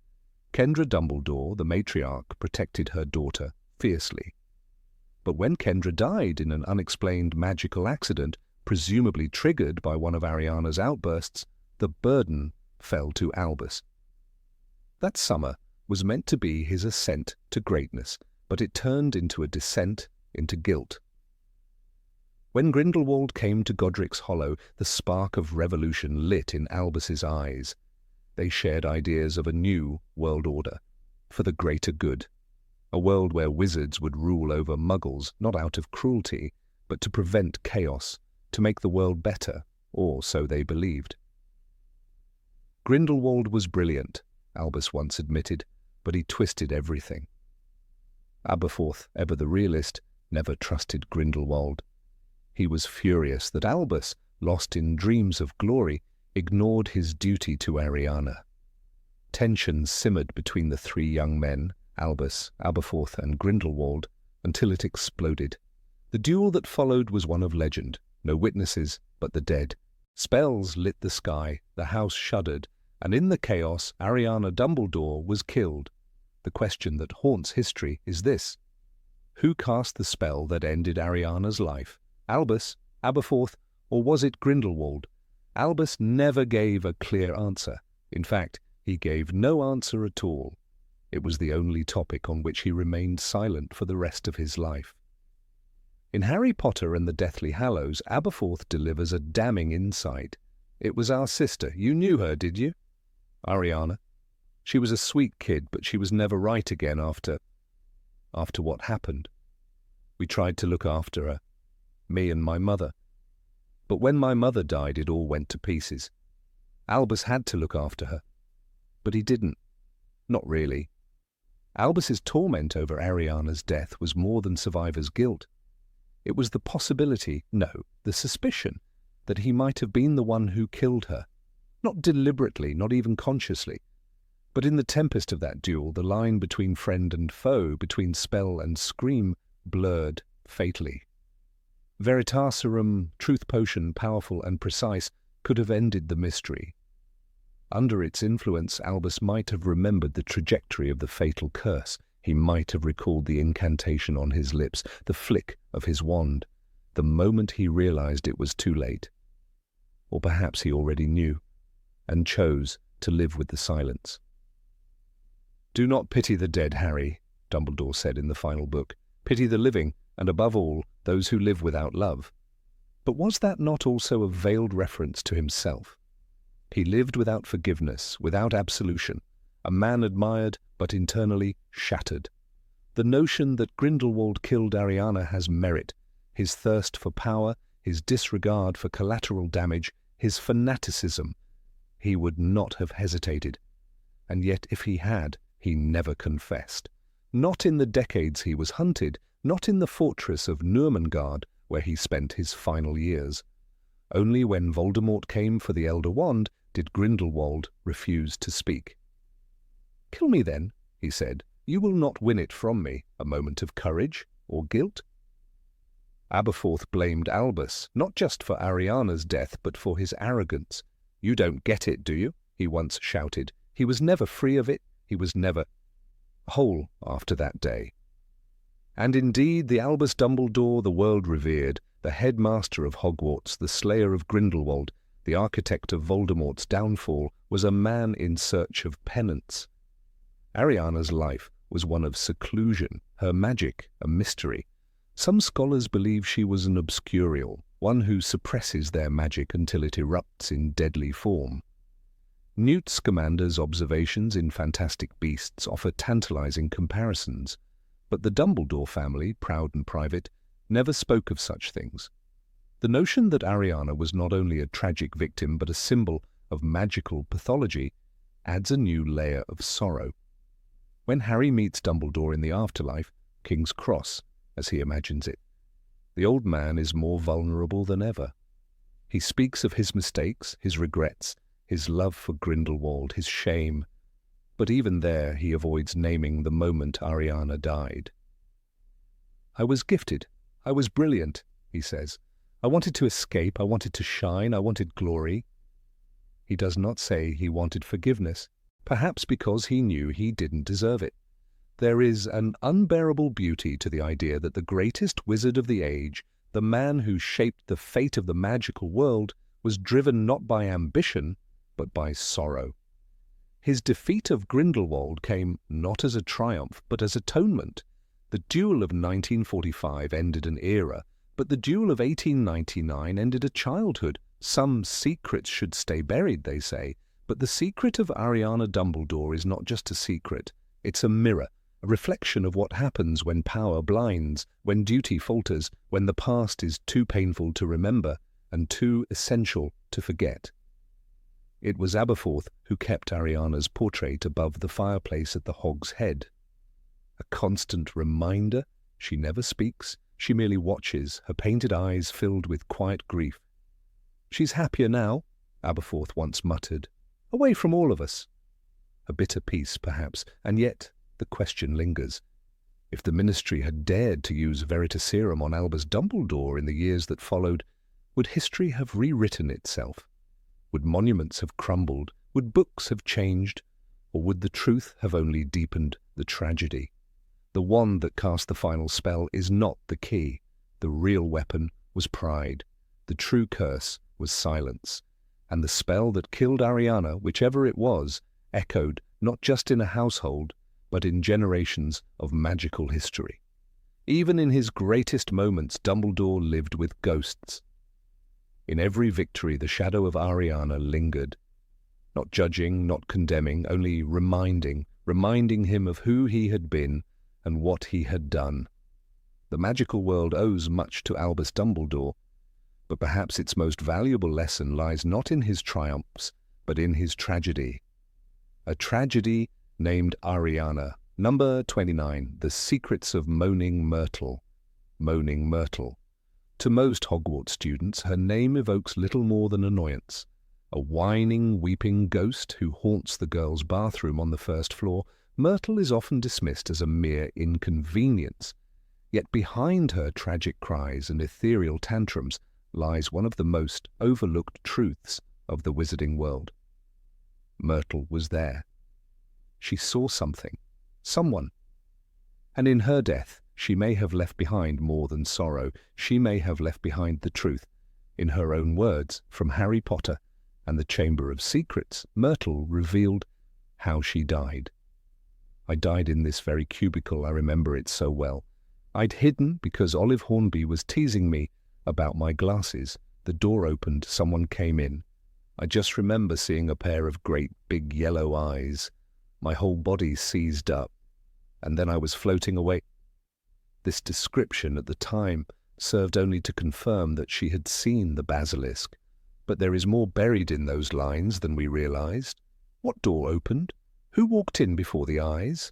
Kendra Dumbledore, the matriarch, protected her daughter fiercely. But when Kendra died in an unexplained magical accident, presumably triggered by one of Ariana's outbursts, the burden fell to Albus. That summer was meant to be his ascent to greatness, but it turned into a descent into guilt. When Grindelwald came to Godric's Hollow, the spark of revolution lit in Albus's eyes. They shared ideas of a new world order, for the greater good. A world where wizards would rule over muggles, not out of cruelty, but to prevent chaos, to make the world better, or so they believed. Grindelwald was brilliant, Albus once admitted, but he twisted everything. Aberforth, ever the realist, never trusted Grindelwald. He was furious that Albus, lost in dreams of glory, ignored his duty to Ariana. Tension simmered between the three young men, Albus, Aberforth, and Grindelwald, until it exploded. The duel that followed was one of legend, no witnesses but the dead. Spells lit the sky, the house shuddered, and in the chaos Ariana Dumbledore was killed. The question that haunts history is this: who cast the spell that ended Ariana's life? Albus, Aberforth, or was it Grindelwald? Albus never gave a clear answer. In fact, he gave no answer at all. It was the only topic on which he remained silent for the rest of his life. In Harry Potter and the Deathly Hallows, Aberforth delivers a damning insight. It was our sister. You knew her, did you? Ariana. She was a sweet kid, but she was never right again after what happened. We tried to look after her, me and my mother. But when my mother died, it all went to pieces. Albus had to look after her. But he didn't. Not really. Albus's torment over Ariana's death was more than survivor's guilt. It was the possibility, no, the suspicion, that he might have been the one who killed her. Not deliberately, not even consciously. But in the tempest of that duel, the line between friend and foe, between spell and scream, blurred fatally. Veritaserum, truth potion, powerful and precise, could have ended the mystery. Under its influence, Albus might have remembered the trajectory of the fatal curse. He might have recalled the incantation on his lips, the flick of his wand, the moment he realized it was too late. Or perhaps he already knew, and chose to live with the silence. "Do not pity the dead, Harry," Dumbledore said in the final book. "Pity the living, and above all, those who live without love." But was that not also a veiled reference to himself? He lived without forgiveness, without absolution, a man admired but internally shattered. The notion that Grindelwald killed Ariana has merit. His thirst for power, his disregard for collateral damage, his fanaticism. He would not have hesitated. And yet if he had, he never confessed. Not in the decades he was hunted, not in the fortress of Nurmengard, where he spent his final years. Only when Voldemort came for the Elder Wand did Grindelwald refuse to speak. "Kill me then," he said. "You will not win it from me, a moment of courage or guilt." Aberforth blamed Albus, not just for Ariana's death, but for his arrogance. "You don't get it, do you?" he once shouted. He was never free of it. He was never whole after that day. And indeed, the Albus Dumbledore the world revered, the headmaster of Hogwarts, the slayer of Grindelwald, the architect of Voldemort's downfall, was a man in search of penance. Ariana's life was one of seclusion, her magic a mystery. Some scholars believe she was an obscurial, one who suppresses their magic until it erupts in deadly form. Newt Scamander's observations in Fantastic Beasts offer tantalizing comparisons, but the Dumbledore family, proud and private, never spoke of such things. The notion that Ariana was not only a tragic victim but a symbol of magical pathology adds a new layer of sorrow. When Harry meets Dumbledore in the afterlife, King's Cross, as he imagines it, the old man is more vulnerable than ever. He speaks of his mistakes, his regrets, his love for Grindelwald, his shame, but even there he avoids naming the moment Ariana died. "I was gifted. I was brilliant," he says. "I wanted to escape. I wanted to shine. I wanted glory." He does not say he wanted forgiveness, perhaps because he knew he didn't deserve it. There is an unbearable beauty to the idea that the greatest wizard of the age, the man who shaped the fate of the magical world, was driven not by ambition, but by sorrow. His defeat of Grindelwald came not as a triumph, but as atonement. The duel of 1945 ended an era, but the duel of 1899 ended a childhood. Some secrets should stay buried, they say, but the secret of Ariana Dumbledore is not just a secret. It's a mirror, a reflection of what happens when power blinds, when duty falters, when the past is too painful to remember and too essential to forget. It was Aberforth who kept Ariana's portrait above the fireplace at the Hog's Head. A constant reminder. She never speaks, she merely watches, her painted eyes filled with quiet grief. "She's happier now," Aberforth once muttered, "away from all of us." A bitter peace, perhaps, and yet the question lingers. If the Ministry had dared to use Veritaserum on Albus Dumbledore in the years that followed, would history have rewritten itself? Would monuments have crumbled? Would books have changed? Or would the truth have only deepened the tragedy? The wand that cast the final spell is not the key. The real weapon was pride. The true curse was silence. And the spell that killed Ariana, whichever it was, echoed not just in a household, but in generations of magical history. Even in his greatest moments, Dumbledore lived with ghosts. In every victory, the shadow of Ariana lingered, not judging, not condemning, only reminding him of who he had been and what he had done. The magical world owes much to Albus Dumbledore, But perhaps its most valuable lesson lies not in his triumphs, but in his tragedy. A tragedy named Ariana. Number 29, The Secrets of Moaning Myrtle. Moaning Myrtle. To most Hogwarts students, her name evokes little more than annoyance. A whining, weeping ghost who haunts the girls' bathroom on the first floor, Myrtle is often dismissed as a mere inconvenience. Yet behind her tragic cries and ethereal tantrums lies one of the most overlooked truths of the wizarding world. Myrtle was there. She saw something, someone. And in her death, she may have left behind more than sorrow. She may have left behind the truth. In her own words, from Harry Potter and the Chamber of Secrets, Myrtle revealed how she died. I died in this very cubicle, I remember it so well. I'd hidden because Olive Hornby was teasing me about my glasses. The door opened, someone came in. I just remember seeing a pair of great big yellow eyes. My whole body seized up, and then I was floating away. This description at the time served only to confirm that she had seen the basilisk. But there is more buried in those lines than we realized. What door opened? Who walked in before the eyes?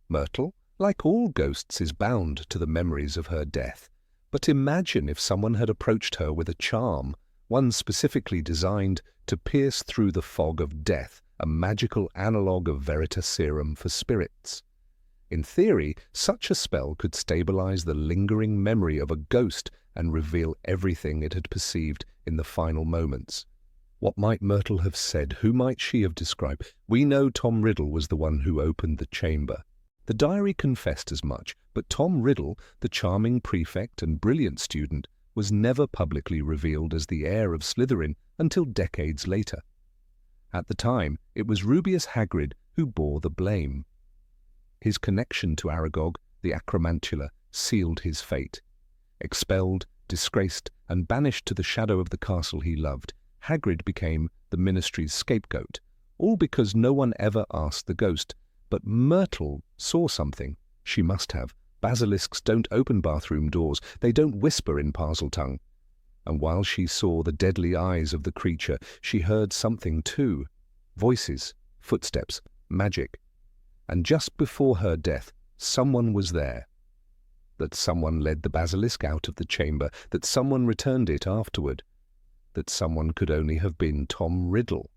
Myrtle, like all ghosts, is bound to the memories of her death. But imagine if someone had approached her with a charm, one specifically designed to pierce through the fog of death, a magical analogue of Veritaserum for spirits. In theory, such a spell could stabilize the lingering memory of a ghost and reveal everything it had perceived in the final moments. What might Myrtle have said? Who might she have described? We know Tom Riddle was the one who opened the chamber. The diary confessed as much, but Tom Riddle, the charming prefect and brilliant student, was never publicly revealed as the heir of Slytherin until decades later. At the time, it was Rubeus Hagrid who bore the blame. His connection to Aragog, the Acromantula, sealed his fate. Expelled, disgraced, and banished to the shadow of the castle he loved, Hagrid became the ministry's scapegoat, all because no one ever asked the ghost. But Myrtle saw something. She must have. Basilisks don't open bathroom doors. They don't whisper in Parseltongue. And while she saw the deadly eyes of the creature, she heard something too. Voices, footsteps, magic. And just before her death, someone was there. That someone led the basilisk out of the chamber, that someone returned it afterward, that someone could only have been Tom Riddle.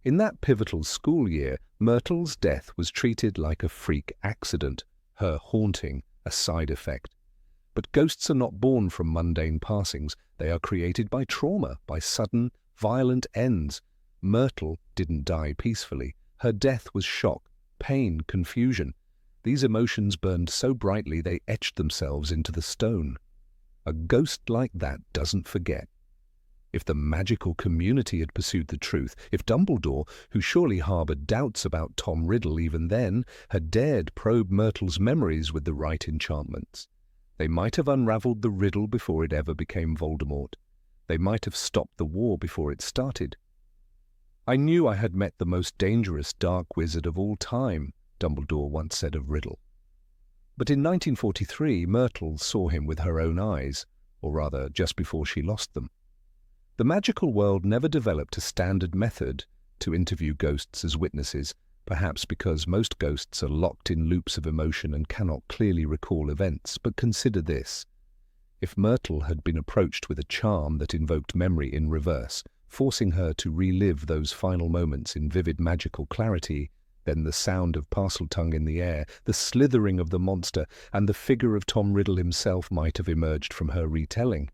In that pivotal school year, Myrtle's death was treated like a freak accident, her haunting a side effect. But ghosts are not born from mundane passings. They are created by trauma, by sudden, violent ends. Myrtle didn't die peacefully. Her death was shock, pain, confusion. These emotions burned so brightly they etched themselves into the stone. A ghost like that doesn't forget. If the magical community had pursued the truth, if Dumbledore, who surely harboured doubts about Tom Riddle even then, had dared probe Myrtle's memories with the right enchantments, they might have unravelled the riddle before it ever became Voldemort. They might have stopped the war before it started. I knew I had met the most dangerous dark wizard of all time, Dumbledore once said of Riddle. But in 1943, Myrtle saw him with her own eyes, or rather, just before she lost them. The magical world never developed a standard method to interview ghosts as witnesses, perhaps because most ghosts are locked in loops of emotion and cannot clearly recall events. But consider this. If Myrtle had been approached with a charm that invoked memory in reverse, forcing her to relive those final moments in vivid magical clarity, then the sound of Parseltongue in the air, the slithering of the monster, and the figure of Tom Riddle himself might have emerged from her retelling.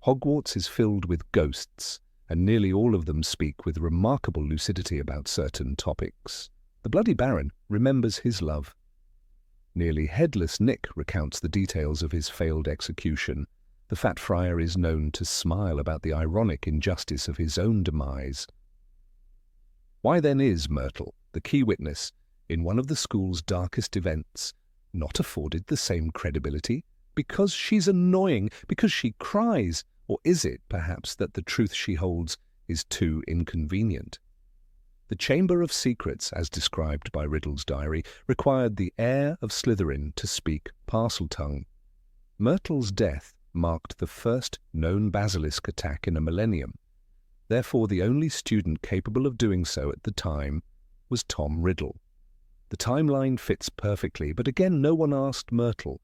Hogwarts is filled with ghosts, and nearly all of them speak with remarkable lucidity about certain topics. The Bloody Baron remembers his love. Nearly headless Nick recounts the details of his failed execution. The Fat Friar is known to smile about the ironic injustice of his own demise. Why then is Myrtle, the key witness, in one of the school's darkest events, not afforded the same credibility? Because she's annoying, because she cries, or is it, perhaps, that the truth she holds is too inconvenient? The Chamber of Secrets, as described by Riddle's diary, required the heir of Slytherin to speak Parseltongue. Myrtle's death marked the first known basilisk attack in a millennium. Therefore, the only student capable of doing so at the time was Tom Riddle. The timeline fits perfectly, but again no one asked Myrtle.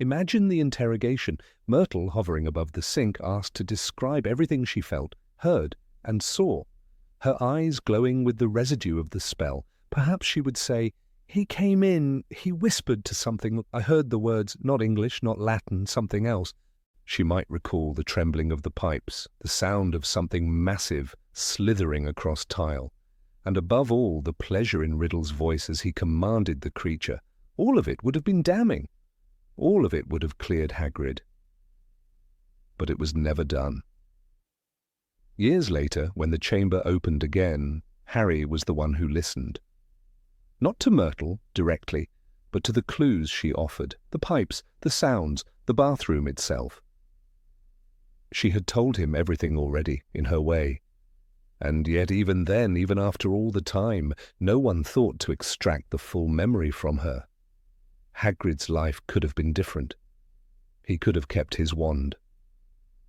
Imagine the interrogation. Myrtle, hovering above the sink, asked to describe everything she felt, heard, and saw. Her eyes glowing with the residue of the spell. Perhaps she would say, "He came in, he whispered to something. I heard the words, not English, not Latin, something else." She might recall the trembling of the pipes, the sound of something massive slithering across tile, and above all the pleasure in Riddle's voice as he commanded the creature. All of it would have been damning. All of it would have cleared Hagrid. But it was never done. Years later, when the chamber opened again, Harry was the one who listened. Not to Myrtle directly, but to the clues she offered, the pipes, the sounds, the bathroom itself. She had told him everything already, in her way. And yet even then, even after all the time, no one thought to extract the full memory from her. Hagrid's life could have been different. He could have kept his wand,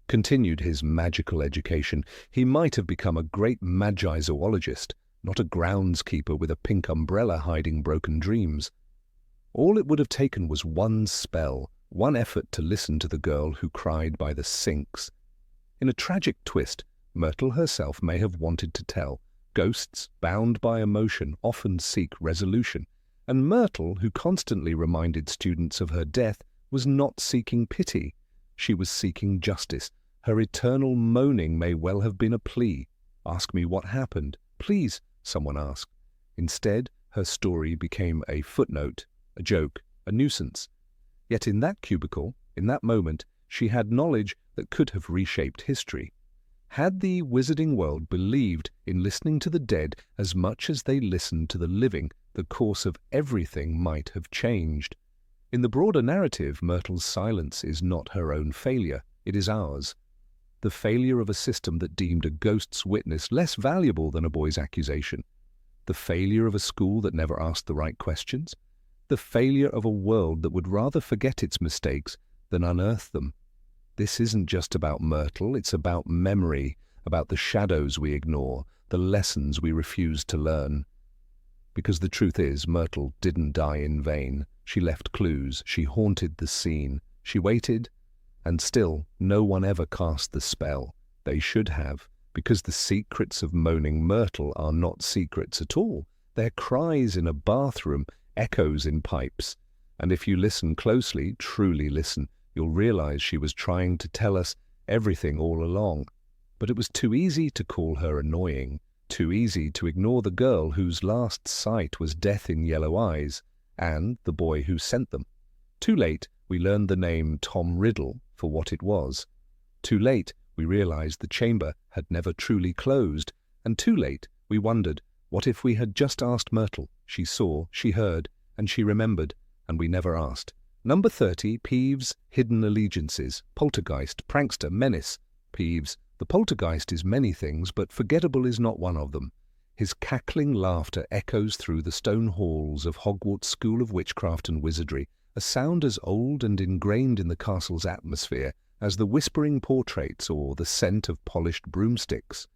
continued his magical education. He might have become a great magi zoologist, not a groundskeeper with a pink umbrella hiding broken dreams. All it would have taken was one spell, one effort to listen to the girl who cried by the sinks. In a tragic twist, Myrtle herself may have wanted to tell. Ghosts, bound by emotion, often seek resolution. And Myrtle, who constantly reminded students of her death, was not seeking pity. She was seeking justice. Her eternal moaning may well have been a plea. "Ask me what happened, please," someone asked. Instead, her story became a footnote, a joke, a nuisance. Yet in that cubicle, in that moment, she had knowledge that could have reshaped history. Had the wizarding world believed in listening to the dead as much as they listened to the living, the course of everything might have changed. In the broader narrative, Myrtle's silence is not her own failure, it is ours. The failure of a system that deemed a ghost's witness less valuable than a boy's accusation. The failure of a school that never asked the right questions. The failure of a world that would rather forget its mistakes than unearth them. This isn't just about Myrtle, it's about memory, about the shadows we ignore, the lessons we refuse to learn. Because the truth is, Myrtle didn't die in vain. She left clues, she haunted the scene, she waited, and still no one ever cast the spell. They should have, because the secrets of Moaning Myrtle are not secrets at all. They're cries in a bathroom, echoes in pipes. And if you listen closely, truly listen, you'll realize she was trying to tell us everything all along. But it was too easy to call her annoying, too easy to ignore the girl whose last sight was death in yellow eyes, and the boy who sent them. Too late, we learned the name Tom Riddle for what it was. Too late, we realized the chamber had never truly closed. And too late, we wondered, what if we had just asked Myrtle? She saw, she heard, and she remembered, and we never asked. Number 30, Peeves' Hidden Allegiances, Poltergeist, Prankster, Menace. Peeves, the poltergeist is many things, but forgettable is not one of them. His cackling laughter echoes through the stone halls of Hogwarts School of Witchcraft and Wizardry, a sound as old and ingrained in the castle's atmosphere as the whispering portraits or the scent of polished broomsticks.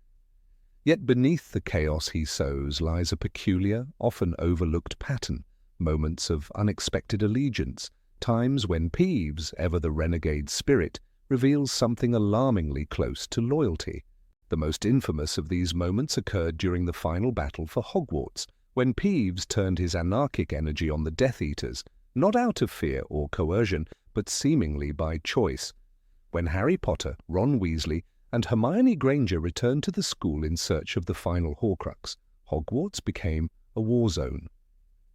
Yet beneath the chaos he sows lies a peculiar, often overlooked pattern, moments of unexpected allegiance, times when Peeves, ever the renegade spirit, reveals something alarmingly close to loyalty. The most infamous of these moments occurred during the final battle for Hogwarts, when Peeves turned his anarchic energy on the Death Eaters, not out of fear or coercion, but seemingly by choice. When Harry Potter, Ron Weasley, and Hermione Granger returned to the school in search of the final Horcrux, Hogwarts became a war zone.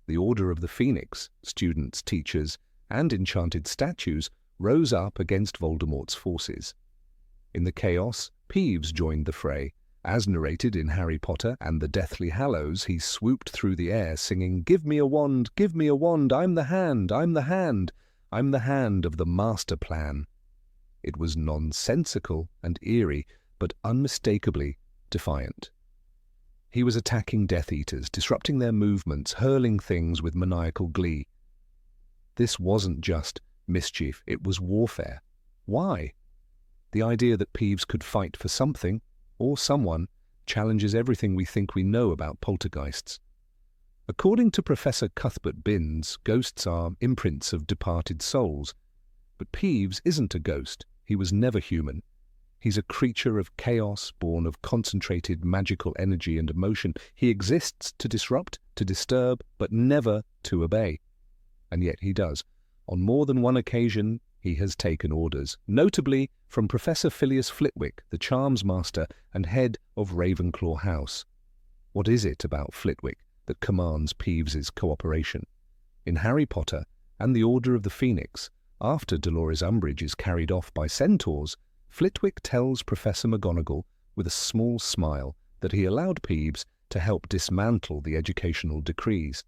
The Order of the Phoenix, students, teachers, and enchanted statues rose up against Voldemort's forces. In the chaos, Peeves joined the fray. As narrated in Harry Potter and the Deathly Hallows, he swooped through the air singing, "Give me a wand, give me a wand, I'm the hand, I'm the hand, I'm the hand of the master plan." It was nonsensical and eerie, but unmistakably defiant. He was attacking Death Eaters, disrupting their movements, hurling things with maniacal glee. This wasn't just mischief, it was warfare. Why? The idea that Peeves could fight for something, or someone, challenges everything we think we know about poltergeists. According to Professor Cuthbert Binns, ghosts are imprints of departed souls. But Peeves isn't a ghost. He was never human. He's a creature of chaos, born of concentrated magical energy and emotion. He exists to disrupt, to disturb, but never to obey. And yet he does. On more than one occasion, he has taken orders, notably from Professor Phileas Flitwick, the Charms Master and head of Ravenclaw House. What is it about Flitwick that commands Peeves's cooperation? In Harry Potter and the Order of the Phoenix, after Dolores Umbridge is carried off by centaurs, Flitwick tells Professor McGonagall with a small smile that he allowed Peeves to help dismantle the educational decrees.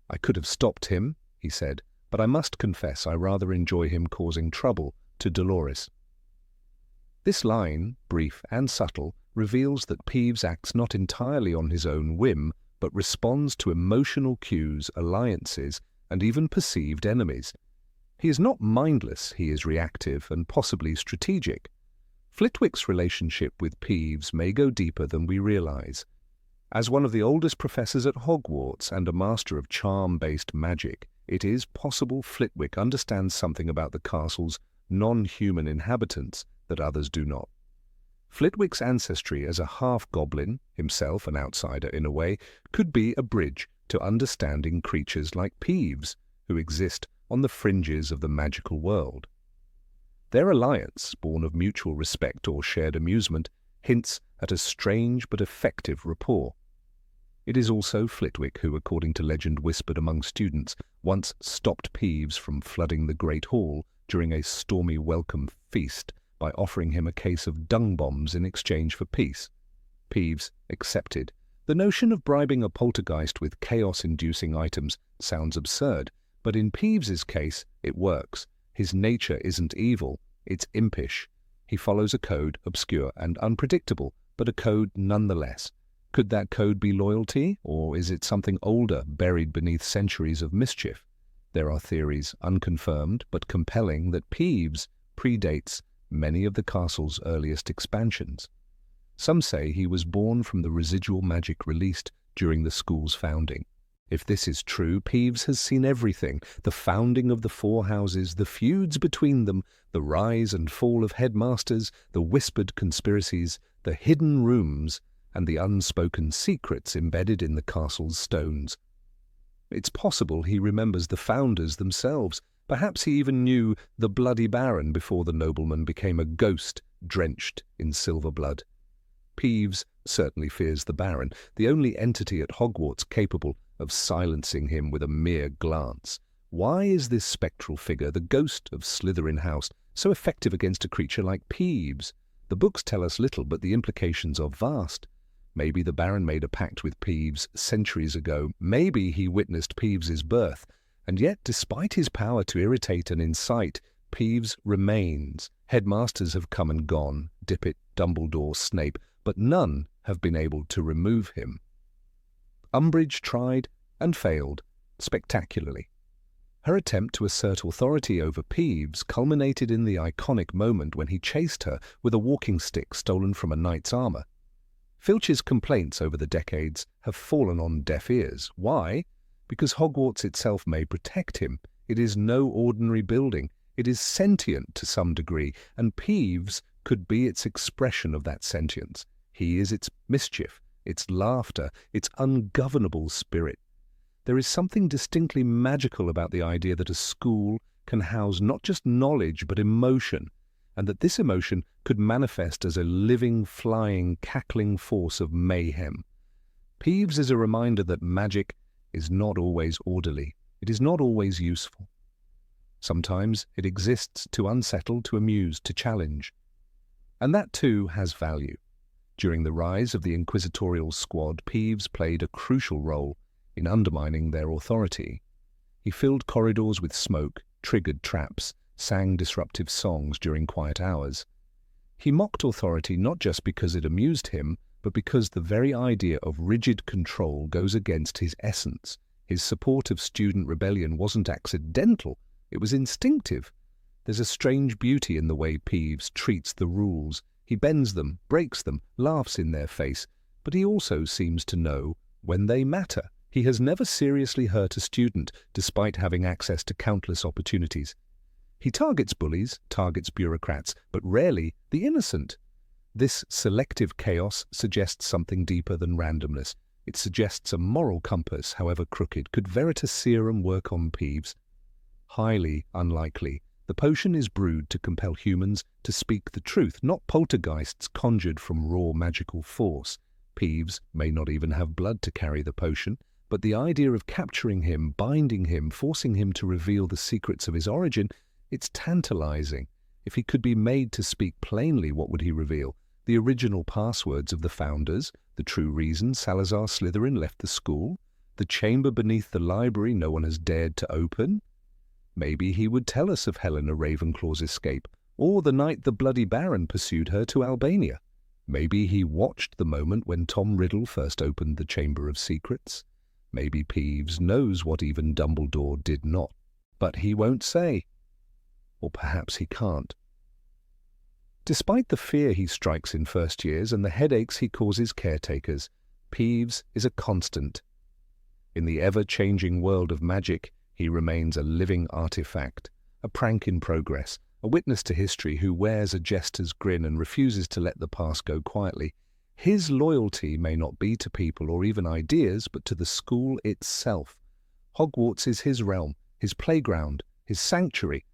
"I could have stopped him," he said, "but I must confess I rather enjoy him causing trouble to Dolores." This line, brief and subtle, reveals that Peeves acts not entirely on his own whim, but responds to emotional cues, alliances, and even perceived enemies. He is not mindless, he is reactive and possibly strategic. Flitwick's relationship with Peeves may go deeper than we realize. As one of the oldest professors at Hogwarts and a master of charm-based magic, it is possible Flitwick understands something about the castle's non-human inhabitants that others do not. Flitwick's ancestry as a half-goblin, himself an outsider in a way, could be a bridge to understanding creatures like Peeves, who exist on the fringes of the magical world. Their alliance, born of mutual respect or shared amusement, hints at a strange but effective rapport. It is also Flitwick who, according to legend whispered among students, once stopped Peeves from flooding the Great Hall during a stormy welcome feast by offering him a case of dung bombs in exchange for peace. Peeves accepted. The notion of bribing a poltergeist with chaos-inducing items sounds absurd, but in Peeves's case, it works. His nature isn't evil, it's impish. He follows a code, obscure and unpredictable, but a code nonetheless. Could that code be loyalty, or is it something older, buried beneath centuries of mischief? There are theories, unconfirmed but compelling, that Peeves predates many of the castle's earliest expansions. Some say he was born from the residual magic released during the school's founding. If this is true, Peeves has seen everything: the founding of the four houses, the feuds between them, the rise and fall of headmasters, the whispered conspiracies, the hidden rooms, and the unspoken secrets embedded in the castle's stones. It's possible he remembers the founders themselves. Perhaps he even knew the Bloody Baron before the nobleman became a ghost drenched in silver blood. Peeves certainly fears the Baron, the only entity at Hogwarts capable of silencing him with a mere glance. Why is this spectral figure, the ghost of Slytherin House, so effective against a creature like Peeves? The books tell us little, but the implications are vast. Maybe the Baron made a pact with Peeves centuries ago. Maybe he witnessed Peeves's birth. And yet, despite his power to irritate and incite, Peeves remains. Headmasters have come and gone, Dippet, Dumbledore, Snape, but none have been able to remove him. Umbridge tried and failed spectacularly. Her attempt to assert authority over Peeves culminated in the iconic moment when he chased her with a walking stick stolen from a knight's armor. Filch's complaints over the decades have fallen on deaf ears. Why? Because Hogwarts itself may protect him. It is no ordinary building. It is sentient to some degree, and Peeves could be its expression of that sentience. He is its mischief, its laughter, its ungovernable spirit. There is something distinctly magical about the idea that a school can house not just knowledge but emotion, and that this emotion could manifest as a living, flying, cackling force of mayhem. Peeves is a reminder that magic is not always orderly. It is not always useful. Sometimes it exists to unsettle, to amuse, to challenge. And that too has value. During the rise of the inquisitorial squad, Peeves played a crucial role in undermining their authority. He filled corridors with smoke, triggered traps, sang disruptive songs during quiet hours. He mocked authority not just because it amused him, but because the very idea of rigid control goes against his essence. His support of student rebellion wasn't accidental, it was instinctive. There's a strange beauty in the way Peeves treats the rules. He bends them, breaks them, laughs in their face, but he also seems to know when they matter. He has never seriously hurt a student, despite having access to countless opportunities. He targets bullies, targets bureaucrats, but rarely the innocent. This selective chaos suggests something deeper than randomness. It suggests a moral compass, however crooked. Could Veritaserum work on Peeves? Highly unlikely. The potion is brewed to compel humans to speak the truth, not poltergeists conjured from raw magical force. Peeves may not even have blood to carry the potion, but the idea of capturing him, binding him, forcing him to reveal the secrets of his origin, it's tantalizing. If he could be made to speak plainly, what would he reveal? The original passwords of the founders, the true reason Salazar Slytherin left the school, the chamber beneath the library no one has dared to open? Maybe he would tell us of Helena Ravenclaw's escape, or the night the Bloody Baron pursued her to Albania. Maybe he watched the moment when Tom Riddle first opened the Chamber of Secrets. Maybe Peeves knows what even Dumbledore did not, but he won't say. Or perhaps he can't. Despite the fear he strikes in first years and the headaches he causes caretakers, Peeves is a constant. In the ever-changing world of magic, he remains a living artifact, a prank in progress, a witness to history who wears a jester's grin and refuses to let the past go quietly. His loyalty may not be to people or even ideas, but to the school itself. Hogwarts is his realm, his playground, his sanctuary.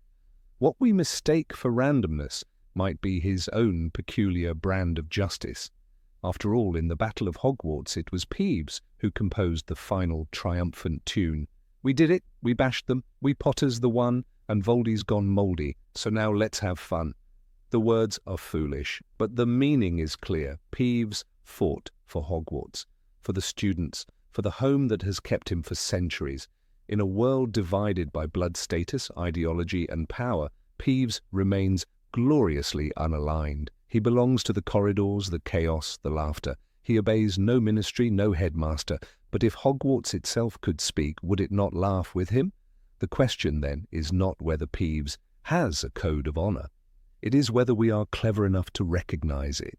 What we mistake for randomness might be his own peculiar brand of justice. After all, in the Battle of Hogwarts, it was Peeves who composed the final triumphant tune. We did it, we bashed them, we Potters the one, and Voldy's gone mouldy, so now let's have fun. The words are foolish, but the meaning is clear. Peeves fought for Hogwarts, for the students, for the home that has kept him for centuries. In a world divided by blood status, ideology, and power, Peeves remains gloriously unaligned. He belongs to the corridors, the chaos, the laughter. He obeys no ministry, no headmaster. But if Hogwarts itself could speak, would it not laugh with him? The question, then, is not whether Peeves has a code of honor. It is whether we are clever enough to recognize it.